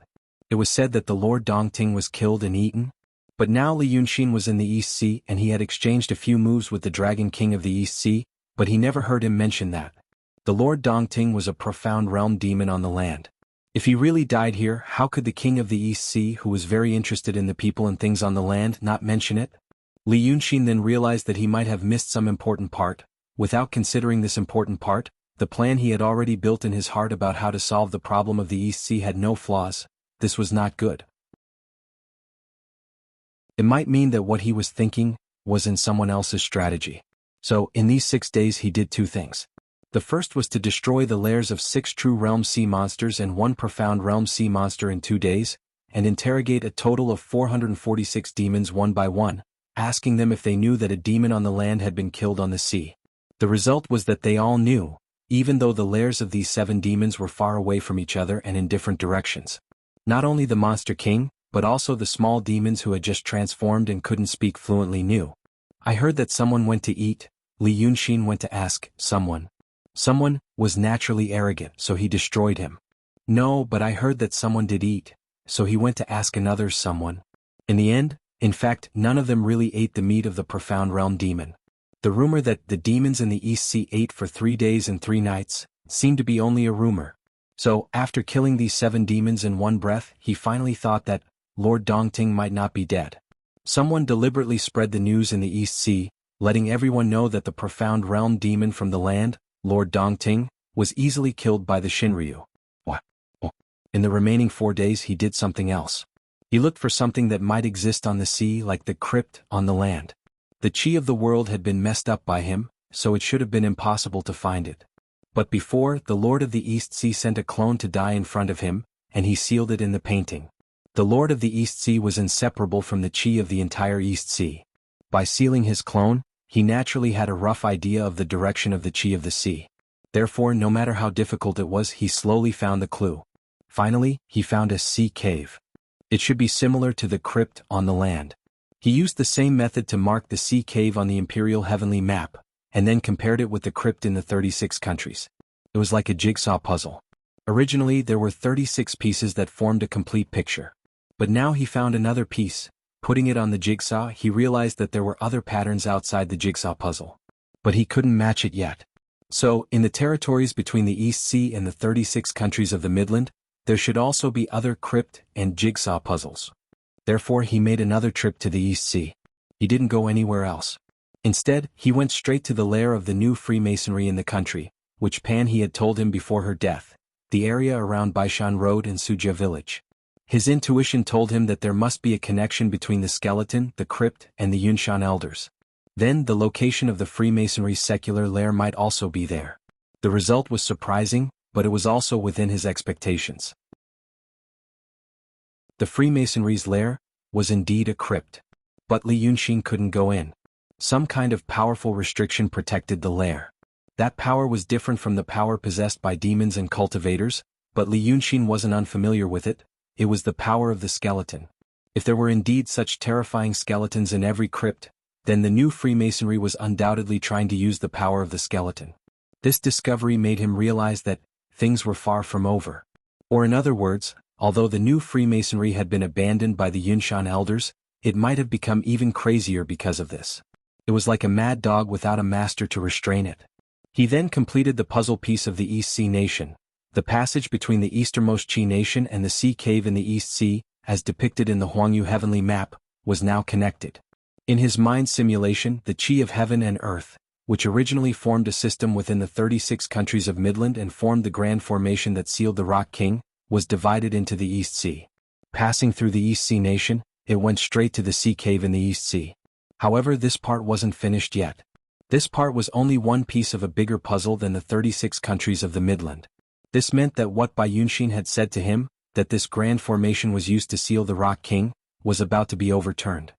It was said that the Lord Dongting was killed and eaten. But now Li Yunxin was in the East Sea and he had exchanged a few moves with the Dragon King of the East Sea, but he never heard him mention that. The Lord Dongting was a profound realm demon on the land. If he really died here, how could the King of the East Sea, who was very interested in the people and things on the land, not mention it? Li Yunxin then realized that he might have missed some important part. Without considering this important part, the plan he had already built in his heart about how to solve the problem of the East Sea had no flaws. This was not good. It might mean that what he was thinking was in someone else's strategy. So, in these 6 days he did 2 things. The first was to destroy the lairs of 6 true realm sea monsters and 1 profound realm sea monster in 2 days, and interrogate a total of 446 demons one by one, asking them if they knew that a demon on the land had been killed on the sea. The result was that they all knew, even though the lairs of these 7 demons were far away from each other and in different directions. Not only the Monster King, but also the small demons who had just transformed and couldn't speak fluently knew. I heard that someone went to eat. Li Yunxin went to ask someone. Someone was naturally arrogant, so he destroyed him. No, but I heard that someone did eat, so he went to ask another someone. In the end, in fact, none of them really ate the meat of the profound realm demon. The rumor that the demons in the East Sea ate for 3 days and 3 nights seemed to be only a rumor. So, after killing these 7 demons in one breath, he finally thought that Lord Dongting might not be dead. Someone deliberately spread the news in the East Sea, letting everyone know that the profound realm demon from the land, Lord Dongting, was easily killed by the Shinryu. What? In the remaining 4 days he did something else. He looked for something that might exist on the sea like the crypt on the land. The chi of the world had been messed up by him, so it should have been impossible to find it. But before, the Lord of the East Sea sent a clone to die in front of him, and he sealed it in the painting. The Lord of the East Sea was inseparable from the chi of the entire East Sea. By sealing his clone, he naturally had a rough idea of the direction of the chi of the sea. Therefore, no matter how difficult it was, he slowly found the clue. Finally, he found a sea cave. It should be similar to the crypt on the land. He used the same method to mark the sea cave on the imperial heavenly map, and then compared it with the crypt in the 36 countries. It was like a jigsaw puzzle. Originally, there were 36 pieces that formed a complete picture. But now he found another piece. Putting it on the jigsaw, he realized that there were other patterns outside the jigsaw puzzle. But he couldn't match it yet. So, in the territories between the East Sea and the 36 countries of the Midland, there should also be other crypt and jigsaw puzzles. Therefore, he made another trip to the East Sea. He didn't go anywhere else. Instead, he went straight to the lair of the new Freemasonry in the country, which Pan he had told him before her death, the area around Baishan Road and Sujia village. His intuition told him that there must be a connection between the skeleton, the crypt, and the Yunshan elders. Then, the location of the Freemasonry's secular lair might also be there. The result was surprising, but it was also within his expectations. The Freemasonry's lair was indeed a crypt. But Li Yunxin couldn't go in. Some kind of powerful restriction protected the lair. That power was different from the power possessed by demons and cultivators, but Li Yunxin wasn't unfamiliar with it. It was the power of the skeleton. If there were indeed such terrifying skeletons in every crypt, then the new Freemasonry was undoubtedly trying to use the power of the skeleton. This discovery made him realize that things were far from over. Or in other words, although the new Freemasonry had been abandoned by the Yunshan elders, it might have become even crazier because of this. It was like a mad dog without a master to restrain it. He then completed the puzzle piece of the East Sea Nation. The passage between the easternmost Chi Nation and the sea cave in the East Sea, as depicted in the Huangyu heavenly map, was now connected. In his mind simulation, the Chi of heaven and earth, which originally formed a system within the 36 countries of Midland and formed the grand formation that sealed the Rock King, was divided into the East Sea. Passing through the East Sea Nation, it went straight to the sea cave in the East Sea. However, this part wasn't finished yet. This part was only one piece of a bigger puzzle than the 36 countries of the Midland. This meant that what Bai Yunshin had said to him, that this grand formation was used to seal the Rock King, was about to be overturned.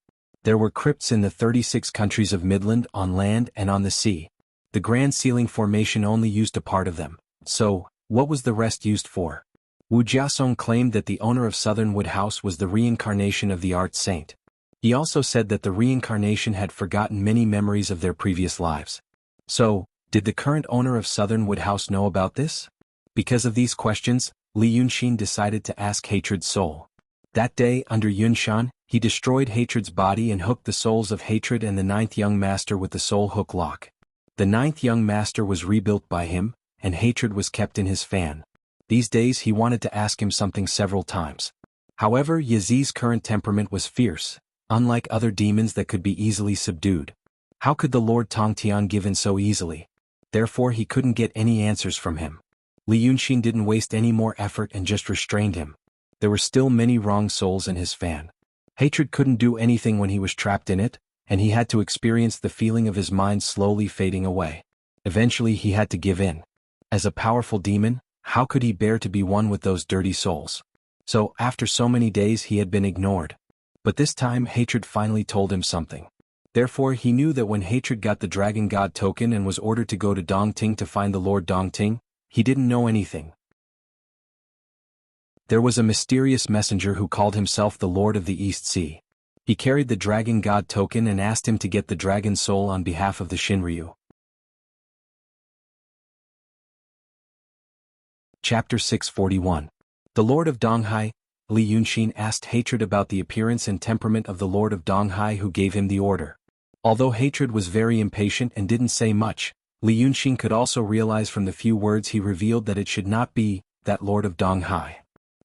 There were crypts in the 36 countries of Midland on land and on the sea. The grand sealing formation only used a part of them. So, what was the rest used for? Wu Jiasong claimed that the owner of Southernwood House was the reincarnation of the art saint. He also said that the reincarnation had forgotten many memories of their previous lives. So, did the current owner of Southernwood House know about this? Because of these questions, Li Yunxin decided to ask Hatred's soul. That day, under Yunshan, he destroyed Hatred's body and hooked the souls of Hatred and the 9th young master with the soul hook lock. The 9th young master was rebuilt by him, and Hatred was kept in his fan. These days he wanted to ask him something several times. However, Yazi's current temperament was fierce, unlike other demons that could be easily subdued. How could the Lord Tongtian give in so easily? Therefore he couldn't get any answers from him. Li Yunxin didn't waste any more effort and just restrained him. There were still many wrong souls in his fan. Hatred couldn't do anything when he was trapped in it, and he had to experience the feeling of his mind slowly fading away. Eventually he had to give in. As a powerful demon, how could he bear to be one with those dirty souls? So, after so many days he had been ignored. But this time Hatred finally told him something. Therefore he knew that when Hatred got the Dragon God token and was ordered to go to Dongting to find the Lord Dongting, he didn't know anything. There was a mysterious messenger who called himself the Lord of the East Sea. He carried the Dragon God token and asked him to get the dragon soul on behalf of the Shinryu. Chapter 641. The Lord of Donghai. Li Yunxin asked Hatred about the appearance and temperament of the Lord of Donghai who gave him the order. Although Hatred was very impatient and didn't say much, Li Yunxin could also realize from the few words he revealed that it should not be that Lord of Donghai.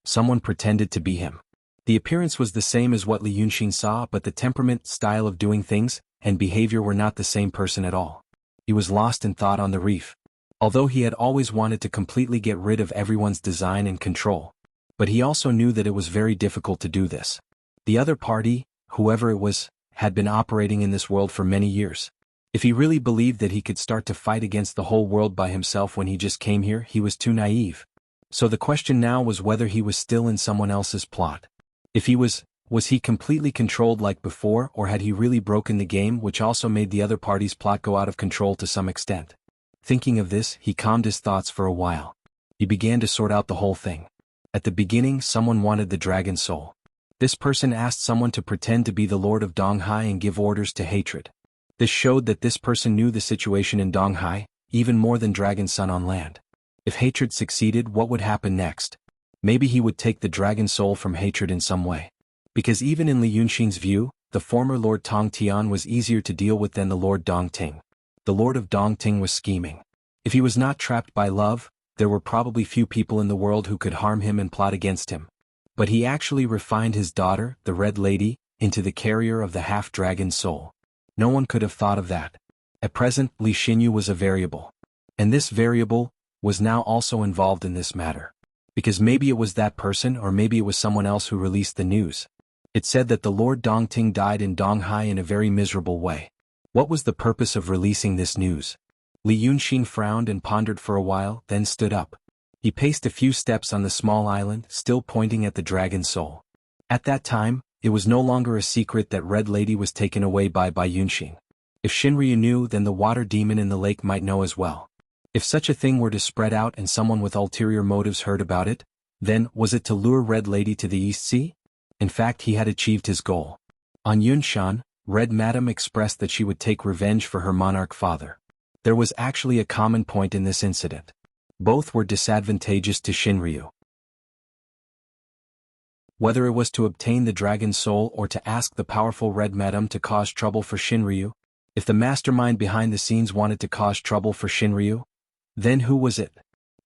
Someone pretended to be him. The appearance was the same as what Li Yunxin saw, but the temperament, style of doing things, and behavior were not the same person at all. He was lost in thought on the reef. Although he had always wanted to completely get rid of everyone's design and control. But he also knew that it was very difficult to do this. The other party, whoever it was, had been operating in this world for many years. If he really believed that he could start to fight against the whole world by himself when he just came here, he was too naive. So the question now was whether he was still in someone else's plot. If he was he completely controlled like before, or had he really broken the game, which also made the other party's plot go out of control to some extent? Thinking of this, he calmed his thoughts for a while. He began to sort out the whole thing. At the beginning, someone wanted the dragon soul. This person asked someone to pretend to be the Lord of Donghai and give orders to hatred. This showed that this person knew the situation in Donghai, even more than Dragon Sun on land. If hatred succeeded, what would happen next? Maybe he would take the dragon soul from hatred in some way. Because even in Li Yunxin's view, the former Lord Tong Tian was easier to deal with than the Lord Dongting. The Lord of Dongting was scheming. If he was not trapped by love, there were probably few people in the world who could harm him and plot against him. But he actually refined his daughter, the Red Lady, into the carrier of the half-dragon soul. No one could have thought of that. At present, Li Xinyu was a variable. And this variable was now also involved in this matter. Because maybe it was that person, or maybe it was someone else who released the news. It said that the Lord Dongting died in Donghai in a very miserable way. What was the purpose of releasing this news? Li Yunxin frowned and pondered for a while, then stood up. He paced a few steps on the small island, still pointing at the dragon soul. At that time, it was no longer a secret that Red Lady was taken away by Yunxin. If Shinryu knew, then the water demon in the lake might know as well. If such a thing were to spread out and someone with ulterior motives heard about it, then was it to lure Red Lady to the East Sea? In fact, he had achieved his goal. On Yunshan, Red Madam expressed that she would take revenge for her monarch father. There was actually a common point in this incident. Both were disadvantageous to Shinryu. Whether it was to obtain the dragon soul or to ask the powerful Red Madam to cause trouble for Shinryu, if the mastermind behind the scenes wanted to cause trouble for Shinryu, then who was it?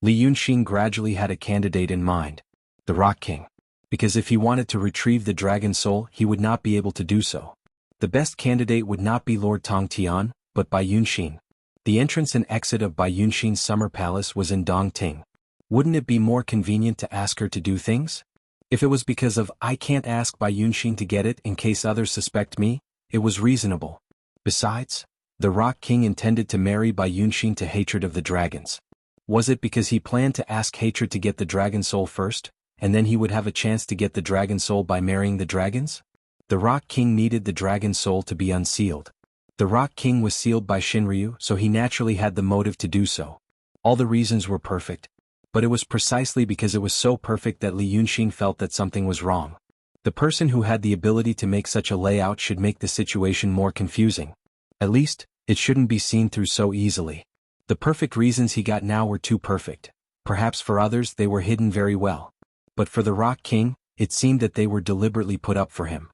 Li Yunxin gradually had a candidate in mind. The Rock King. Because if he wanted to retrieve the dragon soul, he would not be able to do so. The best candidate would not be Lord Tong Tian, but Yunxin. The entrance and exit of Yunxin's summer palace was in Dongting. Wouldn't it be more convenient to ask her to do things? If it was because of I can't ask Yunxin to get it in case others suspect me, it was reasonable. Besides, the Rock King intended to marry Yunxin to hatred of the dragons. Was it because he planned to ask hatred to get the dragon soul first, and then he would have a chance to get the dragon soul by marrying the dragons? The Rock King needed the dragon soul to be unsealed. The Rock King was sealed by Shinryu, so he naturally had the motive to do so. All the reasons were perfect. But it was precisely because it was so perfect that Li Yunxin felt that something was wrong. The person who had the ability to make such a layout should make the situation more confusing. At least, it shouldn't be seen through so easily. The perfect reasons he got now were too perfect. Perhaps for others they were hidden very well. But for the Rock King, it seemed that they were deliberately put up for him.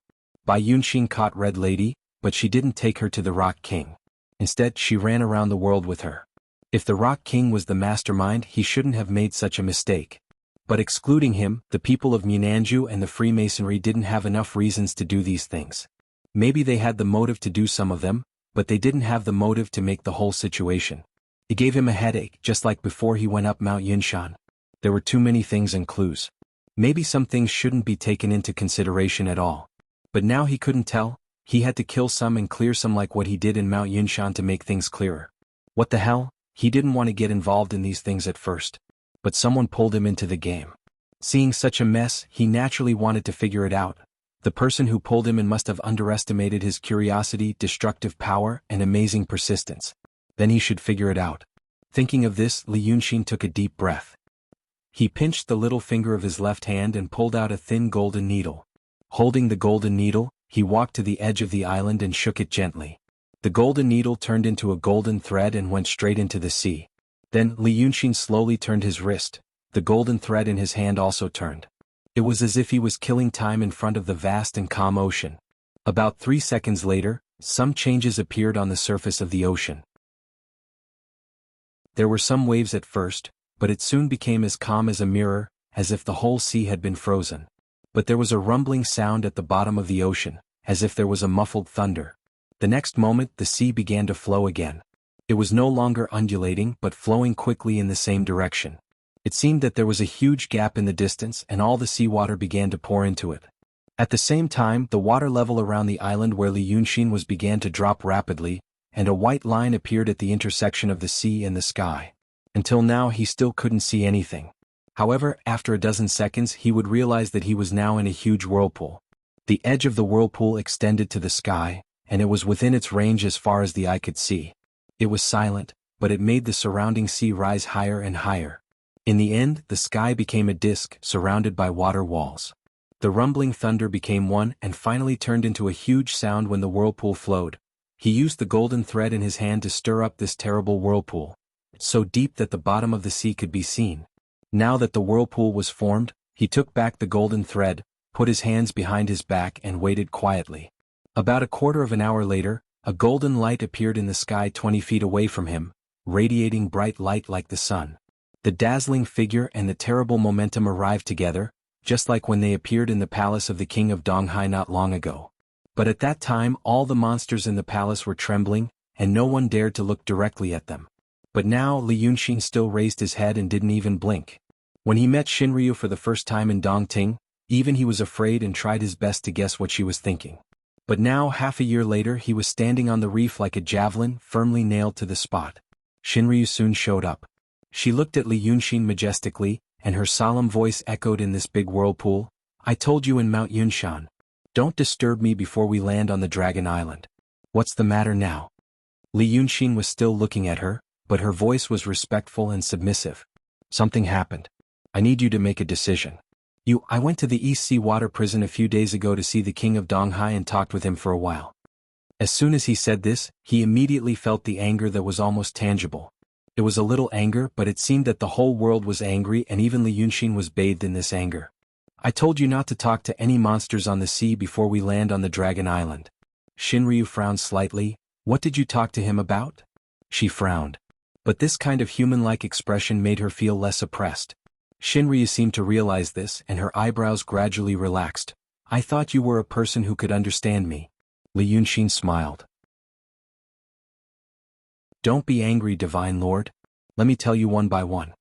Yunxin caught Red Lady, but she didn't take her to the Rock King. Instead, she ran around the world with her. If the Rock King was the mastermind, he shouldn't have made such a mistake. But excluding him, the people of Munanju and the Freemasonry didn't have enough reasons to do these things. Maybe they had the motive to do some of them, but they didn't have the motive to make the whole situation. It gave him a headache, just like before he went up Mount Yunshan. There were too many things and clues. Maybe some things shouldn't be taken into consideration at all. But now he couldn't tell. He had to kill some and clear some, like what he did in Mount Yunshan to make things clearer. What the hell? He didn't want to get involved in these things at first. But someone pulled him into the game. Seeing such a mess, he naturally wanted to figure it out. The person who pulled him in must have underestimated his curiosity, destructive power, and amazing persistence. Then he should figure it out. Thinking of this, Li Yunxin took a deep breath. He pinched the little finger of his left hand and pulled out a thin golden needle. Holding the golden needle, he walked to the edge of the island and shook it gently. The golden needle turned into a golden thread and went straight into the sea. Then Li Yunxin slowly turned his wrist. The golden thread in his hand also turned. It was as if he was killing time in front of the vast and calm ocean. About 3 seconds later, some changes appeared on the surface of the ocean. There were some waves at first, but it soon became as calm as a mirror, as if the whole sea had been frozen. But there was a rumbling sound at the bottom of the ocean, as if there was a muffled thunder. The next moment the sea began to flow again. It was no longer undulating but flowing quickly in the same direction. It seemed that there was a huge gap in the distance and all the seawater began to pour into it. At the same time, the water level around the island where Li Yunxin was began to drop rapidly, and a white line appeared at the intersection of the sea and the sky. Until now he still couldn't see anything. However, after a dozen seconds he would realize that he was now in a huge whirlpool. The edge of the whirlpool extended to the sky, and it was within its range as far as the eye could see. It was silent, but it made the surrounding sea rise higher and higher. In the end, the sky became a disk surrounded by water walls. The rumbling thunder became one and finally turned into a huge sound when the whirlpool flowed. He used the golden thread in his hand to stir up this terrible whirlpool, so deep that the bottom of the sea could be seen. Now that the whirlpool was formed, he took back the golden thread, put his hands behind his back and waited quietly. About a quarter of an hour later, a golden light appeared in the sky 20 feet away from him, radiating bright light like the sun. The dazzling figure and the terrible momentum arrived together, just like when they appeared in the palace of the king of Donghai not long ago. But at that time all the monsters in the palace were trembling, and no one dared to look directly at them. But now Li Yunxin still raised his head and didn't even blink. When he met Shinryu for the first time in Dongting, even he was afraid and tried his best to guess what she was thinking. But now, half a year later, he was standing on the reef like a javelin firmly nailed to the spot. Shinryu soon showed up. She looked at Li Yunxin majestically, and her solemn voice echoed in this big whirlpool. "I told you in Mount Yunshan. Don't disturb me before we land on the Dragon Island. What's the matter now?" Li Yunxin was still looking at her, but her voice was respectful and submissive. "Something happened. I need you to make a decision. I went to the East Sea Water Prison a few days ago to see the king of Donghai and talked with him for a while." As soon as he said this, he immediately felt the anger that was almost tangible. It was a little anger, but it seemed that the whole world was angry and even Li Yunxin was bathed in this anger. "I told you not to talk to any monsters on the sea before we land on the Dragon Island." Shinryu frowned slightly. "What did you talk to him about?" She frowned. But this kind of human-like expression made her feel less oppressed. Shinryu seemed to realize this and her eyebrows gradually relaxed. "I thought you were a person who could understand me." Li Yunxin smiled. "Don't be angry, Divine Lord. Let me tell you one by one.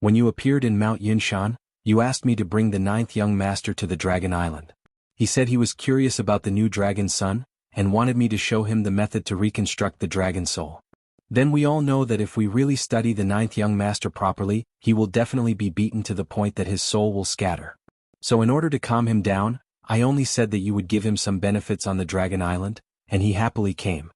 When you appeared in Mount Yunshan, you asked me to bring the 9th young master to the Dragon Island. He said he was curious about the new dragon son, and wanted me to show him the method to reconstruct the dragon soul. Then we all know that if we really study the 9th young master properly, he will definitely be beaten to the point that his soul will scatter. So in order to calm him down, I only said that you would give him some benefits on the Dragon Island, and he happily came."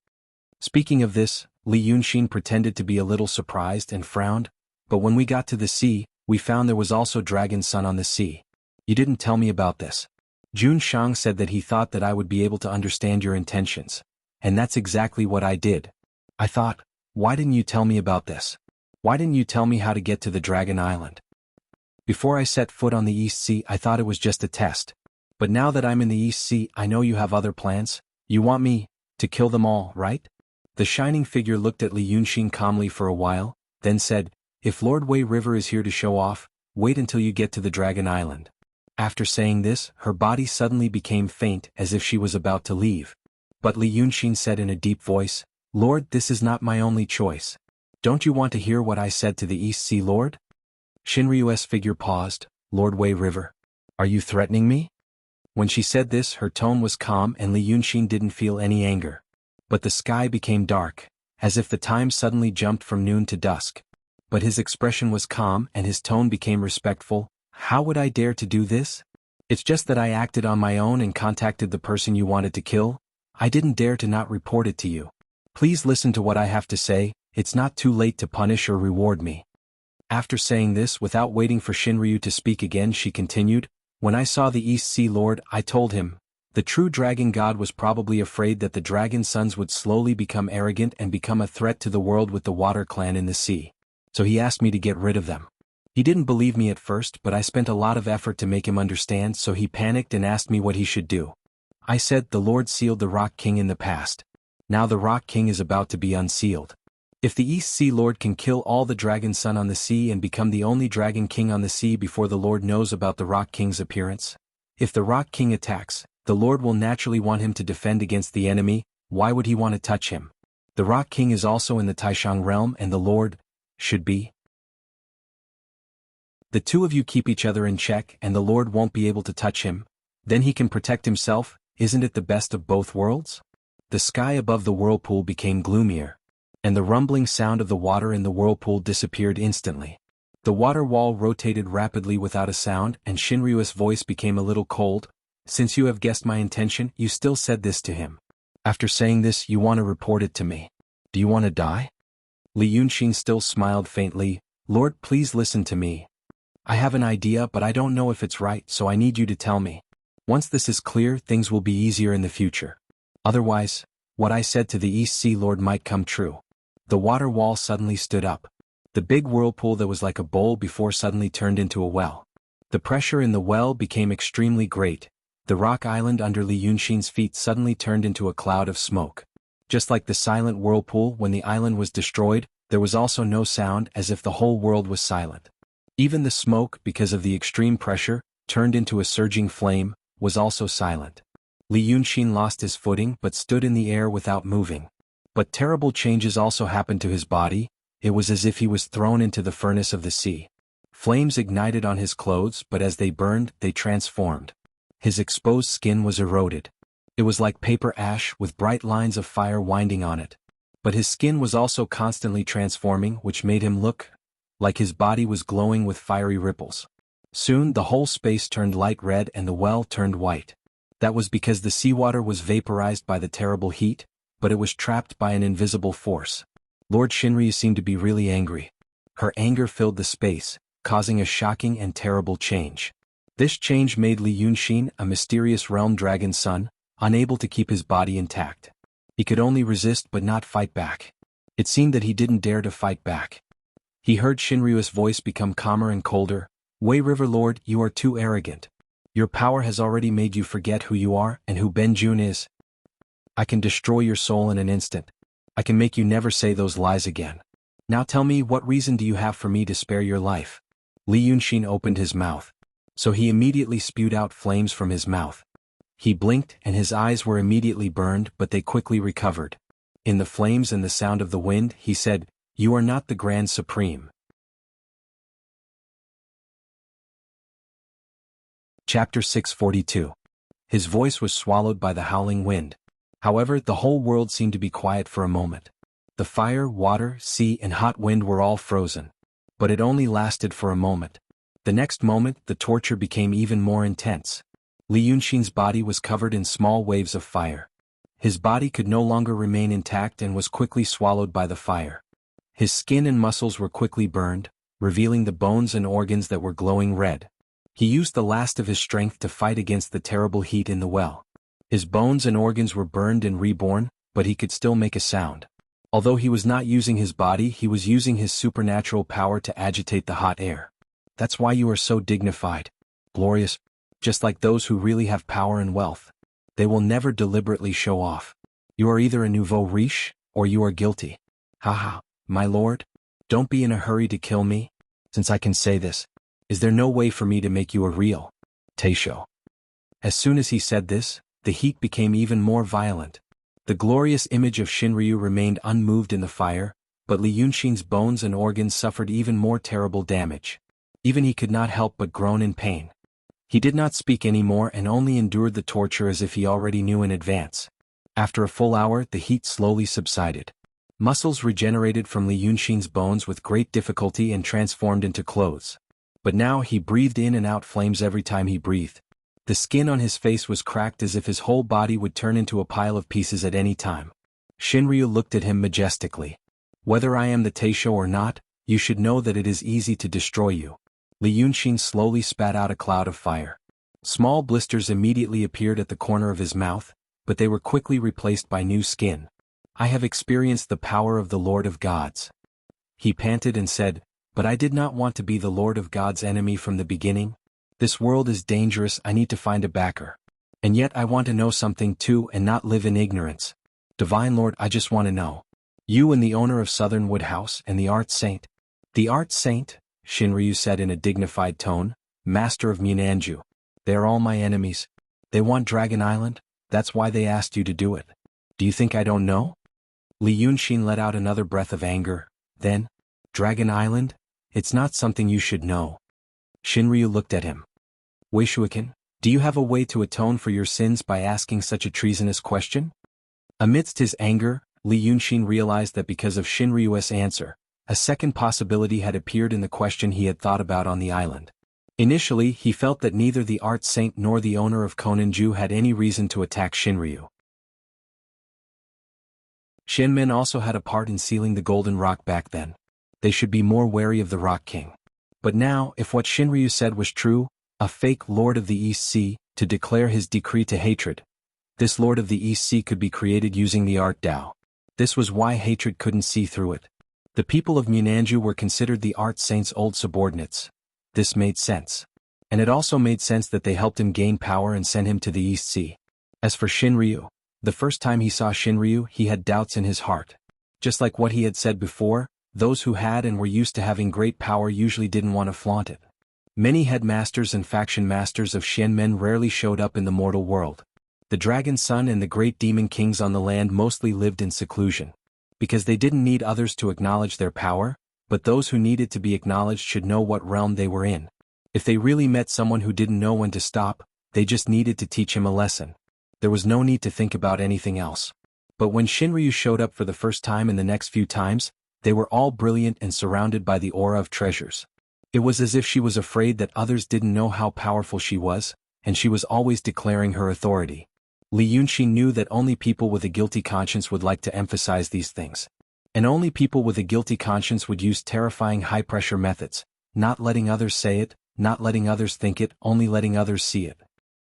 Speaking of this, Li Yunxin pretended to be a little surprised and frowned, "But when we got to the sea, we found there was also Dragon Sun on the sea. You didn't tell me about this." Jun Shang said that he thought that I would be able to understand your intentions, and that's exactly what I did. I thought, why didn't you tell me about this? Why didn't you tell me how to get to the Dragon Island? Before I set foot on the East Sea, I thought it was just a test. But now that I'm in the East Sea, I know you have other plans. You want me to kill them all, right? The shining figure looked at Li Yunxin calmly for a while, then said, "If Lord Wei River is here to show off, wait until you get to the Dragon Island." After saying this, her body suddenly became faint as if she was about to leave. But Li Yunxin said in a deep voice, "Lord, this is not my only choice. Don't you want to hear what I said to the East Sea Lord?" Shinryu's figure paused. "Lord Wei River. Are you threatening me?" When she said this, her tone was calm and Li Yunxin didn't feel any anger. But the sky became dark, as if the time suddenly jumped from noon to dusk. But his expression was calm and his tone became respectful. "How would I dare to do this? It's just that I acted on my own and contacted the person you wanted to kill. I didn't dare to not report it to you. Please listen to what I have to say. It's not too late to punish or reward me." After saying this, without waiting for Shinryu to speak again, she continued, "When I saw the East Sea Lord, I told him, the true dragon god was probably afraid that the dragon sons would slowly become arrogant and become a threat to the world with the water clan in the sea. So he asked me to get rid of them. He didn't believe me at first, but I spent a lot of effort to make him understand, so he panicked and asked me what he should do. I said, the Lord sealed the Rock King in the past. Now the Rock King is about to be unsealed. If the East Sea Lord can kill all the dragon son on the sea and become the only dragon king on the sea before the Lord knows about the Rock King's appearance, If the Rock King attacks, the Lord will naturally want him to defend against the enemy. Why would he want to touch him? The Rock King is also in the Taishang realm and the Lord should be. The two of you keep each other in check and the Lord won't be able to touch him. Then he can protect himself. Isn't it the best of both worlds? The sky above the whirlpool became gloomier, and the rumbling sound of the water in the whirlpool disappeared instantly. The water wall rotated rapidly without a sound, and Shinryu's voice became a little cold. Since you have guessed my intention, you still said this to him. After saying this, you want to report it to me. Do you want to die? Li Yunxin still smiled faintly. Lord, please listen to me. I have an idea, but I don't know if it's right, so I need you to tell me. Once this is clear, things will be easier in the future. Otherwise, what I said to the East Sea Lord might come true. The water wall suddenly stood up. The big whirlpool that was like a bowl before suddenly turned into a well. The pressure in the well became extremely great. The rock island under Li Yunxin's feet suddenly turned into a cloud of smoke. Just like the silent whirlpool when the island was destroyed, there was also no sound, as if the whole world was silent. Even the smoke, because of the extreme pressure, turned into a surging flame, was also silent. Li Yunxin lost his footing but stood in the air without moving. But terrible changes also happened to his body. It was as if he was thrown into the furnace of the sea. Flames ignited on his clothes, but as they burned, they transformed. His exposed skin was eroded. It was like paper ash with bright lines of fire winding on it. But his skin was also constantly transforming, which made him look like his body was glowing with fiery ripples. Soon the whole space turned light red and the well turned white. That was because the seawater was vaporized by the terrible heat, but it was trapped by an invisible force. Lord Shinryu seemed to be really angry. Her anger filled the space, causing a shocking and terrible change. This change made Li Yunxin, a mysterious realm dragon's son, unable to keep his body intact. He could only resist but not fight back. It seemed that he didn't dare to fight back. He heard Shinryu's voice become calmer and colder. Wei River Lord, you are too arrogant. Your power has already made you forget who you are and who Benjun is. I can destroy your soul in an instant. I can make you never say those lies again. Now tell me, what reason do you have for me to spare your life? Li Yunxin opened his mouth. So he immediately spewed out flames from his mouth. He blinked and his eyes were immediately burned, but they quickly recovered. In the flames and the sound of the wind, he said, You are not the Grand Supreme. Chapter 642. His voice was swallowed by the howling wind. However, the whole world seemed to be quiet for a moment. The fire, water, sea, and hot wind were all frozen. But it only lasted for a moment. The next moment, the torture became even more intense. Li Yunxin's body was covered in small waves of fire. His body could no longer remain intact and was quickly swallowed by the fire. His skin and muscles were quickly burned, revealing the bones and organs that were glowing red. He used the last of his strength to fight against the terrible heat in the well. His bones and organs were burned and reborn, but he could still make a sound. Although he was not using his body, he was using his supernatural power to agitate the hot air. That's why you are so dignified, glorious, just like those who really have power and wealth. They will never deliberately show off. You are either a nouveau riche, or you are guilty. Haha, my lord, don't be in a hurry to kill me. Since I can say this, is there no way for me to make you a real Teisho? As soon as he said this, the heat became even more violent. The glorious image of Shinryu remained unmoved in the fire, but Li Yunxin's bones and organs suffered even more terrible damage. Even he could not help but groan in pain. He did not speak anymore and only endured the torture as if he already knew in advance. After a full hour, the heat slowly subsided. Muscles regenerated from Li Yunxin's bones with great difficulty and transformed into clothes. But now he breathed in and out flames every time he breathed. The skin on his face was cracked as if his whole body would turn into a pile of pieces at any time. Shinryu looked at him majestically. Whether I am the Teisho or not, you should know that it is easy to destroy you. Li Yunxin slowly spat out a cloud of fire. Small blisters immediately appeared at the corner of his mouth, but they were quickly replaced by new skin. I have experienced the power of the Lord of Gods. He panted and said, but I did not want to be the Lord of God's enemy from the beginning. This world is dangerous, I need to find a backer. And yet I want to know something too and not live in ignorance. Divine Lord, I just want to know. You and the owner of Southern Wood House and the Art Saint. The Art Saint, Shinryu said in a dignified tone, Master of Munanju. They are all my enemies. They want Dragon Island, that's why they asked you to do it. Do you think I don't know? Li Yunxin let out another breath of anger. Then, Dragon Island? It's not something you should know. Shinryu looked at him. Wei Shuiken, do you have a way to atone for your sins by asking such a treasonous question? Amidst his anger, Li Yunxin realized that because of Shinryu's answer, a second possibility had appeared in the question he had thought about on the island. Initially, he felt that neither the art saint nor the owner of Koninju had any reason to attack Shinryu. Shinmen also had a part in sealing the Golden Rock back then. They should be more wary of the Rock King. But now, if what Shinryu said was true, a fake Lord of the East Sea, to declare his decree to hatred, this Lord of the East Sea could be created using the Art Dao. This was why hatred couldn't see through it. The people of Munanju were considered the Art Saint's old subordinates. This made sense. And it also made sense that they helped him gain power and sent him to the East Sea. As for Shinryu, the first time he saw Shinryu, he had doubts in his heart. Just like what he had said before, those who had and were used to having great power usually didn't want to flaunt it. Many headmasters and faction masters of Shenmen rarely showed up in the mortal world. The Dragon Sun and the great demon kings on the land mostly lived in seclusion. Because they didn't need others to acknowledge their power, but those who needed to be acknowledged should know what realm they were in. If they really met someone who didn't know when to stop, they just needed to teach him a lesson. There was no need to think about anything else. But when Shinryu showed up for the first time and the next few times, they were all brilliant and surrounded by the aura of treasures. It was as if she was afraid that others didn't know how powerful she was, and she was always declaring her authority. Li Yunxin knew that only people with a guilty conscience would like to emphasize these things. And only people with a guilty conscience would use terrifying high-pressure methods, not letting others say it, not letting others think it, only letting others see it.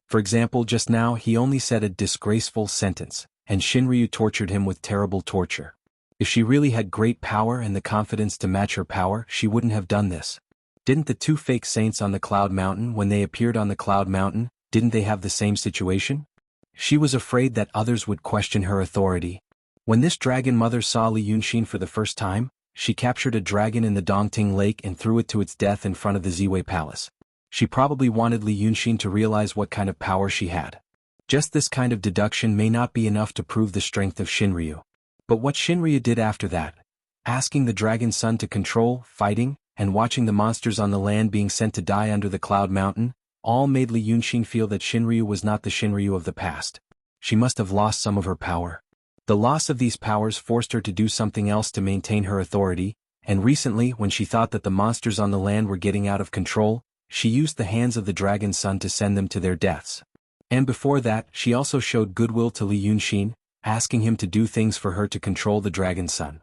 For example, just now he only said a disgraceful sentence, and Shinryu tortured him with terrible torture. If she really had great power and the confidence to match her power, she wouldn't have done this. Didn't the two fake saints on the Cloud Mountain, when they appeared on the Cloud Mountain, didn't they have the same situation? She was afraid that others would question her authority. When this dragon mother saw Li Yunxin for the first time, she captured a dragon in the Dongting Lake and threw it to its death in front of the Ziwei Palace. She probably wanted Li Yunxin to realize what kind of power she had. Just this kind of deduction may not be enough to prove the strength of Shinryu. But what Shinryu did after that, asking the Dragon Sun to control, fighting, and watching the monsters on the land being sent to die under the Cloud Mountain, all made Li Yunxin feel that Shinryu was not the Shinryu of the past. She must have lost some of her power. The loss of these powers forced her to do something else to maintain her authority, and recently when she thought that the monsters on the land were getting out of control, she used the hands of the Dragon Sun to send them to their deaths. And before that, she also showed goodwill to Li Yunxin, asking him to do things for her to control the Dragon Sun.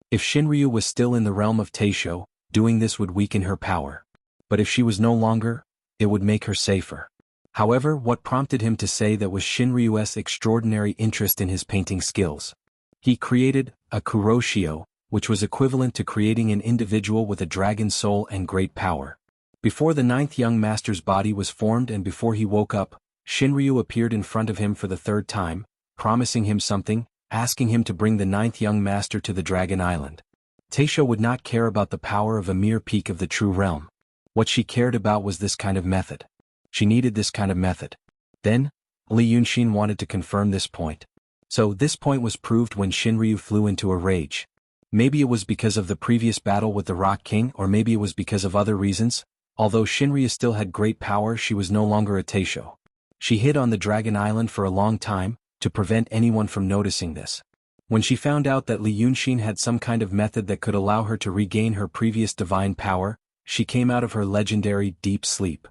If Shinryu was still in the realm of Taisho, doing this would weaken her power. But if she was no longer, it would make her safer. However, what prompted him to say that was Shinryu's extraordinary interest in his painting skills. He created a Kuroshio, which was equivalent to creating an individual with a dragon soul and great power. Before the ninth young master's body was formed and before he woke up, Shinryu appeared in front of him for the third time, promising him something, asking him to bring the ninth young master to the Dragon Island. Taisho would not care about the power of a mere peak of the true realm. What she cared about was this kind of method. She needed this kind of method. Then, Li Yunxin wanted to confirm this point. So this point was proved when Shinryu flew into a rage. Maybe it was because of the previous battle with the Rock King, or maybe it was because of other reasons. Although Shinryu still had great power, she was no longer a Taisho. She hid on the Dragon Island for a long time, to prevent anyone from noticing this. When she found out that Li Yunxin had some kind of method that could allow her to regain her previous divine power, she came out of her legendary deep sleep.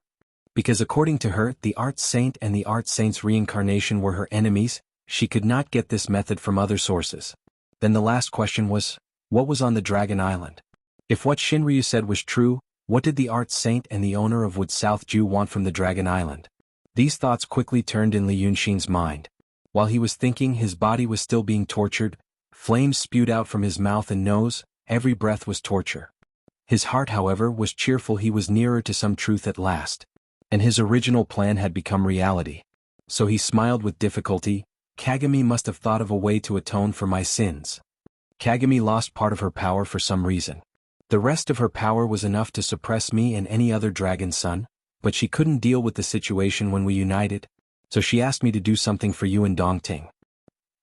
Because according to her, the Art Saint and the Art Saint's reincarnation were her enemies, she could not get this method from other sources. Then the last question was, what was on the Dragon Island? If what Shinryu said was true, what did the Art Saint and the owner of Wood South Ju want from the Dragon Island? These thoughts quickly turned in Li Yunxin's mind. While he was thinking, his body was still being tortured, flames spewed out from his mouth and nose, every breath was torture. His heart, however, was cheerful. He was nearer to some truth at last. And his original plan had become reality. So he smiled with difficulty. Kagami must have thought of a way to atone for my sins. Kagami lost part of her power for some reason. The rest of her power was enough to suppress me and any other Dragon Son, but she couldn't deal with the situation when we united, so she asked me to do something for you and Dongting.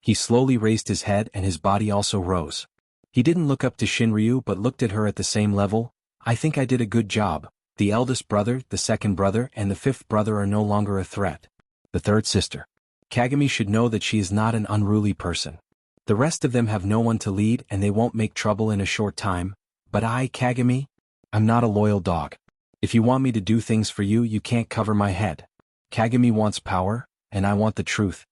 He slowly raised his head and his body also rose. He didn't look up to Shinryu but looked at her at the same level. I think I did a good job. The eldest brother, the second brother, and the fifth brother are no longer a threat. The third sister, Kagami, should know that she is not an unruly person. The rest of them have no one to lead and they won't make trouble in a short time. But I, Kagami, I'm not a loyal dog. If you want me to do things for you, you can't cover my head. Kagami wants power, and I want the truth.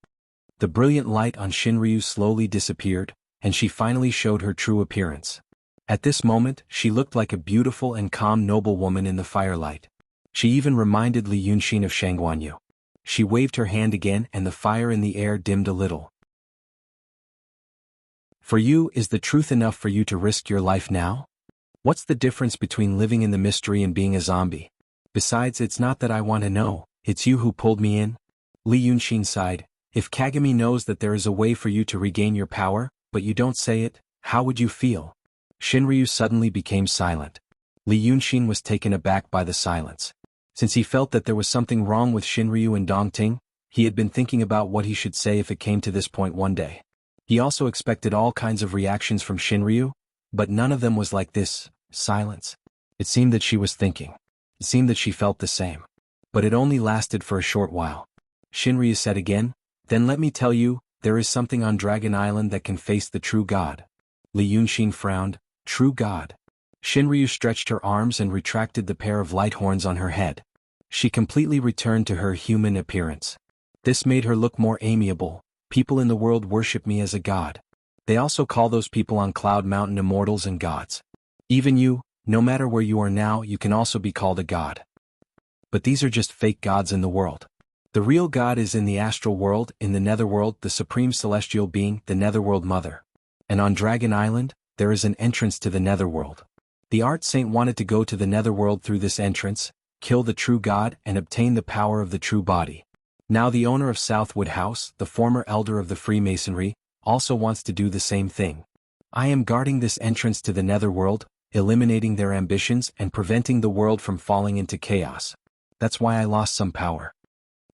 The brilliant light on Shinryu slowly disappeared, and she finally showed her true appearance. At this moment, she looked like a beautiful and calm noble woman in the firelight. She even reminded Li Yunxin of Shangguanyu. She waved her hand again and the fire in the air dimmed a little. For you, is the truth enough for you to risk your life now? What's the difference between living in the mystery and being a zombie? Besides, it's not that I want to know, it's you who pulled me in. Li Yunxin sighed. If Kagami knows that there is a way for you to regain your power, but you don't say it, how would you feel? Shinryu suddenly became silent. Li Yunxin was taken aback by the silence. Since he felt that there was something wrong with Shinryu and Dongting, he had been thinking about what he should say if it came to this point one day. He also expected all kinds of reactions from Shinryu, but none of them was like this. Silence. It seemed that she was thinking. It seemed that she felt the same. But it only lasted for a short while. Shinryu said again, then let me tell you, there is something on Dragon Island that can face the true God. Li Yunxin frowned. True God. Shinryu stretched her arms and retracted the pair of light horns on her head. She completely returned to her human appearance. This made her look more amiable. People in the world worship me as a god. They also call those people on Cloud Mountain immortals and gods. Even you, no matter where you are now, you can also be called a god. But these are just fake gods in the world. The real God is in the astral world, in the netherworld, the supreme celestial being, the netherworld mother. And on Dragon Island, there is an entrance to the netherworld. The Art Saint wanted to go to the netherworld through this entrance, kill the true God and obtain the power of the true body. Now the owner of Southwood House, the former elder of the Freemasonry, also wants to do the same thing. I am guarding this entrance to the netherworld, eliminating their ambitions and preventing the world from falling into chaos. That's why I lost some power.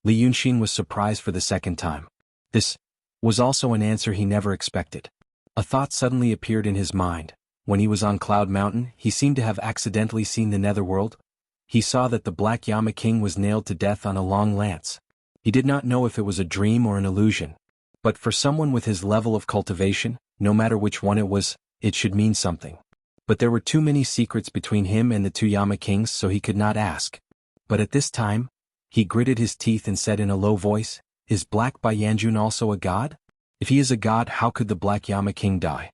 Li Yunxin was surprised for the second time. This was also an answer he never expected. A thought suddenly appeared in his mind. When he was on Cloud Mountain, he seemed to have accidentally seen the netherworld. He saw that the Black Yama King was nailed to death on a long lance. He did not know if it was a dream or an illusion. But for someone with his level of cultivation, no matter which one it was, it should mean something. But there were too many secrets between him and the two Yama Kings, so he could not ask. But at this time, he gritted his teeth and said in a low voice, is Black Yanjun also a god? If he is a god, how could the Black Yama King die?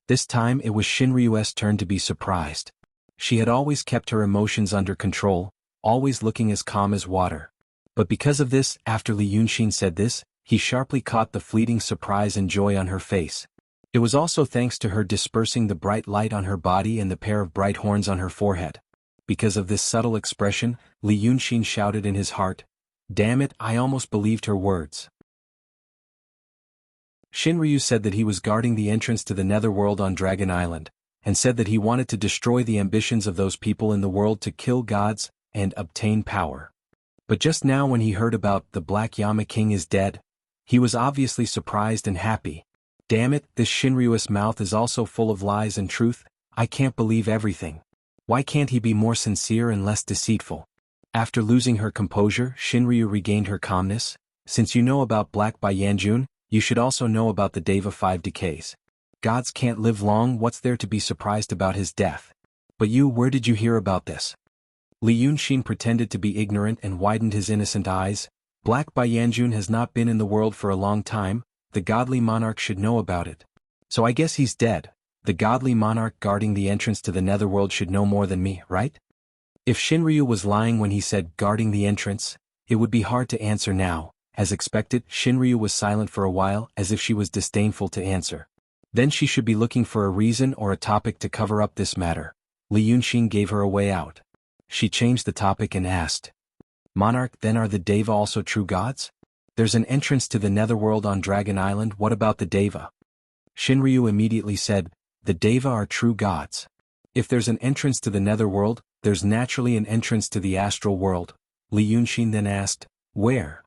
This time it was Shinryu's turn to be surprised. She had always kept her emotions under control, always looking as calm as water. But because of this, after Li Yunxin said this, he sharply caught the fleeting surprise and joy on her face. It was also thanks to her dispersing the bright light on her body and the pair of bright horns on her forehead. Because of this subtle expression, Li Yunxin shouted in his heart, damn it, I almost believed her words. Shinryu said that he was guarding the entrance to the netherworld on Dragon Island, and said that he wanted to destroy the ambitions of those people in the world to kill gods and obtain power. But just now when he heard about the Black Yama King is dead, he was obviously surprised and happy. Damn it, this Shinryu's mouth is also full of lies and truth. I can't believe everything. Why can't he be more sincere and less deceitful? After losing her composure, Shinryu regained her calmness. Since you know about Black Yanjun, you should also know about the Deva 5 decays. Gods can't live long, what's there to be surprised about his death? But you, where did you hear about this? Li Yunxin pretended to be ignorant and widened his innocent eyes. Black Yanjun has not been in the world for a long time, the godly monarch should know about it. So I guess he's dead. The godly monarch guarding the entrance to the netherworld should know more than me, right? If Shinryu was lying when he said guarding the entrance, it would be hard to answer now. As expected, Shinryu was silent for a while, as if she was disdainful to answer. Then she should be looking for a reason or a topic to cover up this matter. Li Yunxin gave her a way out. She changed the topic and asked, Monarch, then are the Deva also true gods? There's an entrance to the netherworld on Dragon Island, what about the Deva? Shinryu immediately said, the Deva are true gods. If there's an entrance to the netherworld, there's naturally an entrance to the astral world. Li Yunxin then asked, "Where?"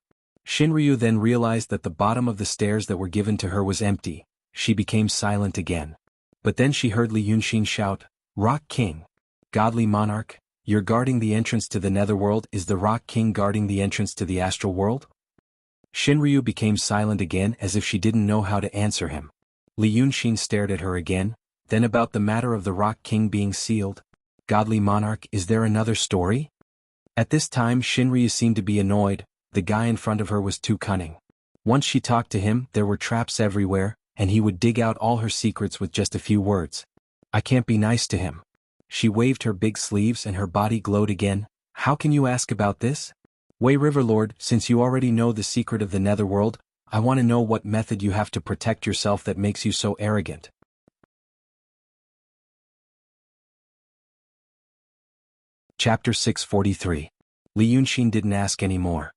Shinryu then realized that the bottom of the stairs that were given to her was empty. She became silent again. But then she heard Li Yunxin shout, "Rock King! Godly monarch, you're guarding the entrance to the netherworld. Is the Rock King guarding the entrance to the astral world?" Shinryu became silent again as if she didn't know how to answer him. Li Yunxin stared at her again, then about the matter of the Rock King being sealed. "Godly monarch, is there another story?" At this time Shinryu seemed to be annoyed. The guy in front of her was too cunning. Once she talked to him, there were traps everywhere, and he would dig out all her secrets with just a few words. "I can't be nice to him." She waved her big sleeves and her body glowed again. "How can you ask about this? Wei Riverlord, since you already know the secret of the netherworld, I want to know what method you have to protect yourself that makes you so arrogant." Chapter 643. Li Yunxin didn't ask any more.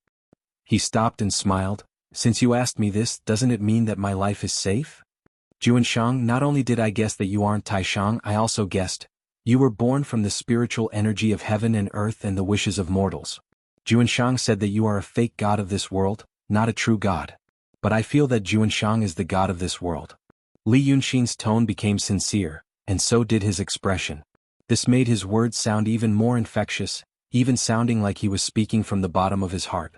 He stopped and smiled. "Since you asked me this, doesn't it mean that my life is safe?" "Juanshang, not only did I guess that you aren't Taishang, I also guessed. You were born from the spiritual energy of heaven and earth and the wishes of mortals. Juanshang said that you are a fake god of this world, not a true god. But I feel that Juanshang is the god of this world." Li Yunxin's tone became sincere, and so did his expression. This made his words sound even more infectious, even sounding like he was speaking from the bottom of his heart.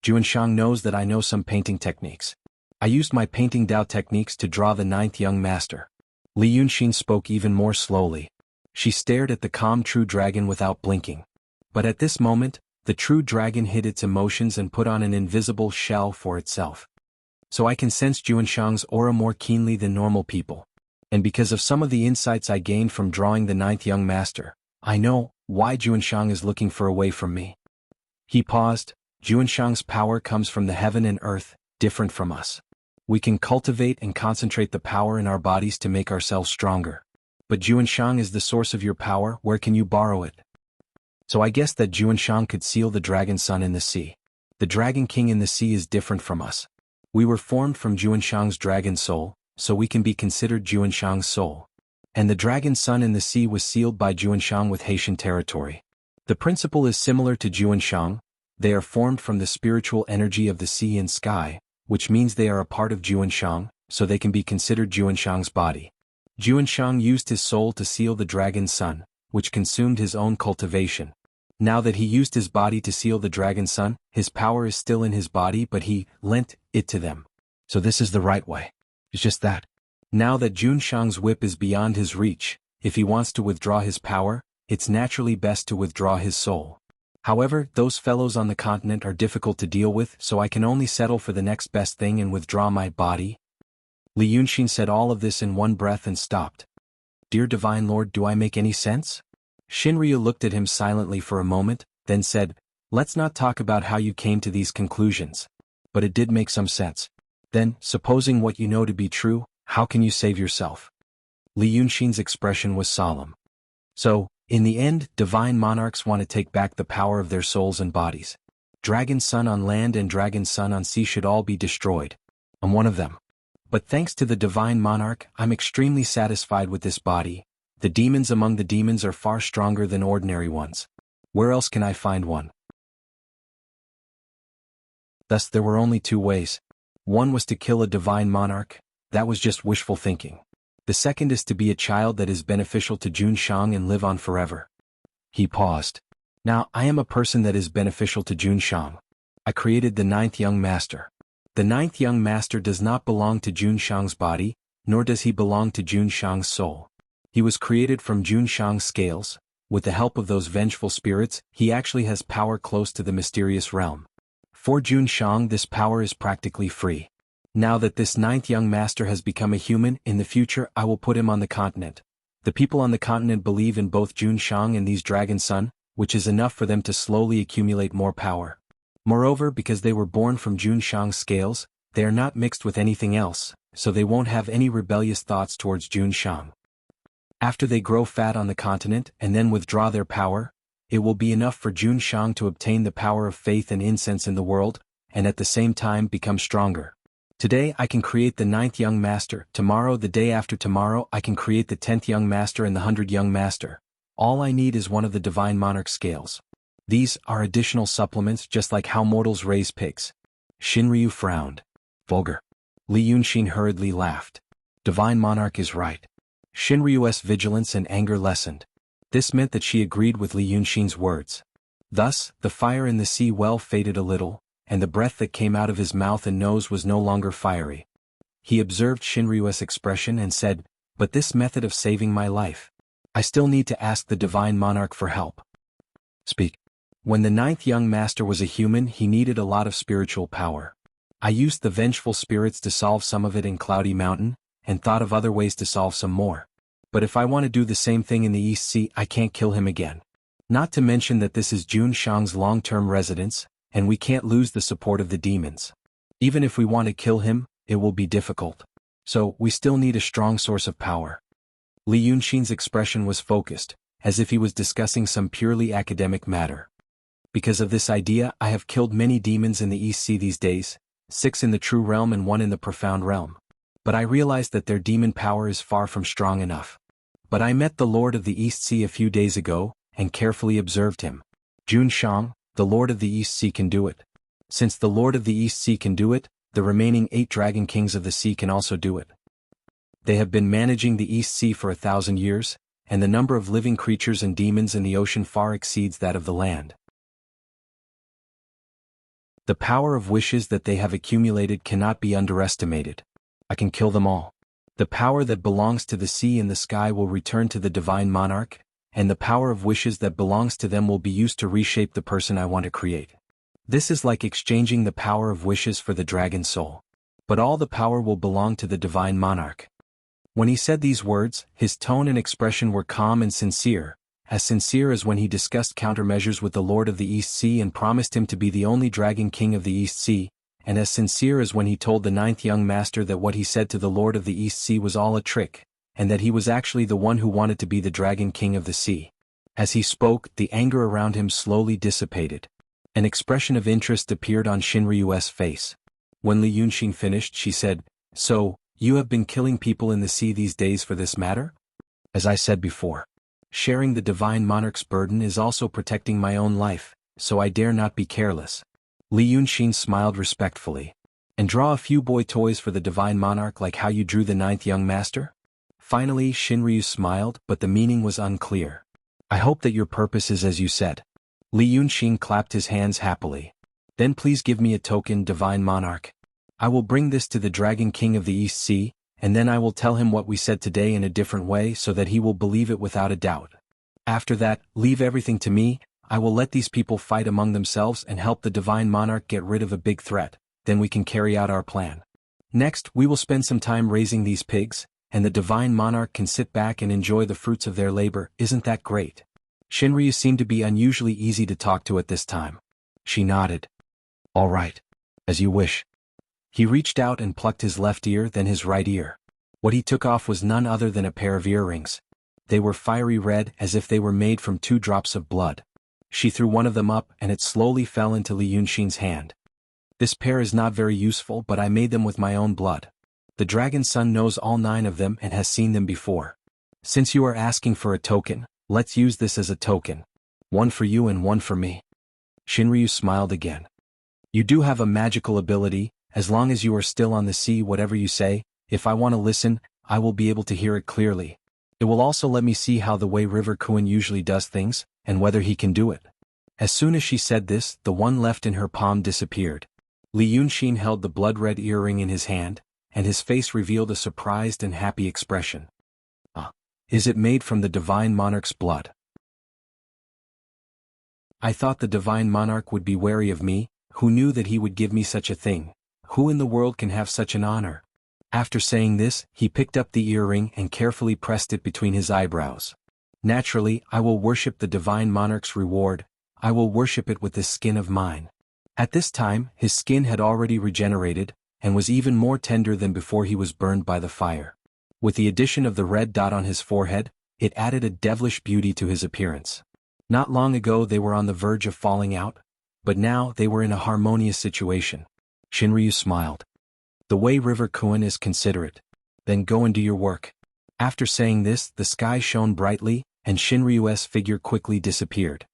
"Juanshang knows that I know some painting techniques. I used my painting Dao techniques to draw the 9th young master." Li Yunxin spoke even more slowly. She stared at the calm true dragon without blinking. But at this moment, the true dragon hid its emotions and put on an invisible shell for itself. "So I can sense Juanshang's aura more keenly than normal people. And because of some of the insights I gained from drawing the 9th young master, I know why Juanshang is looking for a way from me." He paused. "Juanshang's power comes from the heaven and earth, different from us. We can cultivate and concentrate the power in our bodies to make ourselves stronger. But Juanshang is the source of your power. Where can you borrow it? So I guess that Juanshang could seal the dragon sun in the sea. The dragon king in the sea is different from us. We were formed from Juanshang's dragon soul, so we can be considered Juanshang's soul. And the dragon sun in the sea was sealed by Juanshang with Haitian territory. The principle is similar to Juanshang. They are formed from the spiritual energy of the sea and sky, which means they are a part of Juanshang, so they can be considered Juanshang's body. Juanshang used his soul to seal the dragon sun, which consumed his own cultivation. Now that he used his body to seal the dragon sun, his power is still in his body but he lent it to them. So this is the right way. It's just that. Now that Juanshang's whip is beyond his reach, if he wants to withdraw his power, it's naturally best to withdraw his soul. However, those fellows on the continent are difficult to deal with, so I can only settle for the next best thing and withdraw my body." Li Yunxin said all of this in one breath and stopped. "Dear Divine Lord, do I make any sense?" Shinryu looked at him silently for a moment, then said, "Let's not talk about how you came to these conclusions. But it did make some sense. Then, supposing what you know to be true, how can you save yourself?" Li Yunxin's expression was solemn. "So, in the end, divine monarchs want to take back the power of their souls and bodies. Dragon sun on land and dragon sun on sea should all be destroyed. I'm one of them. But thanks to the divine monarch, I'm extremely satisfied with this body. The demons among the demons are far stronger than ordinary ones. Where else can I find one?" Thus there were only two ways. One was to kill a divine monarch. That was just wishful thinking. The second is to be a child that is beneficial to Juanshang and live on forever. He paused. "Now, I am a person that is beneficial to Juanshang. I created the 9th young master. The 9th young master does not belong to Juanshang's body, nor does he belong to Juanshang's soul. He was created from Juanshang's scales. With the help of those vengeful spirits, he actually has power close to the mysterious realm. For Juanshang, this power is practically free. Now that this 9th young master has become a human, in the future I will put him on the continent. The people on the continent believe in both Juanshang and these dragon sun, which is enough for them to slowly accumulate more power. Moreover, because they were born from Juanshang's scales, they are not mixed with anything else, so they won't have any rebellious thoughts towards Juanshang. After they grow fat on the continent and then withdraw their power, it will be enough for Juanshang to obtain the power of faith and incense in the world, and at the same time become stronger. Today I can create the 9th young master, tomorrow the day after tomorrow I can create the 10th young master and the 100th young master. All I need is one of the divine monarch scales. These are additional supplements just like how mortals raise pigs. Shinryu frowned. Vulgar. Li Yunxin hurriedly laughed. Divine Monarch is right. Shinryu's vigilance and anger lessened. This meant that she agreed with Li Yunxin's words. Thus, the fire in the sea well faded a little, and the breath that came out of his mouth and nose was no longer fiery. He observed Shinryu's expression and said, "But this method of saving my life. I still need to ask the Divine Monarch for help." Speak. When the ninth young master was a human, he needed a lot of spiritual power. I used the vengeful spirits to solve some of it in Cloudy Mountain, and thought of other ways to solve some more. But if I want to do the same thing in the East Sea, I can't kill him again. Not to mention that this is Jun Shang's long-term residence, and we can't lose the support of the demons. Even if we want to kill him, it will be difficult. So, we still need a strong source of power. Li Yunxin's expression was focused, as if he was discussing some purely academic matter. Because of this idea, I have killed many demons in the East Sea these days, 6 in the true realm and 1 in the profound realm. But I realized that their demon power is far from strong enough. But I met the Lord of the East Sea a few days ago, and carefully observed him. Jun Shang, the Lord of the East Sea can do it. Since the Lord of the East Sea can do it, the remaining 8 Dragon Kings of the Sea can also do it. They have been managing the East Sea for 1,000 years, and the number of living creatures and demons in the ocean far exceeds that of the land. The power of wishes that they have accumulated cannot be underestimated. I can kill them all. The power that belongs to the sea and the sky will return to the Divine Monarch, and the power of wishes that belongs to them will be used to reshape the person I want to create. This is like exchanging the power of wishes for the dragon soul. But all the power will belong to the Divine Monarch. When he said these words, his tone and expression were calm and sincere as when he discussed countermeasures with the Lord of the East Sea and promised him to be the only Dragon King of the East Sea, and as sincere as when he told the ninth young master that what he said to the Lord of the East Sea was all a trick, and that he was actually the one who wanted to be the Dragon King of the Sea. As he spoke, the anger around him slowly dissipated. An expression of interest appeared on Shinryu's face. When Li Yunxin finished, she said, "So, you have been killing people in the sea these days for this matter?" As I said before, sharing the Divine Monarch's burden is also protecting my own life, so I dare not be careless. Li Yunxin smiled respectfully. "And draw a few boy toys for the Divine Monarch like how you drew the ninth young master?" Finally Shinryu smiled, but the meaning was unclear. "I hope that your purpose is as you said." Li Yunxin clapped his hands happily. "Then please give me a token, Divine Monarch. I will bring this to the Dragon King of the East Sea, and then I will tell him what we said today in a different way so that he will believe it without a doubt. After that, leave everything to me. I will let these people fight among themselves and help the Divine Monarch get rid of a big threat, then we can carry out our plan. Next, we will spend some time raising these pigs, and the Divine Monarch can sit back and enjoy the fruits of their labor. Isn't that great?" Shinryu seemed to be unusually easy to talk to at this time. She nodded. "All right. As you wish." He reached out and plucked his left ear, then his right ear. What he took off was none other than a pair of earrings. They were fiery red as if they were made from 2 drops of blood. She threw one of them up and it slowly fell into Li Yunxin's hand. "This pair is not very useful, but I made them with my own blood. The Dragon Son knows all 9 of them and has seen them before. Since you are asking for a token, let's use this as a token. 1 for you and 1 for me." Shinryu smiled again. "You do have a magical ability. As long as you are still on the sea, whatever you say, if I want to listen, I will be able to hear it clearly. It will also let me see how the way River Kuan usually does things, and whether he can do it." As soon as she said this, the one left in her palm disappeared. Li Yunxin held the blood-red earring in his hand, and his face revealed a surprised and happy expression. Is it made from the Divine Monarch's blood?" "I thought the Divine Monarch would be wary of me. Who knew that he would give me such a thing? Who in the world can have such an honor?" After saying this, he picked up the earring and carefully pressed it between his eyebrows. "Naturally, I will worship the Divine Monarch's reward. I will worship it with this skin of mine." At this time, his skin had already regenerated, and was even more tender than before he was burned by the fire. With the addition of the red dot on his forehead, it added a devilish beauty to his appearance. Not long ago they were on the verge of falling out, but now they were in a harmonious situation. Shinryu smiled. "The way River Kuan is considerate. Then go and do your work." After saying this, the sky shone brightly, and Shinryu's figure quickly disappeared.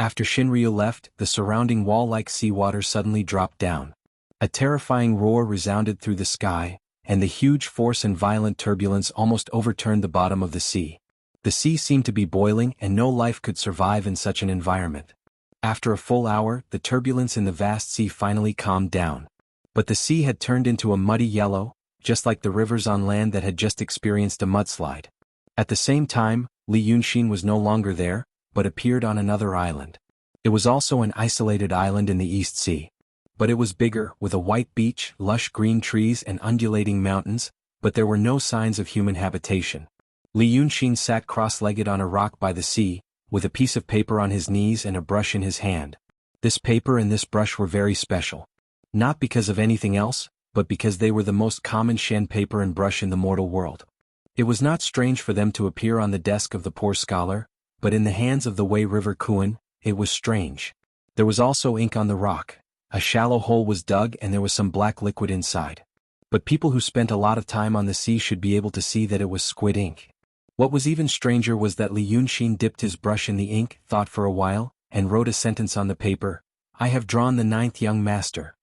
After Shinryu left, the surrounding wall-like seawater suddenly dropped down. A terrifying roar resounded through the sky, and the huge force and violent turbulence almost overturned the bottom of the sea. The sea seemed to be boiling and no life could survive in such an environment. After a full hour, the turbulence in the vast sea finally calmed down. But the sea had turned into a muddy yellow, just like the rivers on land that had just experienced a mudslide. At the same time, Li Yunxin was no longer there, but appeared on another island. It was also an isolated island in the East Sea. But it was bigger, with a white beach, lush green trees and undulating mountains, but there were no signs of human habitation. Li Yunxin sat cross-legged on a rock by the sea, with a piece of paper on his knees and a brush in his hand. This paper and this brush were very special. Not because of anything else, but because they were the most common Shen paper and brush in the mortal world. It was not strange for them to appear on the desk of the poor scholar, but in the hands of the Wei River Kuan, it was strange. There was also ink on the rock. A shallow hole was dug and there was some black liquid inside. But people who spent a lot of time on the sea should be able to see that it was squid ink. What was even stranger was that Li Yunxin dipped his brush in the ink, thought for a while, and wrote a sentence on the paper. "I have drawn the 9th young master."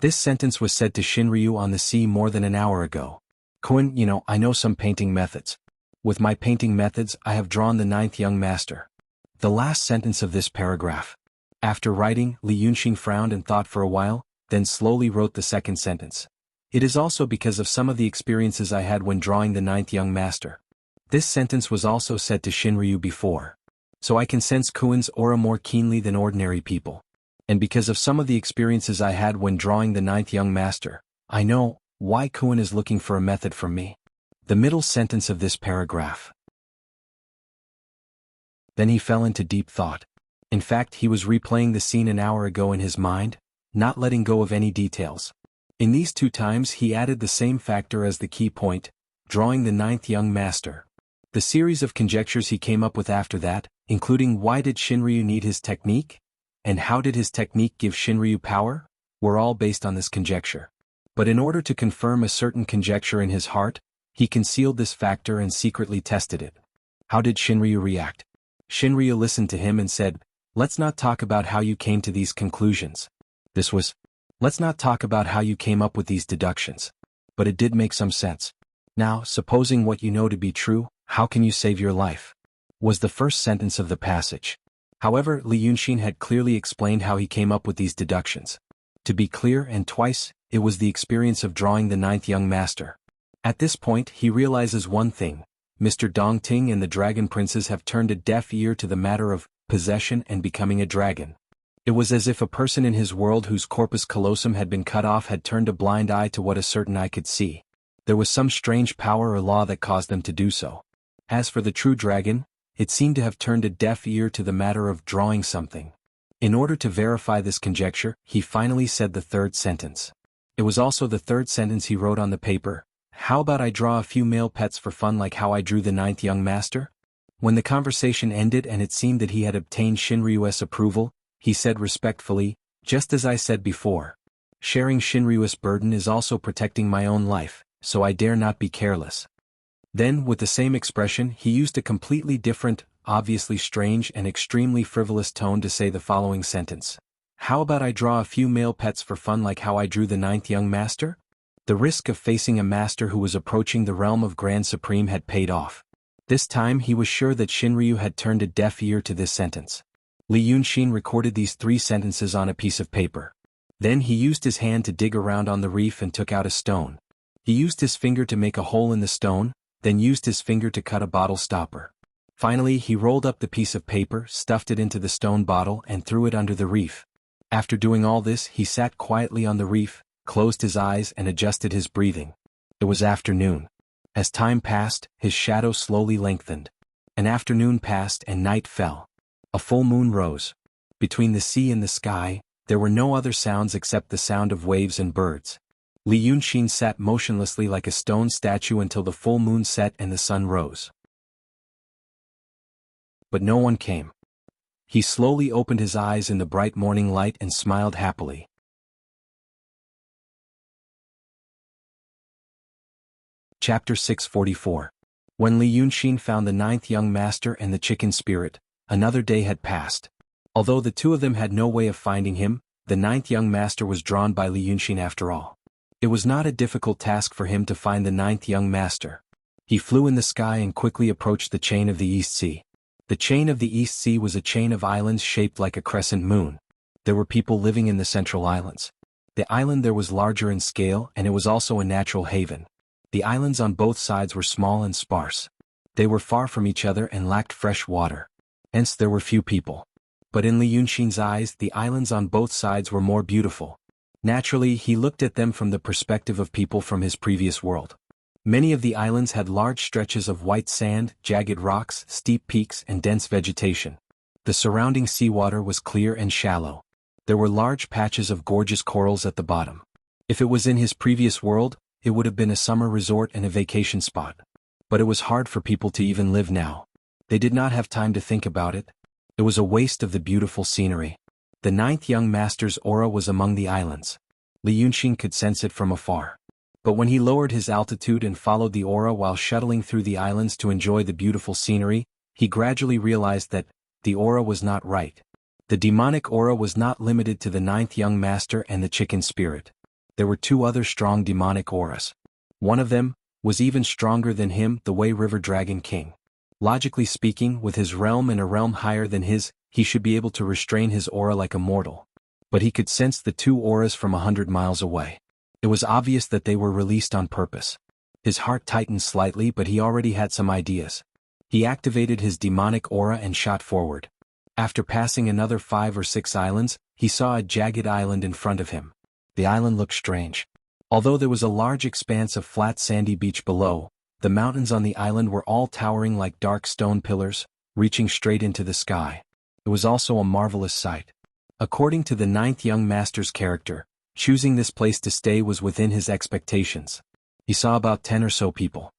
This sentence was said to Shinryu on the sea more than an hour ago. "Kuan, I know some painting methods. With my painting methods I have drawn the 9th young master." The last sentence of this paragraph. After writing, Li Yunxin frowned and thought for a while, then slowly wrote the second sentence. "It is also because of some of the experiences I had when drawing the 9th young master." This sentence was also said to Shinryu before. "So I can sense Kuan's aura more keenly than ordinary people. And because of some of the experiences I had when drawing the 9th young master, I know why Kuan is looking for a method from me." The middle sentence of this paragraph. Then he fell into deep thought. In fact, he was replaying the scene an hour ago in his mind, not letting go of any details. In these two times he added the same factor as the key point, drawing the 9th young master. The series of conjectures he came up with after that, including why did Shinryu need his technique, and how did his technique give Shinryu power, were all based on this conjecture. But in order to confirm a certain conjecture in his heart, he concealed this factor and secretly tested it. How did Shinryu react? Shinryu listened to him and said, "Let's not talk about how you came to these conclusions." This was, "Let's not talk about how you came up with these deductions." But it did make some sense. "Now, supposing what you know to be true, how can you save your life?" was the first sentence of the passage. However, Li Yunxin had clearly explained how he came up with these deductions. To be clear, and twice, it was the experience of drawing the 9th young master. At this point he realizes one thing: Mr. Dongting and the Dragon Princes have turned a deaf ear to the matter of possession and becoming a dragon. It was as if a person in his world whose corpus callosum had been cut off had turned a blind eye to what a certain eye could see. There was some strange power or law that caused them to do so. As for the true dragon, it seemed to have turned a deaf ear to the matter of drawing something. In order to verify this conjecture, he finally said the third sentence. It was also the third sentence he wrote on the paper. "How about I draw a few male pets for fun like how I drew the 9th young master?" When the conversation ended and it seemed that he had obtained Shinryu's approval, he said respectfully, "Just as I said before. Sharing Shinryu's burden is also protecting my own life, so I dare not be careless." Then, with the same expression, he used a completely different, obviously strange and extremely frivolous tone to say the following sentence. "How about I draw a few male pets for fun like how I drew the 9th young master?" The risk of facing a master who was approaching the realm of Grand Supreme had paid off. This time he was sure that Shinryu had turned a deaf ear to this sentence. Li Yunxin recorded these 3 sentences on a piece of paper. Then he used his hand to dig around on the reef and took out a stone. He used his finger to make a hole in the stone, then used his finger to cut a bottle stopper. Finally he rolled up the piece of paper, stuffed it into the stone bottle and threw it under the reef. After doing all this he sat quietly on the reef, closed his eyes and adjusted his breathing. It was afternoon. As time passed, his shadow slowly lengthened. An afternoon passed and night fell. A full moon rose. Between the sea and the sky, there were no other sounds except the sound of waves and birds. Li Yunxin sat motionlessly like a stone statue until the full moon set and the sun rose. But no one came. He slowly opened his eyes in the bright morning light and smiled happily. Chapter 644. When Li Yunxin found the 9th young master and the chicken spirit, another day had passed. Although the two of them had no way of finding him, the ninth young master was drawn by Li Yunxin after all. It was not a difficult task for him to find the ninth young master. He flew in the sky and quickly approached the chain of the East Sea. The chain of the East Sea was a chain of islands shaped like a crescent moon. There were people living in the central islands. The island there was larger in scale, and it was also a natural haven. The islands on both sides were small and sparse. They were far from each other and lacked fresh water. Hence there were few people. But in Li Yunxin's eyes, the islands on both sides were more beautiful. Naturally, he looked at them from the perspective of people from his previous world. Many of the islands had large stretches of white sand, jagged rocks, steep peaks, and dense vegetation. The surrounding seawater was clear and shallow. There were large patches of gorgeous corals at the bottom. If it was in his previous world, it would have been a summer resort and a vacation spot. But it was hard for people to even live now. They did not have time to think about it. It was a waste of the beautiful scenery. The ninth young master's aura was among the islands. Li Yunxin could sense it from afar. But when he lowered his altitude and followed the aura while shuttling through the islands to enjoy the beautiful scenery, he gradually realized that the aura was not right. The demonic aura was not limited to the ninth young master and the chicken spirit. There were two other strong demonic auras. One of them was even stronger than him, the Wei River Dragon King. Logically speaking, with his realm and a realm higher than his, he should be able to restrain his aura like a mortal. But he could sense the two auras from 100 miles away. It was obvious that they were released on purpose. His heart tightened slightly, but he already had some ideas. He activated his demonic aura and shot forward. After passing another 5 or 6 islands, he saw a jagged island in front of him. The island looked strange. Although there was a large expanse of flat sandy beach below, the mountains on the island were all towering like dark stone pillars, reaching straight into the sky. It was also a marvelous sight. According to the ninth young master's character, choosing this place to stay was within his expectations. He saw about 10 or so people.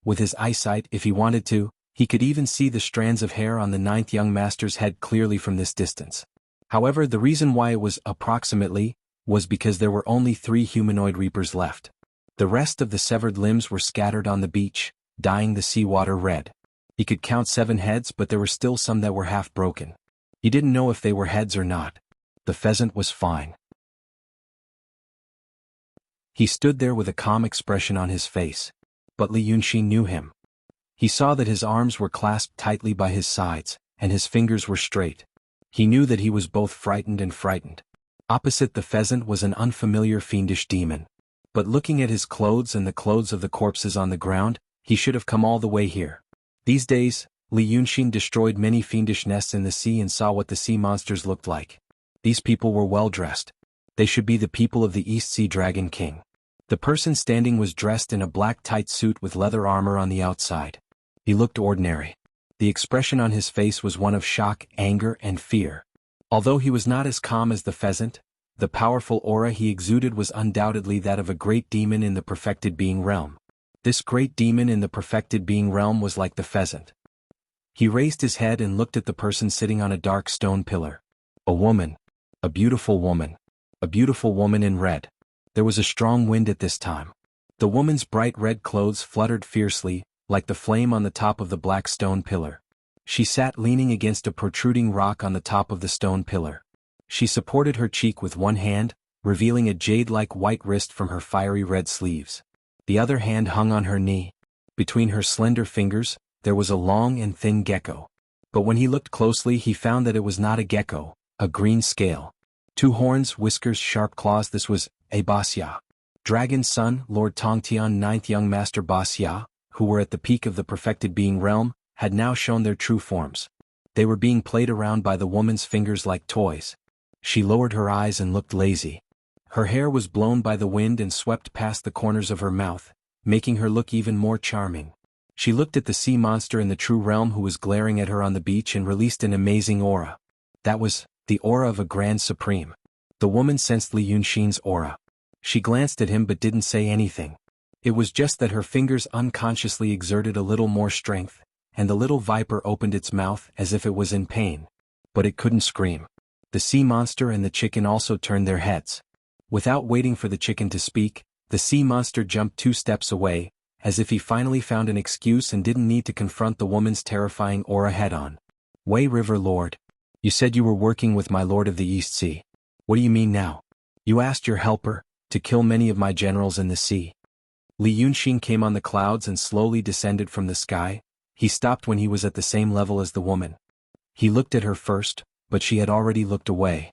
With his eyesight, if he wanted to, he could even see the strands of hair on the ninth young master's head clearly from this distance. However, the reason why it was approximately was because there were only 3 humanoid reapers left. The rest of the severed limbs were scattered on the beach, dyeing the seawater red. He could count 7 heads, but there were still some that were half broken. He didn't know if they were heads or not. The pheasant was fine. He stood there with a calm expression on his face. But Li Yunxin knew him. He saw that his arms were clasped tightly by his sides, and his fingers were straight. He knew that he was both frightened and frightened. Opposite the pheasant was an unfamiliar fiendish demon. But looking at his clothes and the clothes of the corpses on the ground, he should have come all the way here. These days, Li Yunxin destroyed many fiendish nests in the sea and saw what the sea monsters looked like. These people were well dressed. They should be the people of the East Sea Dragon King. The person standing was dressed in a black tight suit with leather armor on the outside. He looked ordinary. The expression on his face was one of shock, anger, and fear. Although he was not as calm as the pheasant, the powerful aura he exuded was undoubtedly that of a great demon in the perfected being realm. This great demon in the perfected being realm was like the pheasant. He raised his head and looked at the person sitting on a dark stone pillar. A woman. A beautiful woman. A beautiful woman in red. There was a strong wind at this time. The woman's bright red clothes fluttered fiercely, like the flame on the top of the black stone pillar. She sat leaning against a protruding rock on the top of the stone pillar. She supported her cheek with one hand, revealing a jade-like white wrist from her fiery red sleeves. The other hand hung on her knee. Between her slender fingers, there was a long and thin gecko. But when he looked closely, he found that it was not a gecko, a green scale. 2 horns, whiskers, sharp claws. This was a Wuxia. Dragon's son, Lord Tongtian, ninth young master Wuxia, who were at the peak of the perfected being realm, had now shown their true forms. They were being played around by the woman's fingers like toys. She lowered her eyes and looked lazy. Her hair was blown by the wind and swept past the corners of her mouth, making her look even more charming. She looked at the sea monster in the true realm who was glaring at her on the beach and released an amazing aura. That was the aura of a Grand Supreme. The woman sensed Li Yunxin's aura. She glanced at him but didn't say anything. It was just that her fingers unconsciously exerted a little more strength, and the little viper opened its mouth as if it was in pain. But it couldn't scream. The sea monster and the chicken also turned their heads. Without waiting for the chicken to speak, the sea monster jumped 2 steps away, as if he finally found an excuse and didn't need to confront the woman's terrifying aura head-on. Wei River Lord. You said you were working with my lord of the East Sea. What do you mean now? You asked your helper to kill many of my generals in the sea. Li Yunxin came on the clouds and slowly descended from the sky. He stopped when he was at the same level as the woman. He looked at her first, but she had already looked away.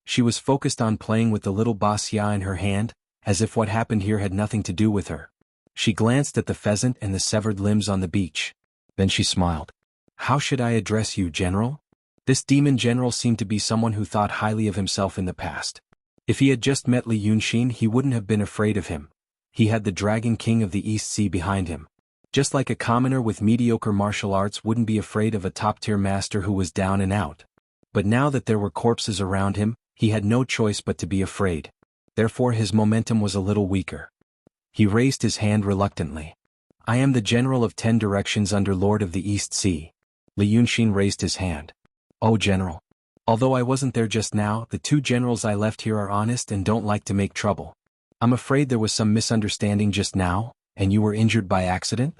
She was focused on playing with the little Wuxia in her hand, as if what happened here had nothing to do with her. She glanced at the pheasant and the severed limbs on the beach. Then she smiled. How should I address you, General? This demon general seemed to be someone who thought highly of himself in the past. If he had just met Li Yunxin, he wouldn't have been afraid of him. He had the Dragon King of the East Sea behind him. Just like a commoner with mediocre martial arts wouldn't be afraid of a top-tier master who was down and out. But now that there were corpses around him, he had no choice but to be afraid. Therefore his momentum was a little weaker. He raised his hand reluctantly. I am the General of 10 Directions under Lord of the East Sea. Li Yunxin raised his hand. Oh General. Although I wasn't there just now, the 2 generals I left here are honest and don't like to make trouble. I'm afraid there was some misunderstanding just now, and you were injured by accident?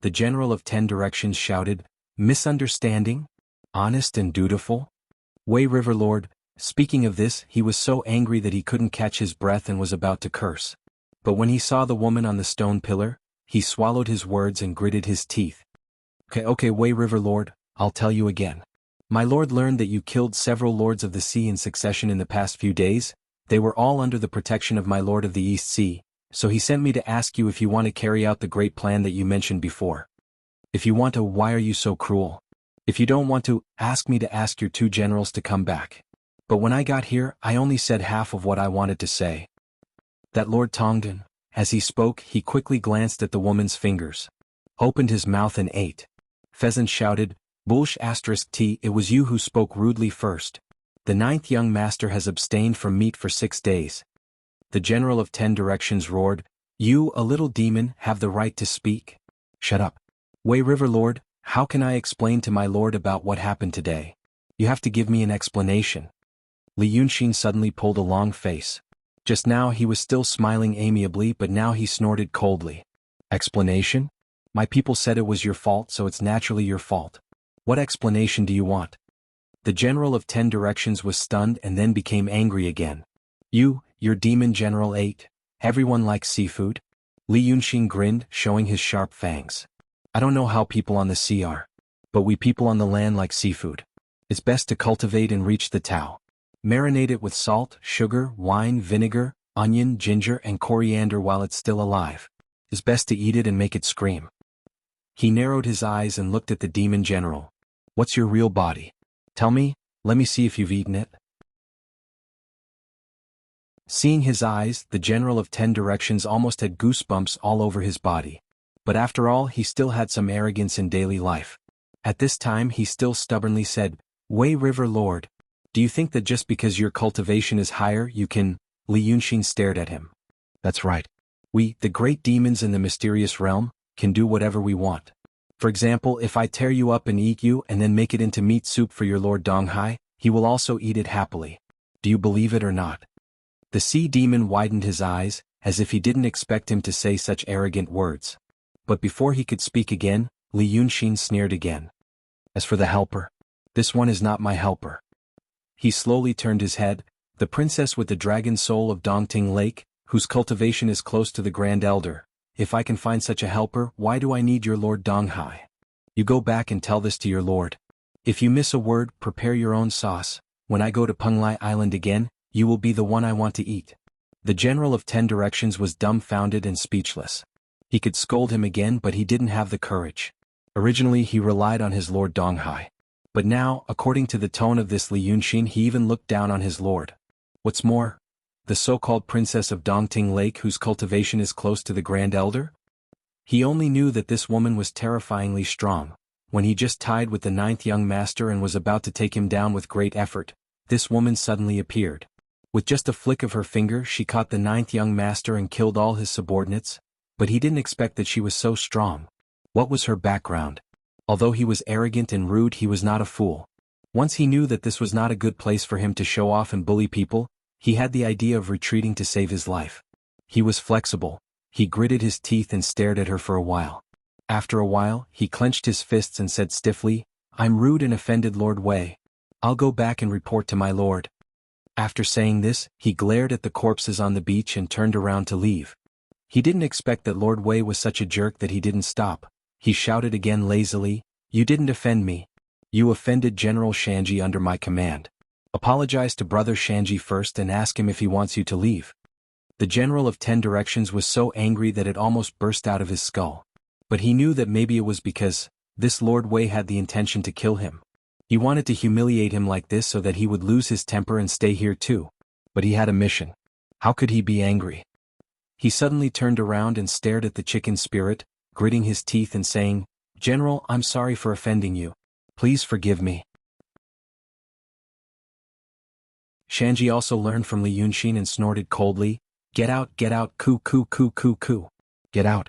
The General of 10 Directions shouted, Misunderstanding? Honest and dutiful? Wei River Lord, speaking of this, he was so angry that he couldn't catch his breath and was about to curse. But when he saw the woman on the stone pillar, he swallowed his words and gritted his teeth. Okay, Wei River Lord, I'll tell you again. My lord learned that you killed several lords of the sea in succession in the past few days. They were all under the protection of my lord of the East Sea, so he sent me to ask you if you want to carry out the great plan that you mentioned before. If you want to, why are you so cruel? If you don't want to, ask me to ask your 2 generals to come back. But when I got here, I only said half of what I wanted to say. That Lord Tongdan, as he spoke, he quickly glanced at the woman's fingers, opened his mouth and ate. Pheasant shouted, Bulsh *T, it was you who spoke rudely first. The 9th young master has abstained from meat for 6 days. The General of 10 Directions roared, You, a little demon, have the right to speak? Shut up. Wei River Lord, how can I explain to my lord about what happened today? You have to give me an explanation. Li Yunxin suddenly pulled a long face. Just now he was still smiling amiably, but now he snorted coldly. Explanation? My people said it was your fault, so it's naturally your fault. What explanation do you want? The General of 10 Directions was stunned and then became angry again. Your demon general ate. Everyone likes seafood? Li Yunxin grinned, showing his sharp fangs. I don't know how people on the sea are, but we people on the land like seafood. It's best to cultivate and reach the Tao. Marinate it with salt, sugar, wine, vinegar, onion, ginger, and coriander while it's still alive. It's best to eat it and make it scream. He narrowed his eyes and looked at the demon general. What's your real body? Tell me, let me see if you've eaten it. Seeing his eyes, the General of 10 Directions almost had goosebumps all over his body. But after all, he still had some arrogance in daily life. At this time he still stubbornly said, Wei River Lord, do you think that just because your cultivation is higher you can? Li Yunxin stared at him. That's right. We, the great demons in the mysterious realm, can do whatever we want. For example, if I tear you up and eat you and then make it into meat soup for your Lord Donghai, he will also eat it happily. Do you believe it or not? The sea demon widened his eyes, as if he didn't expect him to say such arrogant words. But before he could speak again, Li Yunxin sneered again. As for the helper, this one is not my helper. He slowly turned his head. The princess with the dragon soul of Dongting Lake, whose cultivation is close to the Grand Elder. If I can find such a helper, why do I need your Lord Donghai? You go back and tell this to your lord. If you miss a word, prepare your own sauce. When I go to Penglai Island again, you will be the one I want to eat. The General of 10 Directions was dumbfounded and speechless. He could scold him again, but he didn't have the courage. Originally he relied on his Lord Donghai. But now, according to the tone of this Li Yunxin, he even looked down on his lord. What's more, the so-called princess of Dongting Lake whose cultivation is close to the Grand Elder? He only knew that this woman was terrifyingly strong. When he just tied with the 9th young master and was about to take him down with great effort, this woman suddenly appeared. With just a flick of her finger she caught the 9th young master and killed all his subordinates, but he didn't expect that she was so strong. What was her background? Although he was arrogant and rude, he was not a fool. Once he knew that this was not a good place for him to show off and bully people, he had the idea of retreating to save his life. He was flexible. He gritted his teeth and stared at her for a while. After a while, he clenched his fists and said stiffly, I'm rude and offended Lord Wei. I'll go back and report to my lord. After saying this, he glared at the corpses on the beach and turned around to leave. He didn't expect that Lord Wei was such a jerk that he didn't stop. He shouted again lazily, "You didn't offend me. You offended General Shanji under my command. Apologize to Brother Shanji first and ask him if he wants you to leave." The general of 10 directions was so angry that it almost burst out of his skull. But he knew that maybe it was because this Lord Wei had the intention to kill him. He wanted to humiliate him like this so that he would lose his temper and stay here too. But he had a mission. How could he be angry? He suddenly turned around and stared at the chicken spirit, gritting his teeth and saying, "General, I'm sorry for offending you. Please forgive me." Shanji also learned from Li Yunxin and snorted coldly, get out, coo coo coo coo coo. Get out."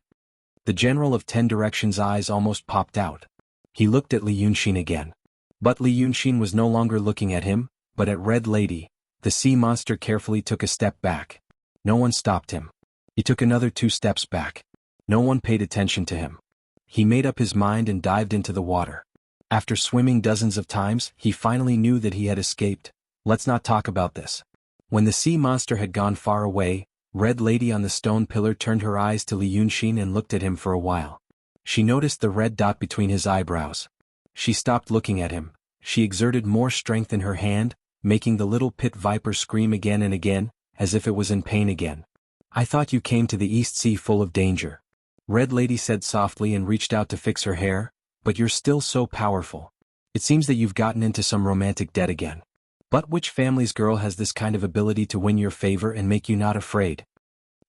The general of 10 directions' eyes almost popped out. He looked at Li Yunxin again. But Li Yunxin was no longer looking at him, but at Red Lady. The sea monster carefully took a step back. No one stopped him. He took another 2 steps back. No one paid attention to him. He made up his mind and dived into the water. After swimming dozens of times, he finally knew that he had escaped. Let's not talk about this. When the sea monster had gone far away, Red Lady on the stone pillar turned her eyes to Li Yunxin and looked at him for a while. She noticed the red dot between his eyebrows. She stopped looking at him. She exerted more strength in her hand, making the little pit viper scream again and again, as if it was in pain again. "I thought you came to the East Sea full of danger," Red Lady said softly and reached out to fix her hair, "but you're still so powerful. It seems that you've gotten into some romantic debt again. But which family's girl has this kind of ability to win your favor and make you not afraid?"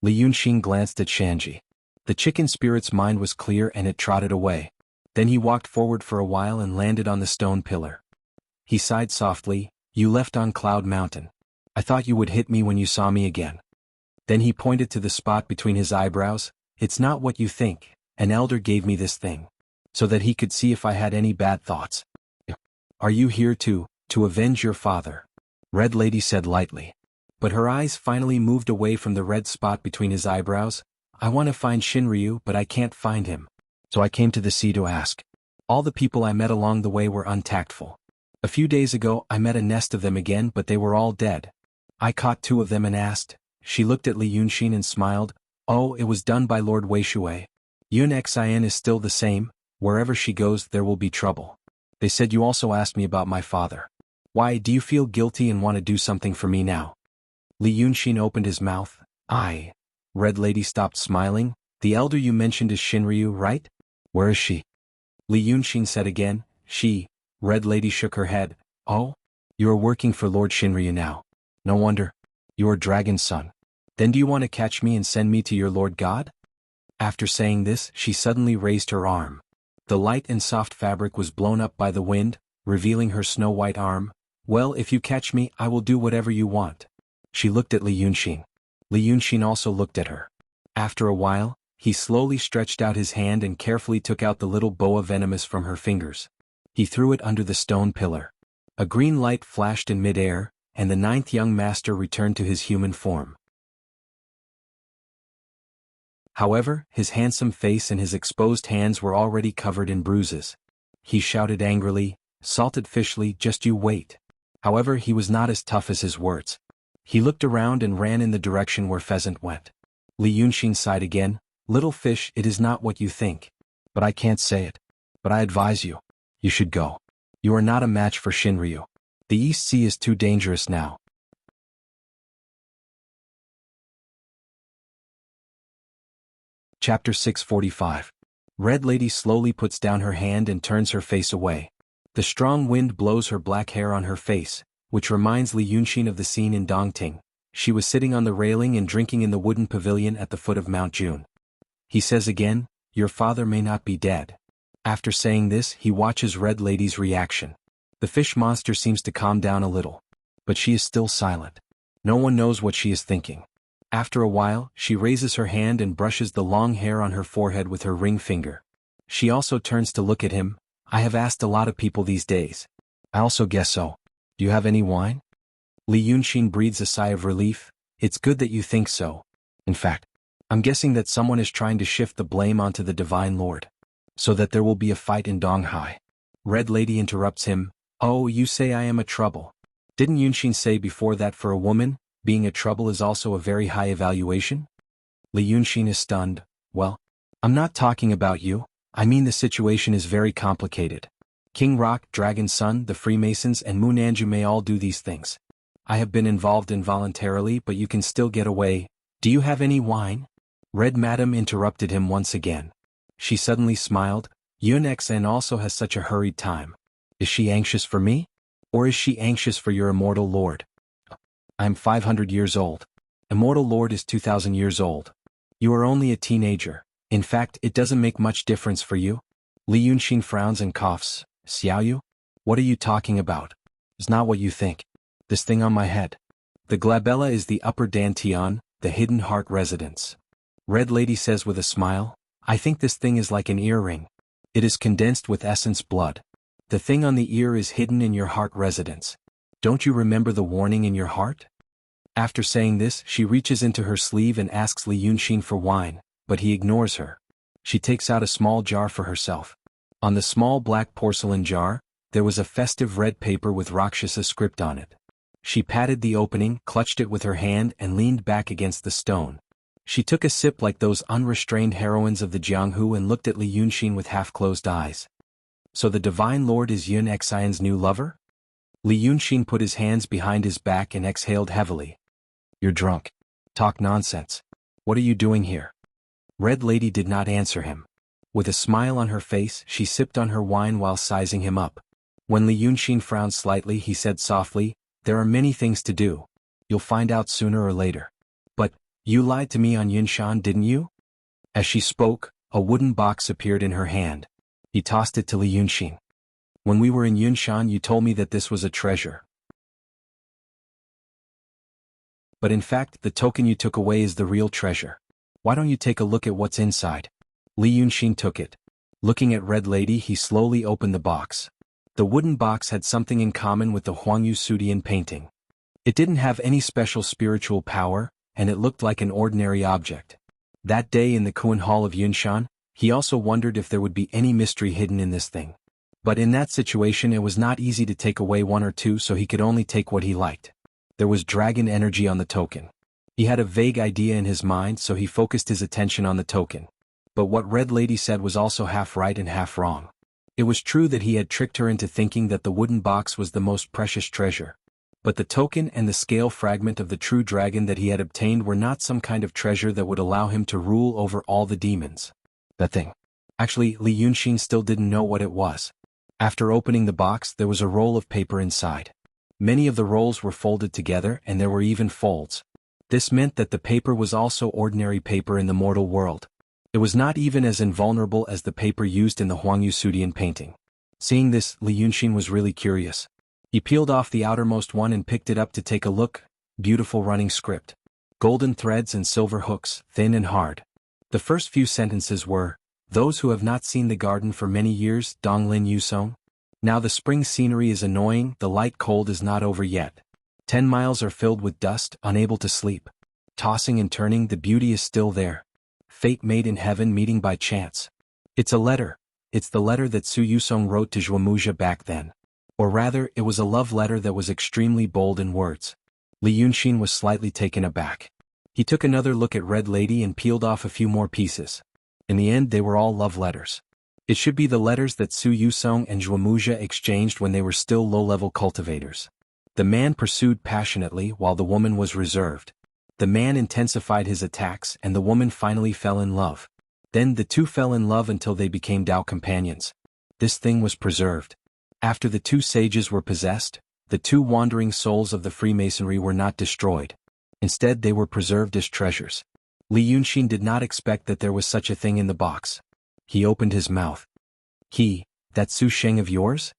Li Yunxin glanced at Shanji. The chicken spirit's mind was clear and it trotted away. Then he walked forward for a while and landed on the stone pillar. He sighed softly, "You left on Cloud Mountain. I thought you would hit me when you saw me again." Then he pointed to the spot between his eyebrows. "It's not what you think. An elder gave me this thing, so that he could see if I had any bad thoughts." "Are you here to avenge your father?" Red Lady said lightly. But her eyes finally moved away from the red spot between his eyebrows. "I want to find Shinryu, but I can't find him. So I came to the sea to ask. All the people I met along the way were untactful. A few days ago I met a nest of them again, but they were all dead. I caught 2 of them and asked." She looked at Li Yunxin and smiled. "Oh, it was done by Lord Wei Shui. Yun Xian is still the same. Wherever she goes there will be trouble. They said you also asked me about my father. Why, do you feel guilty and want to do something for me now?" Li Yunxin opened his mouth. "I." Red Lady stopped smiling. "The elder you mentioned is Shinryu, right? Where is she?" Li Yunxin said again, "She." Red Lady shook her head. "Oh? You are working for Lord Shinryu now. No wonder. You are Dragon's son. Then do you want to catch me and send me to your Lord God?" After saying this, she suddenly raised her arm. The light and soft fabric was blown up by the wind, revealing her snow-white arm. "Well, if you catch me, I will do whatever you want." She looked at Li Yunxin. Li Yunxin also looked at her. After a while, he slowly stretched out his hand and carefully took out the little boa venomous from her fingers. He threw it under the stone pillar. A green light flashed in mid-air, and the 9th young master returned to his human form. However, his handsome face and his exposed hands were already covered in bruises. He shouted angrily, "Salted Fishly, just you wait." However, he was not as tough as his words. He looked around and ran in the direction where Pheasant went. Li Yunxin sighed again. "Little fish, it is not what you think. But I can't say it. But I advise you. You should go. You are not a match for Shinryu. The East Sea is too dangerous now." Chapter 645. Red Lady slowly puts down her hand and turns her face away. The strong wind blows her black hair on her face, which reminds Li Yunxin of the scene in Dongting. She was sitting on the railing and drinking in the wooden pavilion at the foot of Mount June. He says again, "Your father may not be dead." After saying this, he watches Red Lady's reaction. The fish monster seems to calm down a little. But she is still silent. No one knows what she is thinking. After a while, she raises her hand and brushes the long hair on her forehead with her ring finger. She also turns to look at him. "I have asked a lot of people these days. I also guess so. Do you have any wine?" Li Yunxin breathes a sigh of relief. "It's good that you think so. In fact, I'm guessing that someone is trying to shift the blame onto the Divine Lord, so that there will be a fight in Donghai." Red Lady interrupts him, "Oh, you say I am a trouble. Didn't Yunxin say before that for a woman, being a trouble is also a very high evaluation?" Li Yunxin is stunned. "Well, I'm not talking about you, I mean the situation is very complicated. King Rock, Dragon Sun, the Freemasons and Moon Anju may all do these things. I have been involved involuntarily but you can still get away. Do you have any wine?" Red Madam interrupted him once again. She suddenly smiled. "Yun Xn also has such a hurried time. Is she anxious for me? Or is she anxious for your immortal lord? I am 500 years old. Immortal lord is 2000 years old. You are only a teenager. In fact, it doesn't make much difference for you." Li Yunxin frowns and coughs. "Xiaoyu? What are you talking about? It's not what you think. This thing on my head. The glabella is the upper dantian, the hidden heart residence." Red Lady says with a smile, "I think this thing is like an earring. It is condensed with essence blood. The thing on the ear is hidden in your heart residence. Don't you remember the warning in your heart?" After saying this, she reaches into her sleeve and asks Li Yunxin for wine, but he ignores her. She takes out a small jar for herself. On the small black porcelain jar, there was a festive red paper with Rakshasa script on it. She patted the opening, clutched it with her hand and leaned back against the stone. She took a sip like those unrestrained heroines of the Jianghu and looked at Li Yunxin with half-closed eyes. "So the Divine Lord is Yun Xian's new lover?" Li Yunxin put his hands behind his back and exhaled heavily. "You're drunk. Talk nonsense. What are you doing here?" Red Lady did not answer him. With a smile on her face, she sipped on her wine while sizing him up. When Li Yunxin frowned slightly, he said softly, "There are many things to do. You'll find out sooner or later. But, you lied to me on Yunshan, didn't you?" As she spoke, a wooden box appeared in her hand. He tossed it to Li Yunxin. "When we were in Yunshan you told me that this was a treasure. But in fact the token you took away is the real treasure. Why don't you take a look at what's inside?" Li Yunxin took it. Looking at Red Lady, he slowly opened the box. The wooden box had something in common with the Huangyu Sudian painting. It didn't have any special spiritual power, and it looked like an ordinary object. That day in the Kuan Hall of Yunshan, he also wondered if there would be any mystery hidden in this thing. But in that situation it was not easy to take away one or two, so he could only take what he liked. There was dragon energy on the token. He had a vague idea in his mind, so he focused his attention on the token. But what Red Lady said was also half right and half wrong. It was true that he had tricked her into thinking that the wooden box was the most precious treasure. But the token and the scale fragment of the true dragon that he had obtained were not some kind of treasure that would allow him to rule over all the demons. That thing. Actually, Li Yunxin still didn't know what it was. After opening the box, there was a roll of paper inside. Many of the rolls were folded together and there were even folds. This meant that the paper was also ordinary paper in the mortal world. It was not even as invulnerable as the paper used in the Huangyu Sudian painting. Seeing this, Li Yunxin was really curious. He peeled off the outermost one and picked it up to take a look. Beautiful running script. Golden threads and silver hooks, thin and hard. The first few sentences were, "Those who have not seen the garden for many years, Donglin Yusong. Now the spring scenery is annoying, the light cold is not over yet. 10 miles are filled with dust, unable to sleep. Tossing and turning, the beauty is still there. Fate made in heaven meeting by chance. It's a letter. It's the letter that Su Yusong wrote to Zhuomuxia back then. Or rather, it was a love letter that was extremely bold in words." Li Yunxin was slightly taken aback. He took another look at Red Lady and peeled off a few more pieces. In the end they were all love letters. It should be the letters that Su Yusong and Zhuomuxia exchanged when they were still low-level cultivators. The man pursued passionately while the woman was reserved. The man intensified his attacks and the woman finally fell in love. Then the two fell in love until they became Tao companions. This thing was preserved. After the two sages were possessed, the two wandering souls of the Freemasonry were not destroyed. Instead they were preserved as treasures. Li Yunxin did not expect that there was such a thing in the box. He opened his mouth. That Su Sheng of yours?"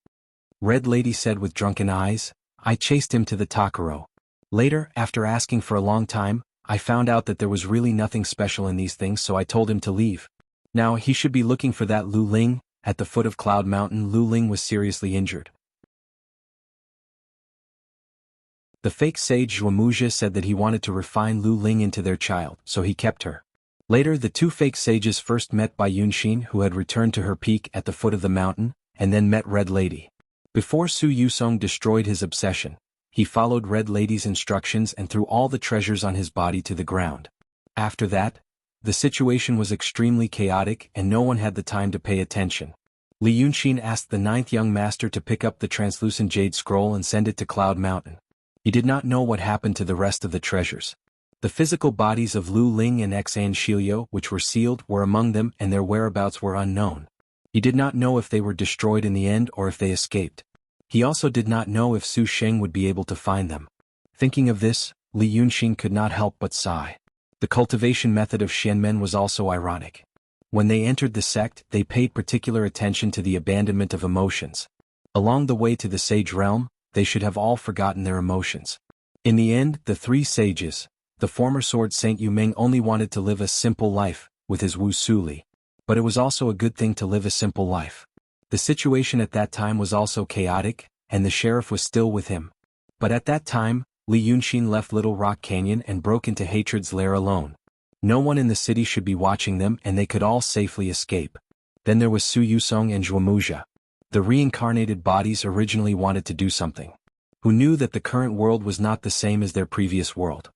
Red Lady said with drunken eyes. "I chased him to the Takaro. Later, after asking for a long time, I found out that there was really nothing special in these things, so I told him to leave. Now he should be looking for that Lu Ling." At the foot of Cloud Mountain, Lu Ling was seriously injured. The fake sage Zhuomuxia said that he wanted to refine Lu Ling into their child, so he kept her. Later the two fake sages first met by Yunxin, who had returned to her peak at the foot of the mountain, and then met Red Lady. Before Su Yusong destroyed his obsession, he followed Red Lady's instructions and threw all the treasures on his body to the ground. After that, the situation was extremely chaotic and no one had the time to pay attention. Li Yunxin asked the ninth young master to pick up the translucent jade scroll and send it to Cloud Mountain. He did not know what happened to the rest of the treasures. The physical bodies of Lu Ling and Xan Shilio, which were sealed, were among them and their whereabouts were unknown. He did not know if they were destroyed in the end or if they escaped. He also did not know if Su Sheng would be able to find them. Thinking of this, Li Yunxin could not help but sigh. The cultivation method of Xianmen was also ironic. When they entered the sect, they paid particular attention to the abandonment of emotions. Along the way to the sage realm, they should have all forgotten their emotions. In the end, the three sages, the former sword Saint Yu Ming only wanted to live a simple life, with his Wu Su Li. But it was also a good thing to live a simple life. The situation at that time was also chaotic, and the sheriff was still with him. But at that time, Li Yunxin left Little Rock Canyon and broke into Hatred's lair alone. No one in the city should be watching them and they could all safely escape. Then there was Su Yusong and Zhuomuzha. The reincarnated bodies originally wanted to do something. Who knew that the current world was not the same as their previous world.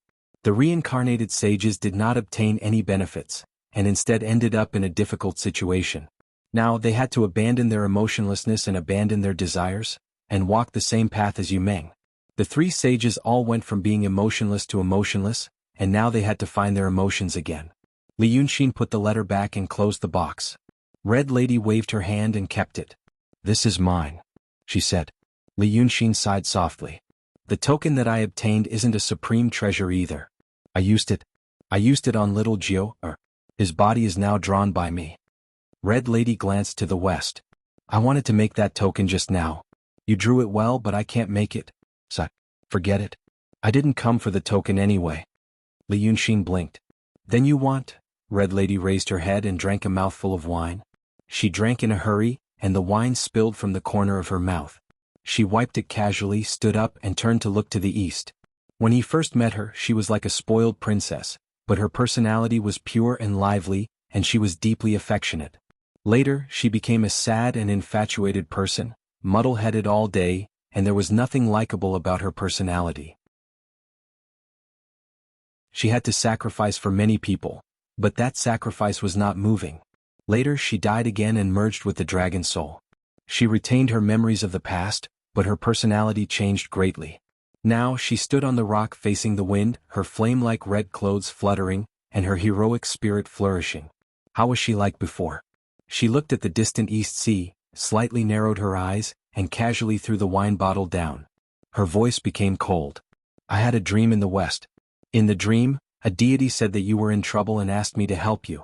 The reincarnated sages did not obtain any benefits, and instead ended up in a difficult situation. Now they had to abandon their emotionlessness and abandon their desires, and walk the same path as Yu Meng. The three sages all went from being emotionless to emotionless, and now they had to find their emotions again. Li Yunxin put the letter back and closed the box. Red Lady waved her hand and kept it. "This is mine," she said. Li Yunxin sighed softly. "The token that I obtained isn't a supreme treasure either. I used it on little Jiu, his body is now drawn by me." Red Lady glanced to the west. "I wanted to make that token just now. You drew it well, but I can't make it. So, forget it. I didn't come for the token anyway." Li Yunxin blinked. "Then you want?" Red Lady raised her head and drank a mouthful of wine. She drank in a hurry, and the wine spilled from the corner of her mouth. She wiped it casually, stood up and turned to look to the east. When he first met her, she was like a spoiled princess, but her personality was pure and lively, and she was deeply affectionate. Later, she became a sad and infatuated person, muddle-headed all day, and there was nothing likable about her personality. She had to sacrifice for many people, but that sacrifice was not moving. Later she died again and merged with the dragon soul. She retained her memories of the past, but her personality changed greatly. Now she stood on the rock facing the wind, her flame-like red clothes fluttering, and her heroic spirit flourishing. How was she like before? She looked at the distant East Sea, slightly narrowed her eyes, and casually threw the wine bottle down. Her voice became cold. "I had a dream in the west. In the dream, a deity said that you were in trouble and asked me to help you.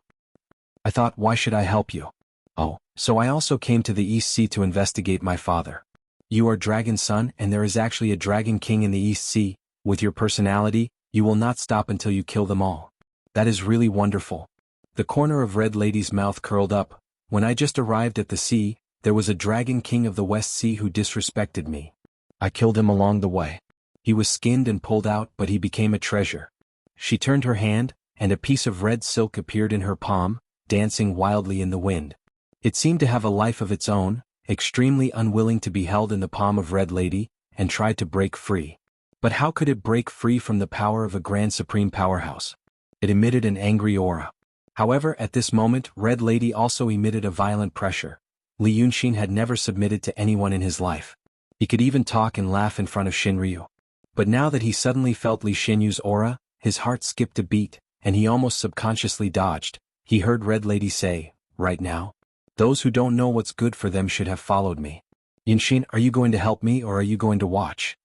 I thought, why should I help you? Oh, so I also came to the East Sea to investigate my father. You are Dragon's son and there is actually a Dragon King in the East Sea. With your personality, you will not stop until you kill them all. That is really wonderful." The corner of Red Lady's mouth curled up. "When I just arrived at the sea, there was a Dragon King of the West Sea who disrespected me. I killed him along the way. He was skinned and pulled out, but he became a treasure." She turned her hand, and a piece of red silk appeared in her palm, dancing wildly in the wind. It seemed to have a life of its own, extremely unwilling to be held in the palm of Red Lady, and tried to break free. But how could it break free from the power of a grand supreme powerhouse? It emitted an angry aura. However, at this moment, Red Lady also emitted a violent pressure. Li Yunxin had never submitted to anyone in his life. He could even talk and laugh in front of Shinryu. But now that he suddenly felt Li Xinyu's aura, his heart skipped a beat, and he almost subconsciously dodged. He heard Red Lady say, "Right now? Those who don't know what's good for them should have followed me. Yunxin, are you going to help me or are you going to watch?"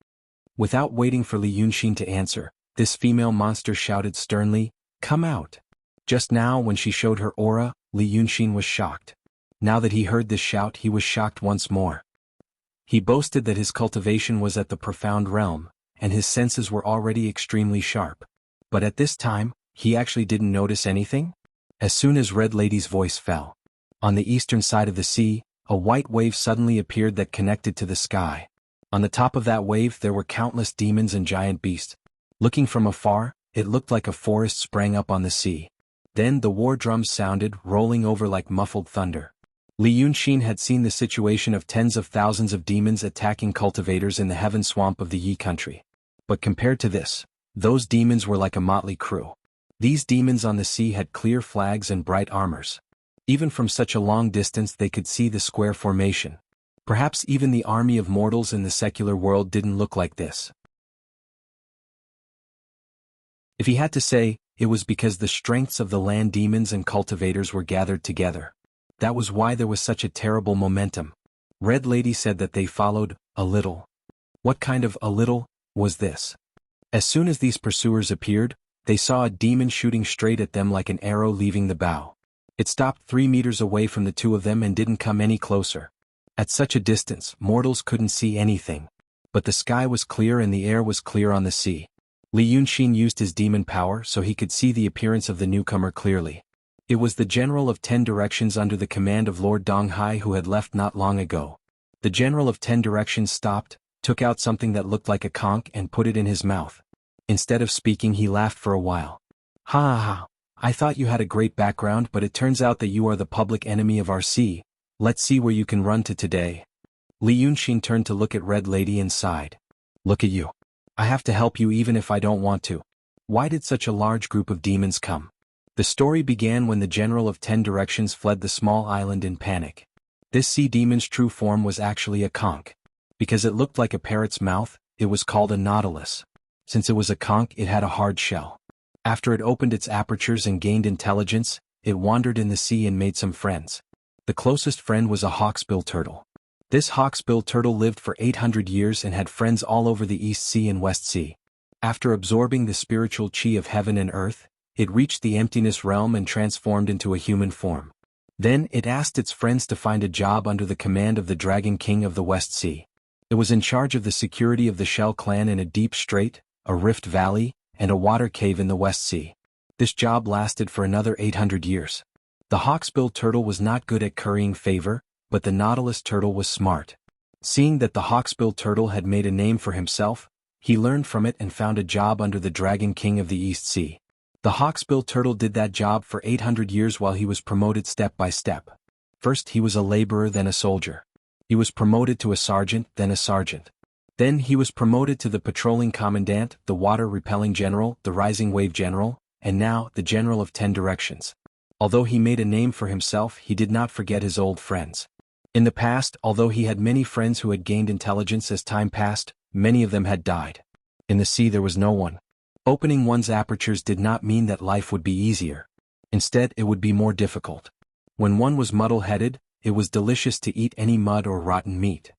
Without waiting for Li Yunxin to answer, this female monster shouted sternly, "Come out." Just now when she showed her aura, Li Yunxin was shocked. Now that he heard this shout, he was shocked once more. He boasted that his cultivation was at the profound realm, and his senses were already extremely sharp. But at this time, he actually didn't notice anything? As soon as Red Lady's voice fell, on the eastern side of the sea, a white wave suddenly appeared that connected to the sky. On the top of that wave there were countless demons and giant beasts. Looking from afar, it looked like a forest sprang up on the sea. Then the war drums sounded, rolling over like muffled thunder. Li Yunxin had seen the situation of tens of thousands of demons attacking cultivators in the heaven swamp of the Yi country. But compared to this, those demons were like a motley crew. These demons on the sea had clear flags and bright armors. Even from such a long distance they could see the square formation. Perhaps even the army of mortals in the secular world didn't look like this. If he had to say, it was because the strengths of the land demons and cultivators were gathered together. That was why there was such a terrible momentum. Red Lady said that they followed, a little. What kind of a little was this? As soon as these pursuers appeared, they saw a demon shooting straight at them like an arrow leaving the bow. It stopped 3 meters away from the two of them and didn't come any closer. At such a distance, mortals couldn't see anything. But the sky was clear and the air was clear on the sea. Li Yunxin used his demon power so he could see the appearance of the newcomer clearly. It was the General of 10 Directions under the command of Lord Donghai who had left not long ago. The General of 10 Directions stopped, took out something that looked like a conch and put it in his mouth. Instead of speaking he laughed for a while. Ha ha ha, I thought you had a great background but it turns out that you are the public enemy of our sea. Let's see where you can run to today. Li Yunxin turned to look at Red Lady and sighed. Look at you. I have to help you even if I don't want to. Why did such a large group of demons come? The story began when the General of 10 Directions fled the small island in panic. This sea demon's true form was actually a conch. Because it looked like a parrot's mouth, it was called a nautilus. Since it was a conch, it had a hard shell. After it opened its apertures and gained intelligence, it wandered in the sea and made some friends. The closest friend was a hawksbill turtle. This hawksbill turtle lived for 800 years and had friends all over the East Sea and West Sea. After absorbing the spiritual chi of heaven and earth, it reached the emptiness realm and transformed into a human form. Then it asked its friends to find a job under the command of the Dragon King of the West Sea. It was in charge of the security of the Shell clan in a deep strait, a rift valley, and a water cave in the West Sea. This job lasted for another 800 years. The hawksbill turtle was not good at currying favor, but the nautilus turtle was smart. Seeing that the hawksbill turtle had made a name for himself, he learned from it and found a job under the Dragon King of the East Sea. The hawksbill turtle did that job for 800 years while he was promoted step by step. First he was a laborer, then a soldier. He was promoted to a sergeant, then a sergeant. Then he was promoted to the patrolling commandant, the water repelling general, the rising wave general, and now the General of 10 Directions. Although he made a name for himself, he did not forget his old friends. In the past, although he had many friends who had gained intelligence as time passed, many of them had died. In the sea there was no one. Opening one's apertures did not mean that life would be easier. Instead, it would be more difficult. When one was muddle-headed, it was delicious to eat any mud or rotten meat.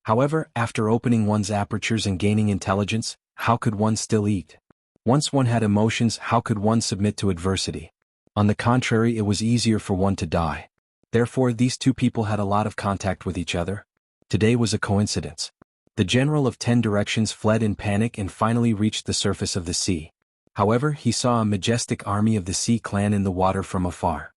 However, after opening one's apertures and gaining intelligence, how could one still eat? Once one had emotions, how could one submit to adversity? On the contrary, it was easier for one to die. Therefore, these two people had a lot of contact with each other. Today was a coincidence. The General of 10 Directions fled in panic and finally reached the surface of the sea. However, he saw a majestic army of the Sea Clan in the water from afar.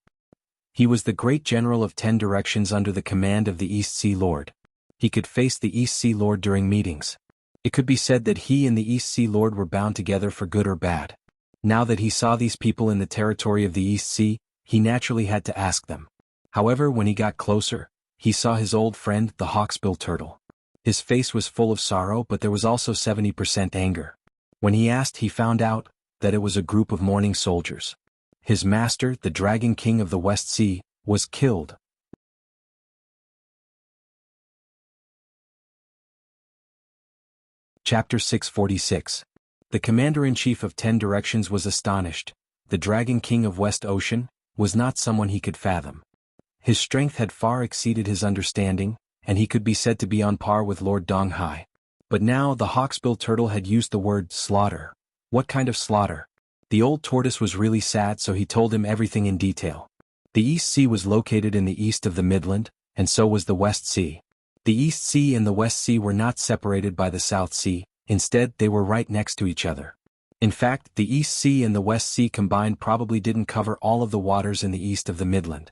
He was the great General of 10 Directions under the command of the East Sea Lord. He could face the East Sea Lord during meetings. It could be said that he and the East Sea Lord were bound together for good or bad. Now that he saw these people in the territory of the East Sea, he naturally had to ask them. However, when he got closer, he saw his old friend, the hawksbill turtle. His face was full of sorrow, but there was also 70% anger. When he asked, he found out that it was a group of mourning soldiers. His master, the Dragon King of the West Sea, was killed. Chapter 646. The Commander-in-Chief of 10 Directions was astonished. The Dragon King of West Ocean was not someone he could fathom. His strength had far exceeded his understanding, and he could be said to be on par with Lord Donghai. But now the hawksbill turtle had used the word slaughter. What kind of slaughter? The old tortoise was really sad, so he told him everything in detail. The East Sea was located in the east of the Midland, and so was the West Sea. The East Sea and the West Sea were not separated by the South Sea, instead they were right next to each other. In fact, the East Sea and the West Sea combined probably didn't cover all of the waters in the east of the Midland.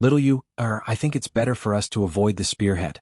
Little you, I think it's better for us to avoid the spearhead.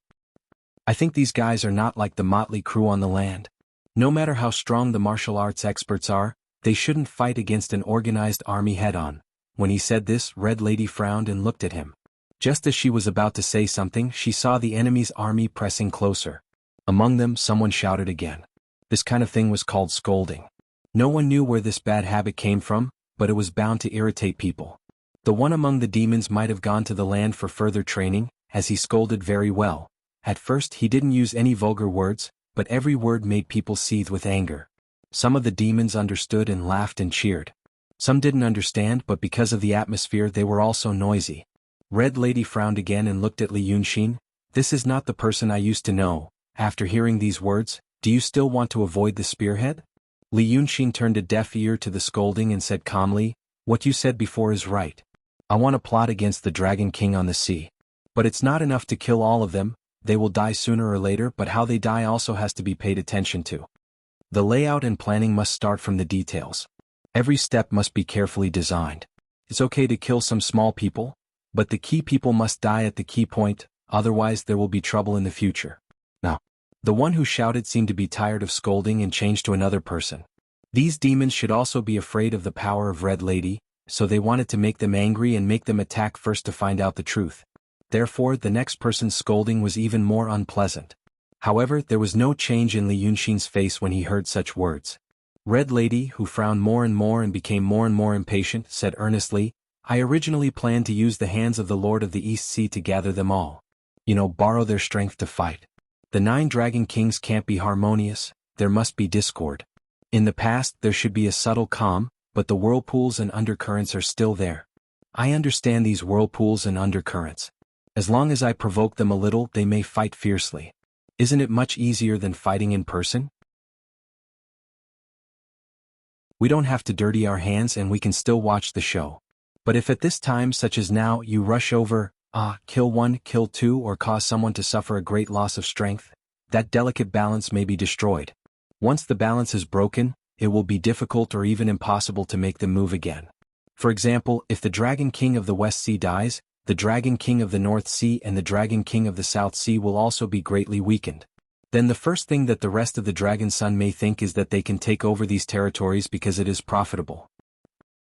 I think these guys are not like the motley crew on the land. No matter how strong the martial arts experts are, they shouldn't fight against an organized army head-on. When he said this, Red Lady frowned and looked at him. Just as she was about to say something, she saw the enemy's army pressing closer. Among them, someone shouted again. This kind of thing was called scolding. No one knew where this bad habit came from, but it was bound to irritate people. The one among the demons might have gone to the land for further training, as he scolded very well. At first he didn't use any vulgar words, but every word made people seethe with anger. Some of the demons understood and laughed and cheered. Some didn't understand, but because of the atmosphere they were also noisy. Red Lady frowned again and looked at Li Yunxin. This is not the person I used to know. After hearing these words, do you still want to avoid the spearhead? Li Yunxin turned a deaf ear to the scolding and said calmly, what you said before is right. I want to plot against the Dragon King on the sea. But it's not enough to kill all of them, they will die sooner or later, but how they die also has to be paid attention to. The layout and planning must start from the details. Every step must be carefully designed. It's okay to kill some small people, but the key people must die at the key point, otherwise there will be trouble in the future. Now, the one who shouted seemed to be tired of scolding and changed to another person. These demons should also be afraid of the power of Red Lady, so they wanted to make them angry and make them attack first to find out the truth. Therefore, the next person's scolding was even more unpleasant. However, there was no change in Li Yunxin's face when he heard such words. Red Lady, who frowned more and became more and more impatient, said earnestly, I originally planned to use the hands of the Lord of the East Sea to gather them all. Borrow their strength to fight. The 9 Dragon Kings can't be harmonious, there must be discord. In the past there should be a subtle calm, but the whirlpools and undercurrents are still there. I understand these whirlpools and undercurrents. As long as I provoke them a little, they may fight fiercely. Isn't it much easier than fighting in person? We don't have to dirty our hands and we can still watch the show. But if at this time such as now you rush over, kill one, kill two, or cause someone to suffer a great loss of strength, that delicate balance may be destroyed. Once the balance is broken, it will be difficult or even impossible to make them move again. For example, if the Dragon King of the West Sea dies, the Dragon King of the North Sea and the Dragon King of the South Sea will also be greatly weakened. Then the first thing that the rest of the Dragon Sun may think is that they can take over these territories because it is profitable.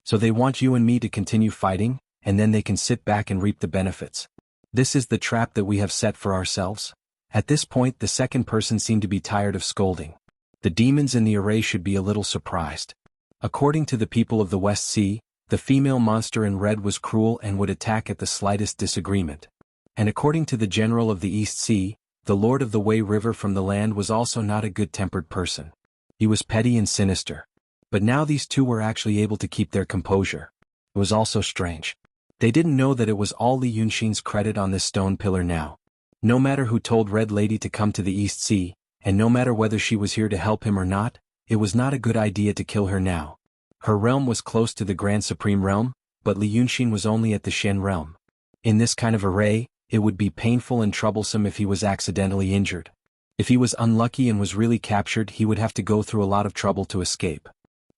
So they want you and me to continue fighting, and then they can sit back and reap the benefits. This is the trap that we have set for ourselves. At this point the second person seemed to be tired of scolding. The demons in the array should be a little surprised. According to the people of the West Sea, the female monster in red was cruel and would attack at the slightest disagreement. And according to the general of the East Sea, the Lord of the Wei River from the land was also not a good-tempered person. He was petty and sinister. But now these two were actually able to keep their composure. It was also strange. They didn't know that it was all Li Yunxin's credit on this stone pillar now. No matter who told Red Lady to come to the East Sea, and no matter whether she was here to help him or not, it was not a good idea to kill her now. Her realm was close to the Grand Supreme Realm, but Li Yunxin was only at the Shen realm. In this kind of array, it would be painful and troublesome if he was accidentally injured. If he was unlucky and was really captured, he would have to go through a lot of trouble to escape.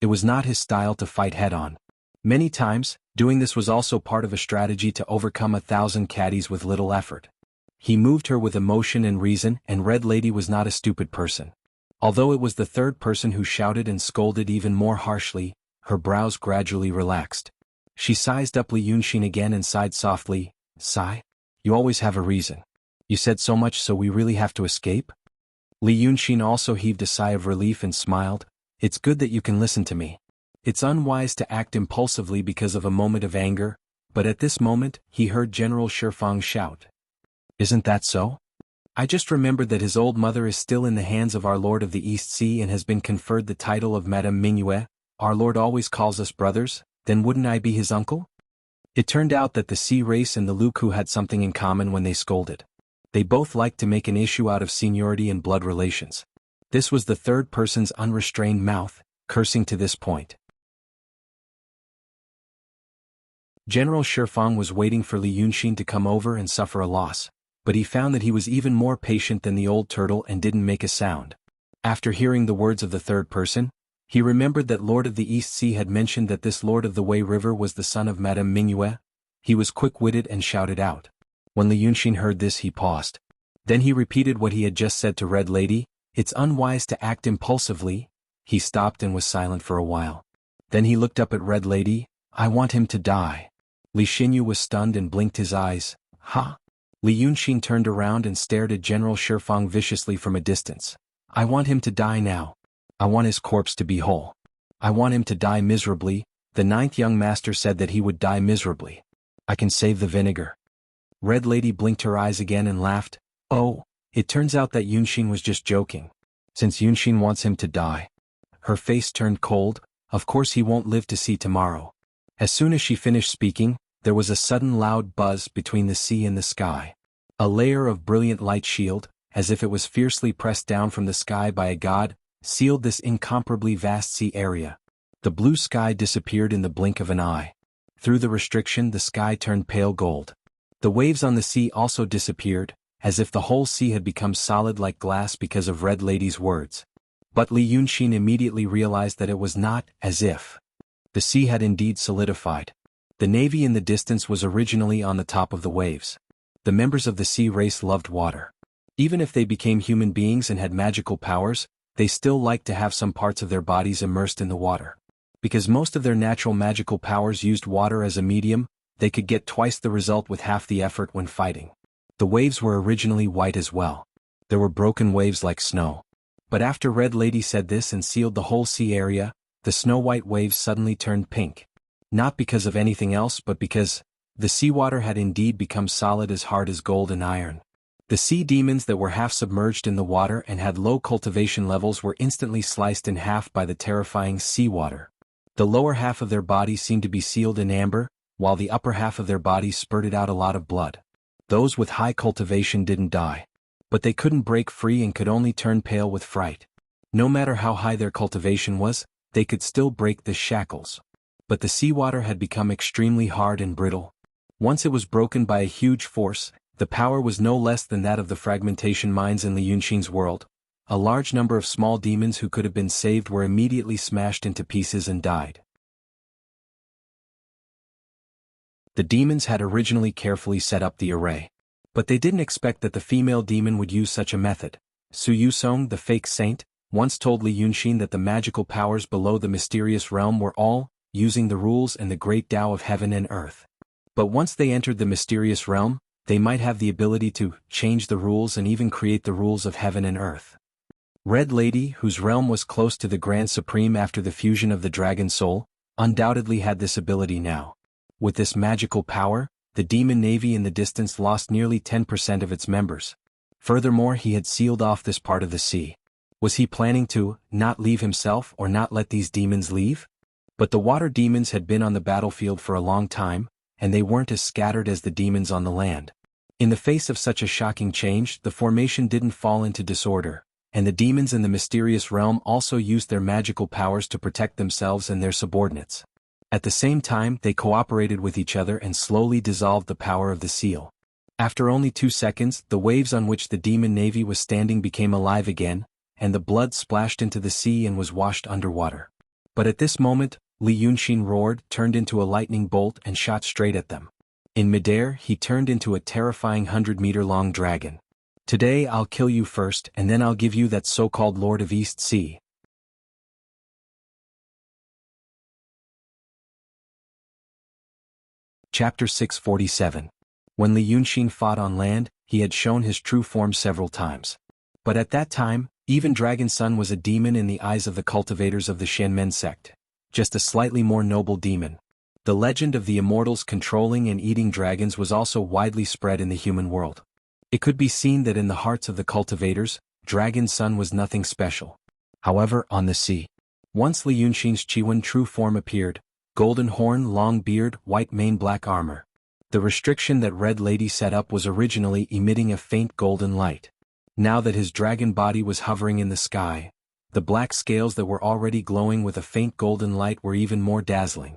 It was not his style to fight head-on. Many times, doing this was also part of a strategy to overcome 1,000 caddies with little effort. He moved her with emotion and reason, and Red Lady was not a stupid person. Although it was the third person who shouted and scolded even more harshly, her brows gradually relaxed. She sized up Li Yunxin again and sighed softly, Sigh? You always have a reason. You said so much, so we really have to escape? Li Yunxin also heaved a sigh of relief and smiled. It's good that you can listen to me. It's unwise to act impulsively because of a moment of anger, but at this moment, he heard General Shifang shout. Isn't that so? I just remembered that his old mother is still in the hands of our Lord of the East Sea and has been conferred the title of Madame Mingyue. Our Lord always calls us brothers, then wouldn't I be his uncle? It turned out that the Sea race and the Luku had something in common when they scolded. They both liked to make an issue out of seniority and blood relations. This was the third person's unrestrained mouth, cursing to this point. General Shifang was waiting for Li Yunxin to come over and suffer a loss, but he found that he was even more patient than the old turtle and didn't make a sound. After hearing the words of the third person, he remembered that Lord of the East Sea had mentioned that this Lord of the Wei River was the son of Madame Mingyue. He was quick-witted and shouted out. When Li Yunxin heard this, he paused. Then he repeated what he had just said to Red Lady. It's unwise to act impulsively. He stopped and was silent for a while. Then he looked up at Red Lady. I want him to die. Li Xinyu was stunned and blinked his eyes. Huh? Li Yunxin turned around and stared at General Shifang viciously from a distance. I want him to die now. I want his corpse to be whole. I want him to die miserably. The 9th young master said that he would die miserably. I can save the vinegar. Red Lady blinked her eyes again and laughed. Oh, it turns out that Yunxin was just joking. Since Yunxin wants him to die. Her face turned cold. Of course he won't live to see tomorrow. As soon as she finished speaking, there was a sudden loud buzz between the sea and the sky. A layer of brilliant light shield, as if it was fiercely pressed down from the sky by a god, sealed this incomparably vast sea area. The blue sky disappeared in the blink of an eye. Through the restriction, the sky turned pale gold. The waves on the sea also disappeared, as if the whole sea had become solid like glass because of Red Lady's words. But Li Yunxin immediately realized that it was not as if. The sea had indeed solidified. The navy in the distance was originally on the top of the waves. The members of the sea race loved water. Even if they became human beings and had magical powers, they still liked to have some parts of their bodies immersed in the water. Because most of their natural magical powers used water as a medium, they could get twice the result with half the effort when fighting. The waves were originally white as well. There were broken waves like snow. But after Red Lady said this and sealed the whole sea area, the snow-white waves suddenly turned pink. Not because of anything else but because the seawater had indeed become solid as hard as gold and iron. The sea demons that were half submerged in the water and had low cultivation levels were instantly sliced in half by the terrifying seawater. The lower half of their bodies seemed to be sealed in amber, while the upper half of their bodies spurted out a lot of blood. Those with high cultivation didn't die. But they couldn't break free and could only turn pale with fright. No matter how high their cultivation was, they could still break the shackles. But the seawater had become extremely hard and brittle. Once it was broken by a huge force, the power was no less than that of the fragmentation mines in Li Yunxin's world. A large number of small demons who could have been saved were immediately smashed into pieces and died. The demons had originally carefully set up the array. But they didn't expect that the female demon would use such a method. Su Yusong, the fake saint, once told Li Yunxin that the magical powers below the mysterious realm were all using the rules and the great Tao of heaven and earth. But once they entered the mysterious realm, they might have the ability to change the rules and even create the rules of heaven and earth. Red Lady, whose realm was close to the Grand Supreme after the fusion of the Dragon Soul, undoubtedly had this ability now. With this magical power, the demon navy in the distance lost nearly 10% of its members. Furthermore, he had sealed off this part of the sea. Was he planning to not leave himself or not let these demons leave? But the water demons had been on the battlefield for a long time, and they weren't as scattered as the demons on the land. In the face of such a shocking change, the formation didn't fall into disorder, and the demons in the mysterious realm also used their magical powers to protect themselves and their subordinates. At the same time, they cooperated with each other and slowly dissolved the power of the seal. After only 2 seconds, the waves on which the demon navy was standing became alive again, and the blood splashed into the sea and was washed underwater. But at this moment, Li Yunxin roared, turned into a lightning bolt and shot straight at them. In midair, he turned into a terrifying 100-meter-long dragon. Today I'll kill you first and then I'll give you that so-called Lord of East Sea. Chapter 647. When Li Yunxin fought on land, he had shown his true form several times. But at that time, even Dragon Sun was a demon in the eyes of the cultivators of the Shenmen sect. Just a slightly more noble demon. The legend of the immortals controlling and eating dragons was also widely spread in the human world. It could be seen that in the hearts of the cultivators, Dragon Sun was nothing special. However, on the sea, once Li Yunxin's Chiwen true form appeared, golden horn, long beard, white mane, black armor. The restriction that Red Lady set up was originally emitting a faint golden light. Now that his dragon body was hovering in the sky, the black scales that were already glowing with a faint golden light were even more dazzling.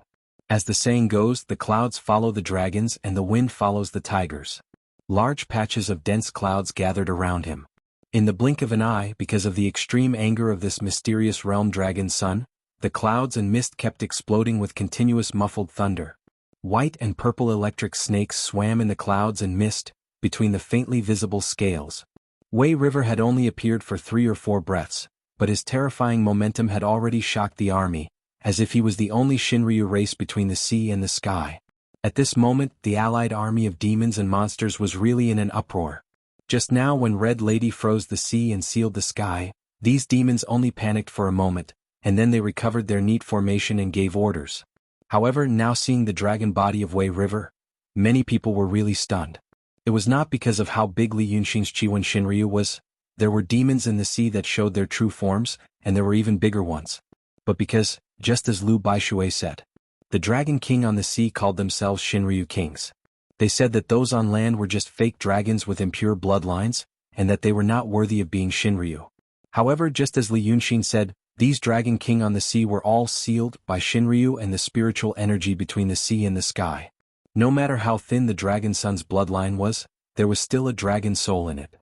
As the saying goes, the clouds follow the dragons and the wind follows the tigers. Large patches of dense clouds gathered around him. In the blink of an eye, because of the extreme anger of this mysterious realm Dragon Sun, the clouds and mist kept exploding with continuous muffled thunder. White and purple electric snakes swam in the clouds and mist, between the faintly visible scales. Wei River had only appeared for 3 or 4 breaths, but his terrifying momentum had already shocked the army, as if he was the only Shinryu race between the sea and the sky. At this moment, the allied army of demons and monsters was really in an uproar. Just now when Red Lady froze the sea and sealed the sky, these demons only panicked for a moment, and then they recovered their neat formation and gave orders. However, now seeing the dragon body of Wei River, many people were really stunned. It was not because of how big Li Yunxin's Chiwen Shinryu was. There were demons in the sea that showed their true forms, and there were even bigger ones. But because, just as Lu Baishui said, the Dragon King on the sea called themselves Shinryu Kings. They said that those on land were just fake dragons with impure bloodlines, and that they were not worthy of being Shinryu. However, just as Li Yunxin said, these Dragon King on the sea were all sealed by Shinryu and the spiritual energy between the sea and the sky. No matter how thin the Dragon Sun's bloodline was, there was still a dragon soul in it.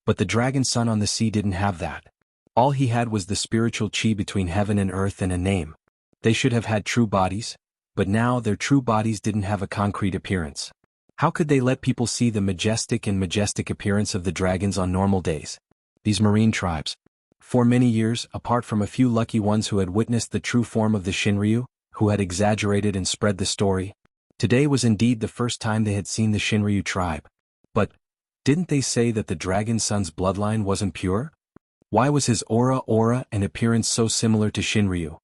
But the Dragon Sun on the sea didn't have that. All he had was the spiritual chi between heaven and earth and a name. They should have had true bodies, but now their true bodies didn't have a concrete appearance. How could they let people see the majestic appearance of the dragons on normal days? These marine tribes. For many years, apart from a few lucky ones who had witnessed the true form of the Shinryu, who had exaggerated and spread the story, today was indeed the first time they had seen the Shinryu tribe. But, didn't they say that the Dragon Sun's bloodline wasn't pure? Why was his aura and appearance so similar to Shinryu?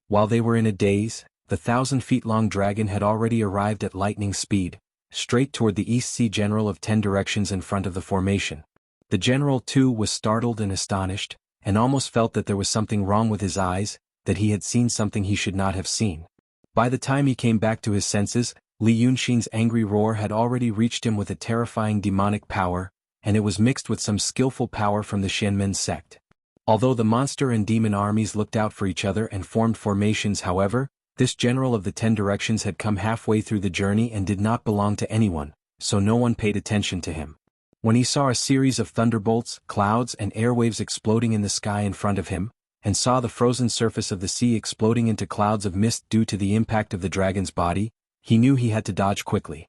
While they were in a daze, the 1,000-feet-long dragon had already arrived at lightning speed, straight toward the East Sea General of 10 directions in front of the formation. The general too was startled and astonished, and almost felt that there was something wrong with his eyes, that he had seen something he should not have seen. By the time he came back to his senses, Li Yunxin's angry roar had already reached him with a terrifying demonic power, and it was mixed with some skillful power from the Shenmen sect. Although the monster and demon armies looked out for each other and formed formations, however, this general of the 10 directions had come halfway through the journey and did not belong to anyone, so no one paid attention to him. When he saw a series of thunderbolts, clouds and airwaves exploding in the sky in front of him, and saw the frozen surface of the sea exploding into clouds of mist due to the impact of the dragon's body, he knew he had to dodge quickly.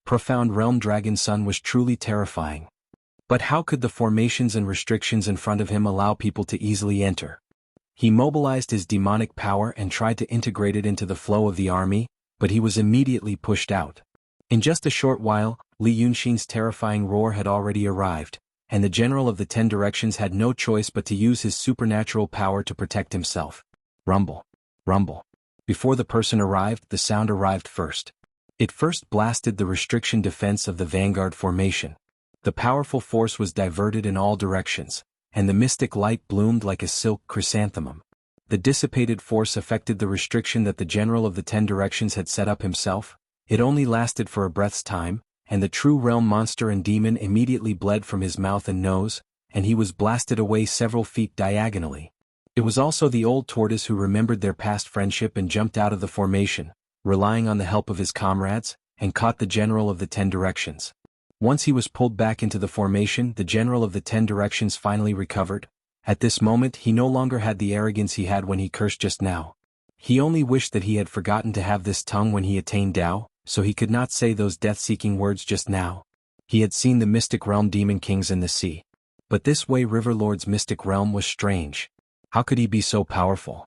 Profound Realm Dragon Sun was truly terrifying. But how could the formations and restrictions in front of him allow people to easily enter? He mobilized his demonic power and tried to integrate it into the flow of the army, but he was immediately pushed out. In just a short while, Li Yunxin's terrifying roar had already arrived, and the general of the 10 directions had no choice but to use his supernatural power to protect himself. Rumble. Rumble. Before the person arrived, the sound arrived first. It first blasted the restriction defense of the vanguard formation. The powerful force was diverted in all directions, and the mystic light bloomed like a silk chrysanthemum. The dissipated force affected the restriction that the general of the 10 directions had set up himself. It only lasted for a breath's time, and the true realm monster and demon immediately bled from his mouth and nose, and he was blasted away several feet diagonally. It was also the old tortoise who remembered their past friendship and jumped out of the formation, relying on the help of his comrades, and caught the general of the 10 directions. Once he was pulled back into the formation, the general of the 10 directions finally recovered. At this moment he no longer had the arrogance he had when he cursed just now. He only wished that he had forgotten to have this tongue when he attained Tao, so he could not say those death-seeking words just now. He had seen the mystic realm demon kings in the sea. But this Wei River Lord's mystic realm was strange. How could he be so powerful?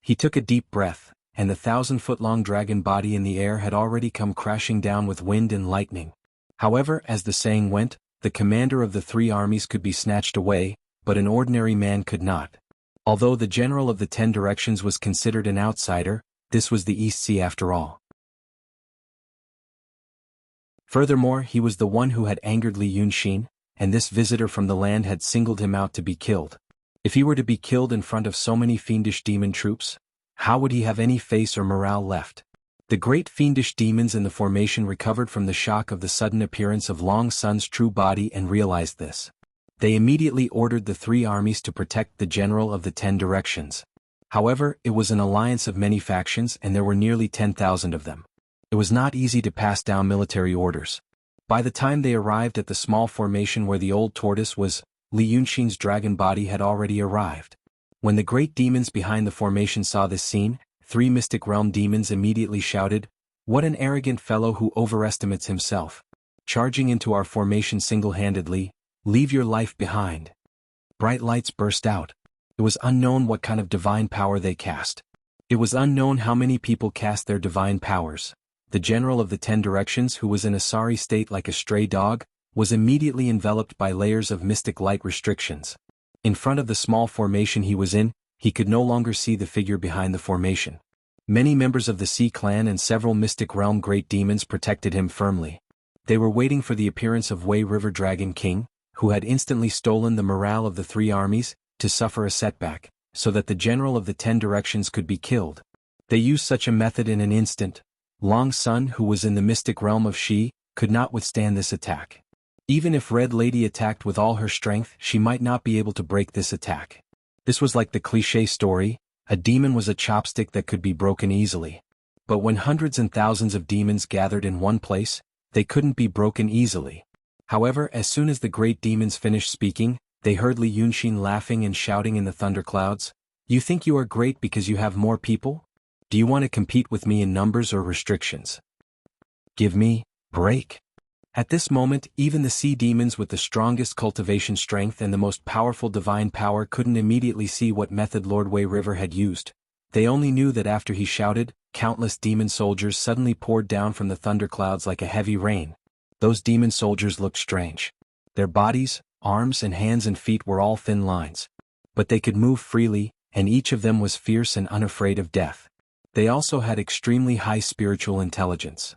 He took a deep breath, and the 1,000-foot-long dragon body in the air had already come crashing down with wind and lightning. However, as the saying went, the commander of the 3 armies could be snatched away, but an ordinary man could not. Although the general of the 10 directions was considered an outsider, this was the East Sea after all. Furthermore, he was the one who had angered Li Yunxin, and this visitor from the land had singled him out to be killed. If he were to be killed in front of so many fiendish demon troops, how would he have any face or morale left? The great fiendish demons in the formation recovered from the shock of the sudden appearance of Long Sun's true body and realized this. They immediately ordered the 3 armies to protect the general of the 10 directions. However, it was an alliance of many factions and there were nearly 10,000 of them. It was not easy to pass down military orders. By the time they arrived at the small formation where the old tortoise was, Li Yunxin's dragon body had already arrived. When the great demons behind the formation saw this scene, 3 Mystic Realm demons immediately shouted, "What an arrogant fellow who overestimates himself. Charging into our formation single-handedly, leave your life behind." Bright lights burst out. It was unknown what kind of divine power they cast. It was unknown how many people cast their divine powers. The general of the 10 directions, who was in a sorry state like a stray dog, was immediately enveloped by layers of mystic light restrictions. In front of the small formation he was in, he could no longer see the figure behind the formation. Many members of the Sea Clan and several Mystic Realm great demons protected him firmly. They were waiting for the appearance of Wei River Dragon King, who had instantly stolen the morale of the 3 armies, to suffer a setback, so that the general of the 10 directions could be killed. They used such a method in an instant. Long Sun, who was in the mystic realm of Shi, could not withstand this attack. Even if Red Lady attacked with all her strength, she might not be able to break this attack. This was like the cliché story, a demon was a chopstick that could be broken easily. But when hundreds and thousands of demons gathered in one place, they couldn't be broken easily. However, as soon as the great demons finished speaking, they heard Li Yunxin laughing and shouting in the thunderclouds, "You think you are great because you have more people? Do you want to compete with me in numbers or restrictions? Give me break." At this moment, even the sea demons with the strongest cultivation strength and the most powerful divine power couldn't immediately see what method Lord Wei River had used. They only knew that after he shouted, countless demon soldiers suddenly poured down from the thunderclouds like a heavy rain. Those demon soldiers looked strange. Their bodies, arms and hands and feet were all thin lines. But they could move freely, and each of them was fierce and unafraid of death. They also had extremely high spiritual intelligence.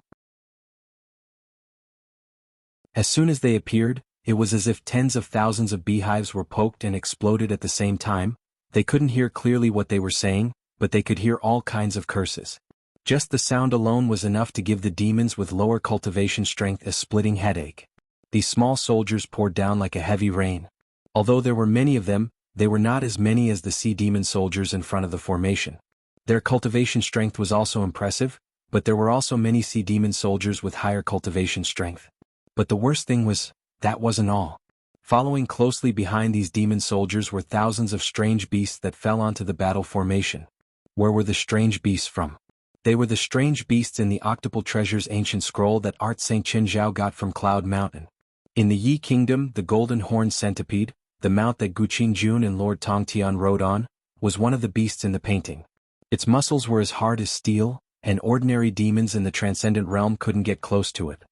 As soon as they appeared, it was as if tens of thousands of beehives were poked and exploded at the same time. They couldn't hear clearly what they were saying, but they could hear all kinds of curses. Just the sound alone was enough to give the demons with lower cultivation strength a splitting headache. These small soldiers poured down like a heavy rain. Although there were many of them, they were not as many as the sea demon soldiers in front of the formation. Their cultivation strength was also impressive, but there were also many sea demon soldiers with higher cultivation strength. But the worst thing was, that wasn't all. Following closely behind these demon soldiers were thousands of strange beasts that fell onto the battle formation. Where were the strange beasts from? They were the strange beasts in the Octuple Treasure's ancient scroll that Art St. Chinzhao got from Cloud Mountain. In the Yi Kingdom, the golden horned centipede, the mount that Guqin Jun and Lord Tongtian rode on, was one of the beasts in the painting. Its muscles were as hard as steel, and ordinary demons in the transcendent realm couldn't get close to it.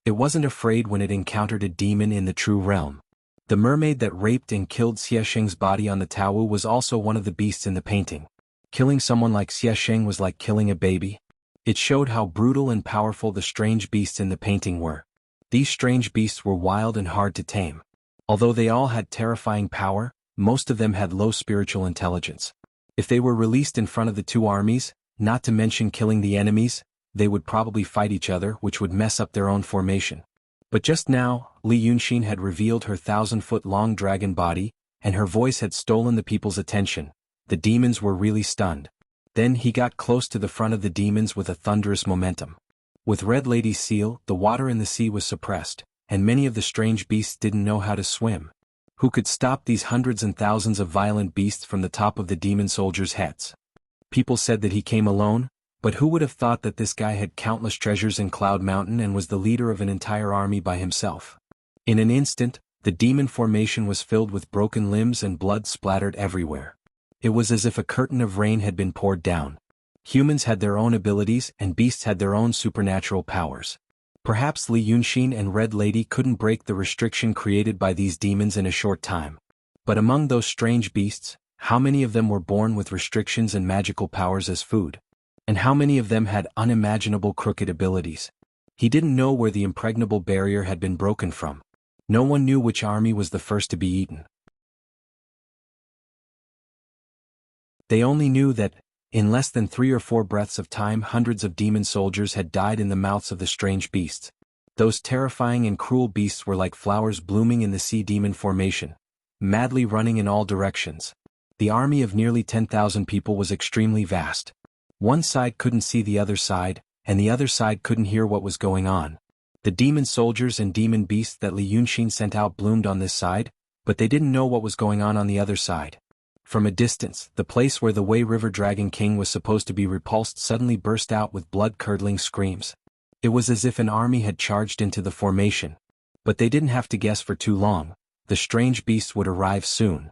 It wasn't afraid when it encountered a demon in the true realm. The mermaid that raped and killed Xie Sheng's body on the Taowu was also one of the beasts in the painting. Killing someone like Xie Sheng was like killing a baby. It showed how brutal and powerful the strange beasts in the painting were. These strange beasts were wild and hard to tame. Although they all had terrifying power, most of them had low spiritual intelligence. If they were released in front of the 2 armies, not to mention killing the enemies, they would probably fight each other, which would mess up their own formation. But just now, Li Yunxin had revealed her 1,000-foot-long dragon body, and her voice had stolen the people's attention. The demons were really stunned. Then he got close to the front of the demons with a thunderous momentum. With Red Lady's seal, the water in the sea was suppressed, and many of the strange beasts didn't know how to swim. Who could stop these hundreds and thousands of violent beasts from the top of the demon soldiers' heads? People said that he came alone, but who would have thought that this guy had countless treasures in Cloud Mountain and was the leader of an entire army by himself? In an instant, the demon formation was filled with broken limbs and blood splattered everywhere. It was as if a curtain of rain had been poured down. Humans had their own abilities and beasts had their own supernatural powers. Perhaps Li Yunxin and Red Lady couldn't break the restriction created by these demons in a short time. But among those strange beasts, how many of them were born with restrictions and magical powers as food? And how many of them had unimaginable crooked abilities? He didn't know where the impregnable barrier had been broken from. No one knew which army was the first to be eaten. They only knew that, in less than 3 or 4 breaths of time, hundreds of demon soldiers had died in the mouths of the strange beasts. Those terrifying and cruel beasts were like flowers blooming in the sea demon formation, madly running in all directions. The army of nearly 10,000 people was extremely vast. One side couldn't see the other side, and the other side couldn't hear what was going on. The demon soldiers and demon beasts that Li Yunxin sent out bloomed on this side, but they didn't know what was going on the other side. From a distance, the place where the Wei River Dragon King was supposed to be repulsed suddenly burst out with blood-curdling screams. It was as if an army had charged into the formation. But they didn't have to guess for too long. The strange beasts would arrive soon.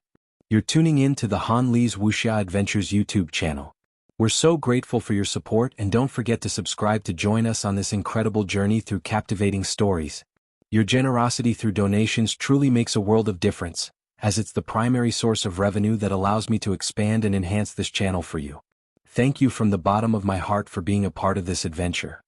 You're tuning in to the Han Li's Wuxia Adventures YouTube channel. We're so grateful for your support, and don't forget to subscribe to join us on this incredible journey through captivating stories. Your generosity through donations truly makes a world of difference, as it's the primary source of revenue that allows me to expand and enhance this channel for you. Thank you from the bottom of my heart for being a part of this adventure.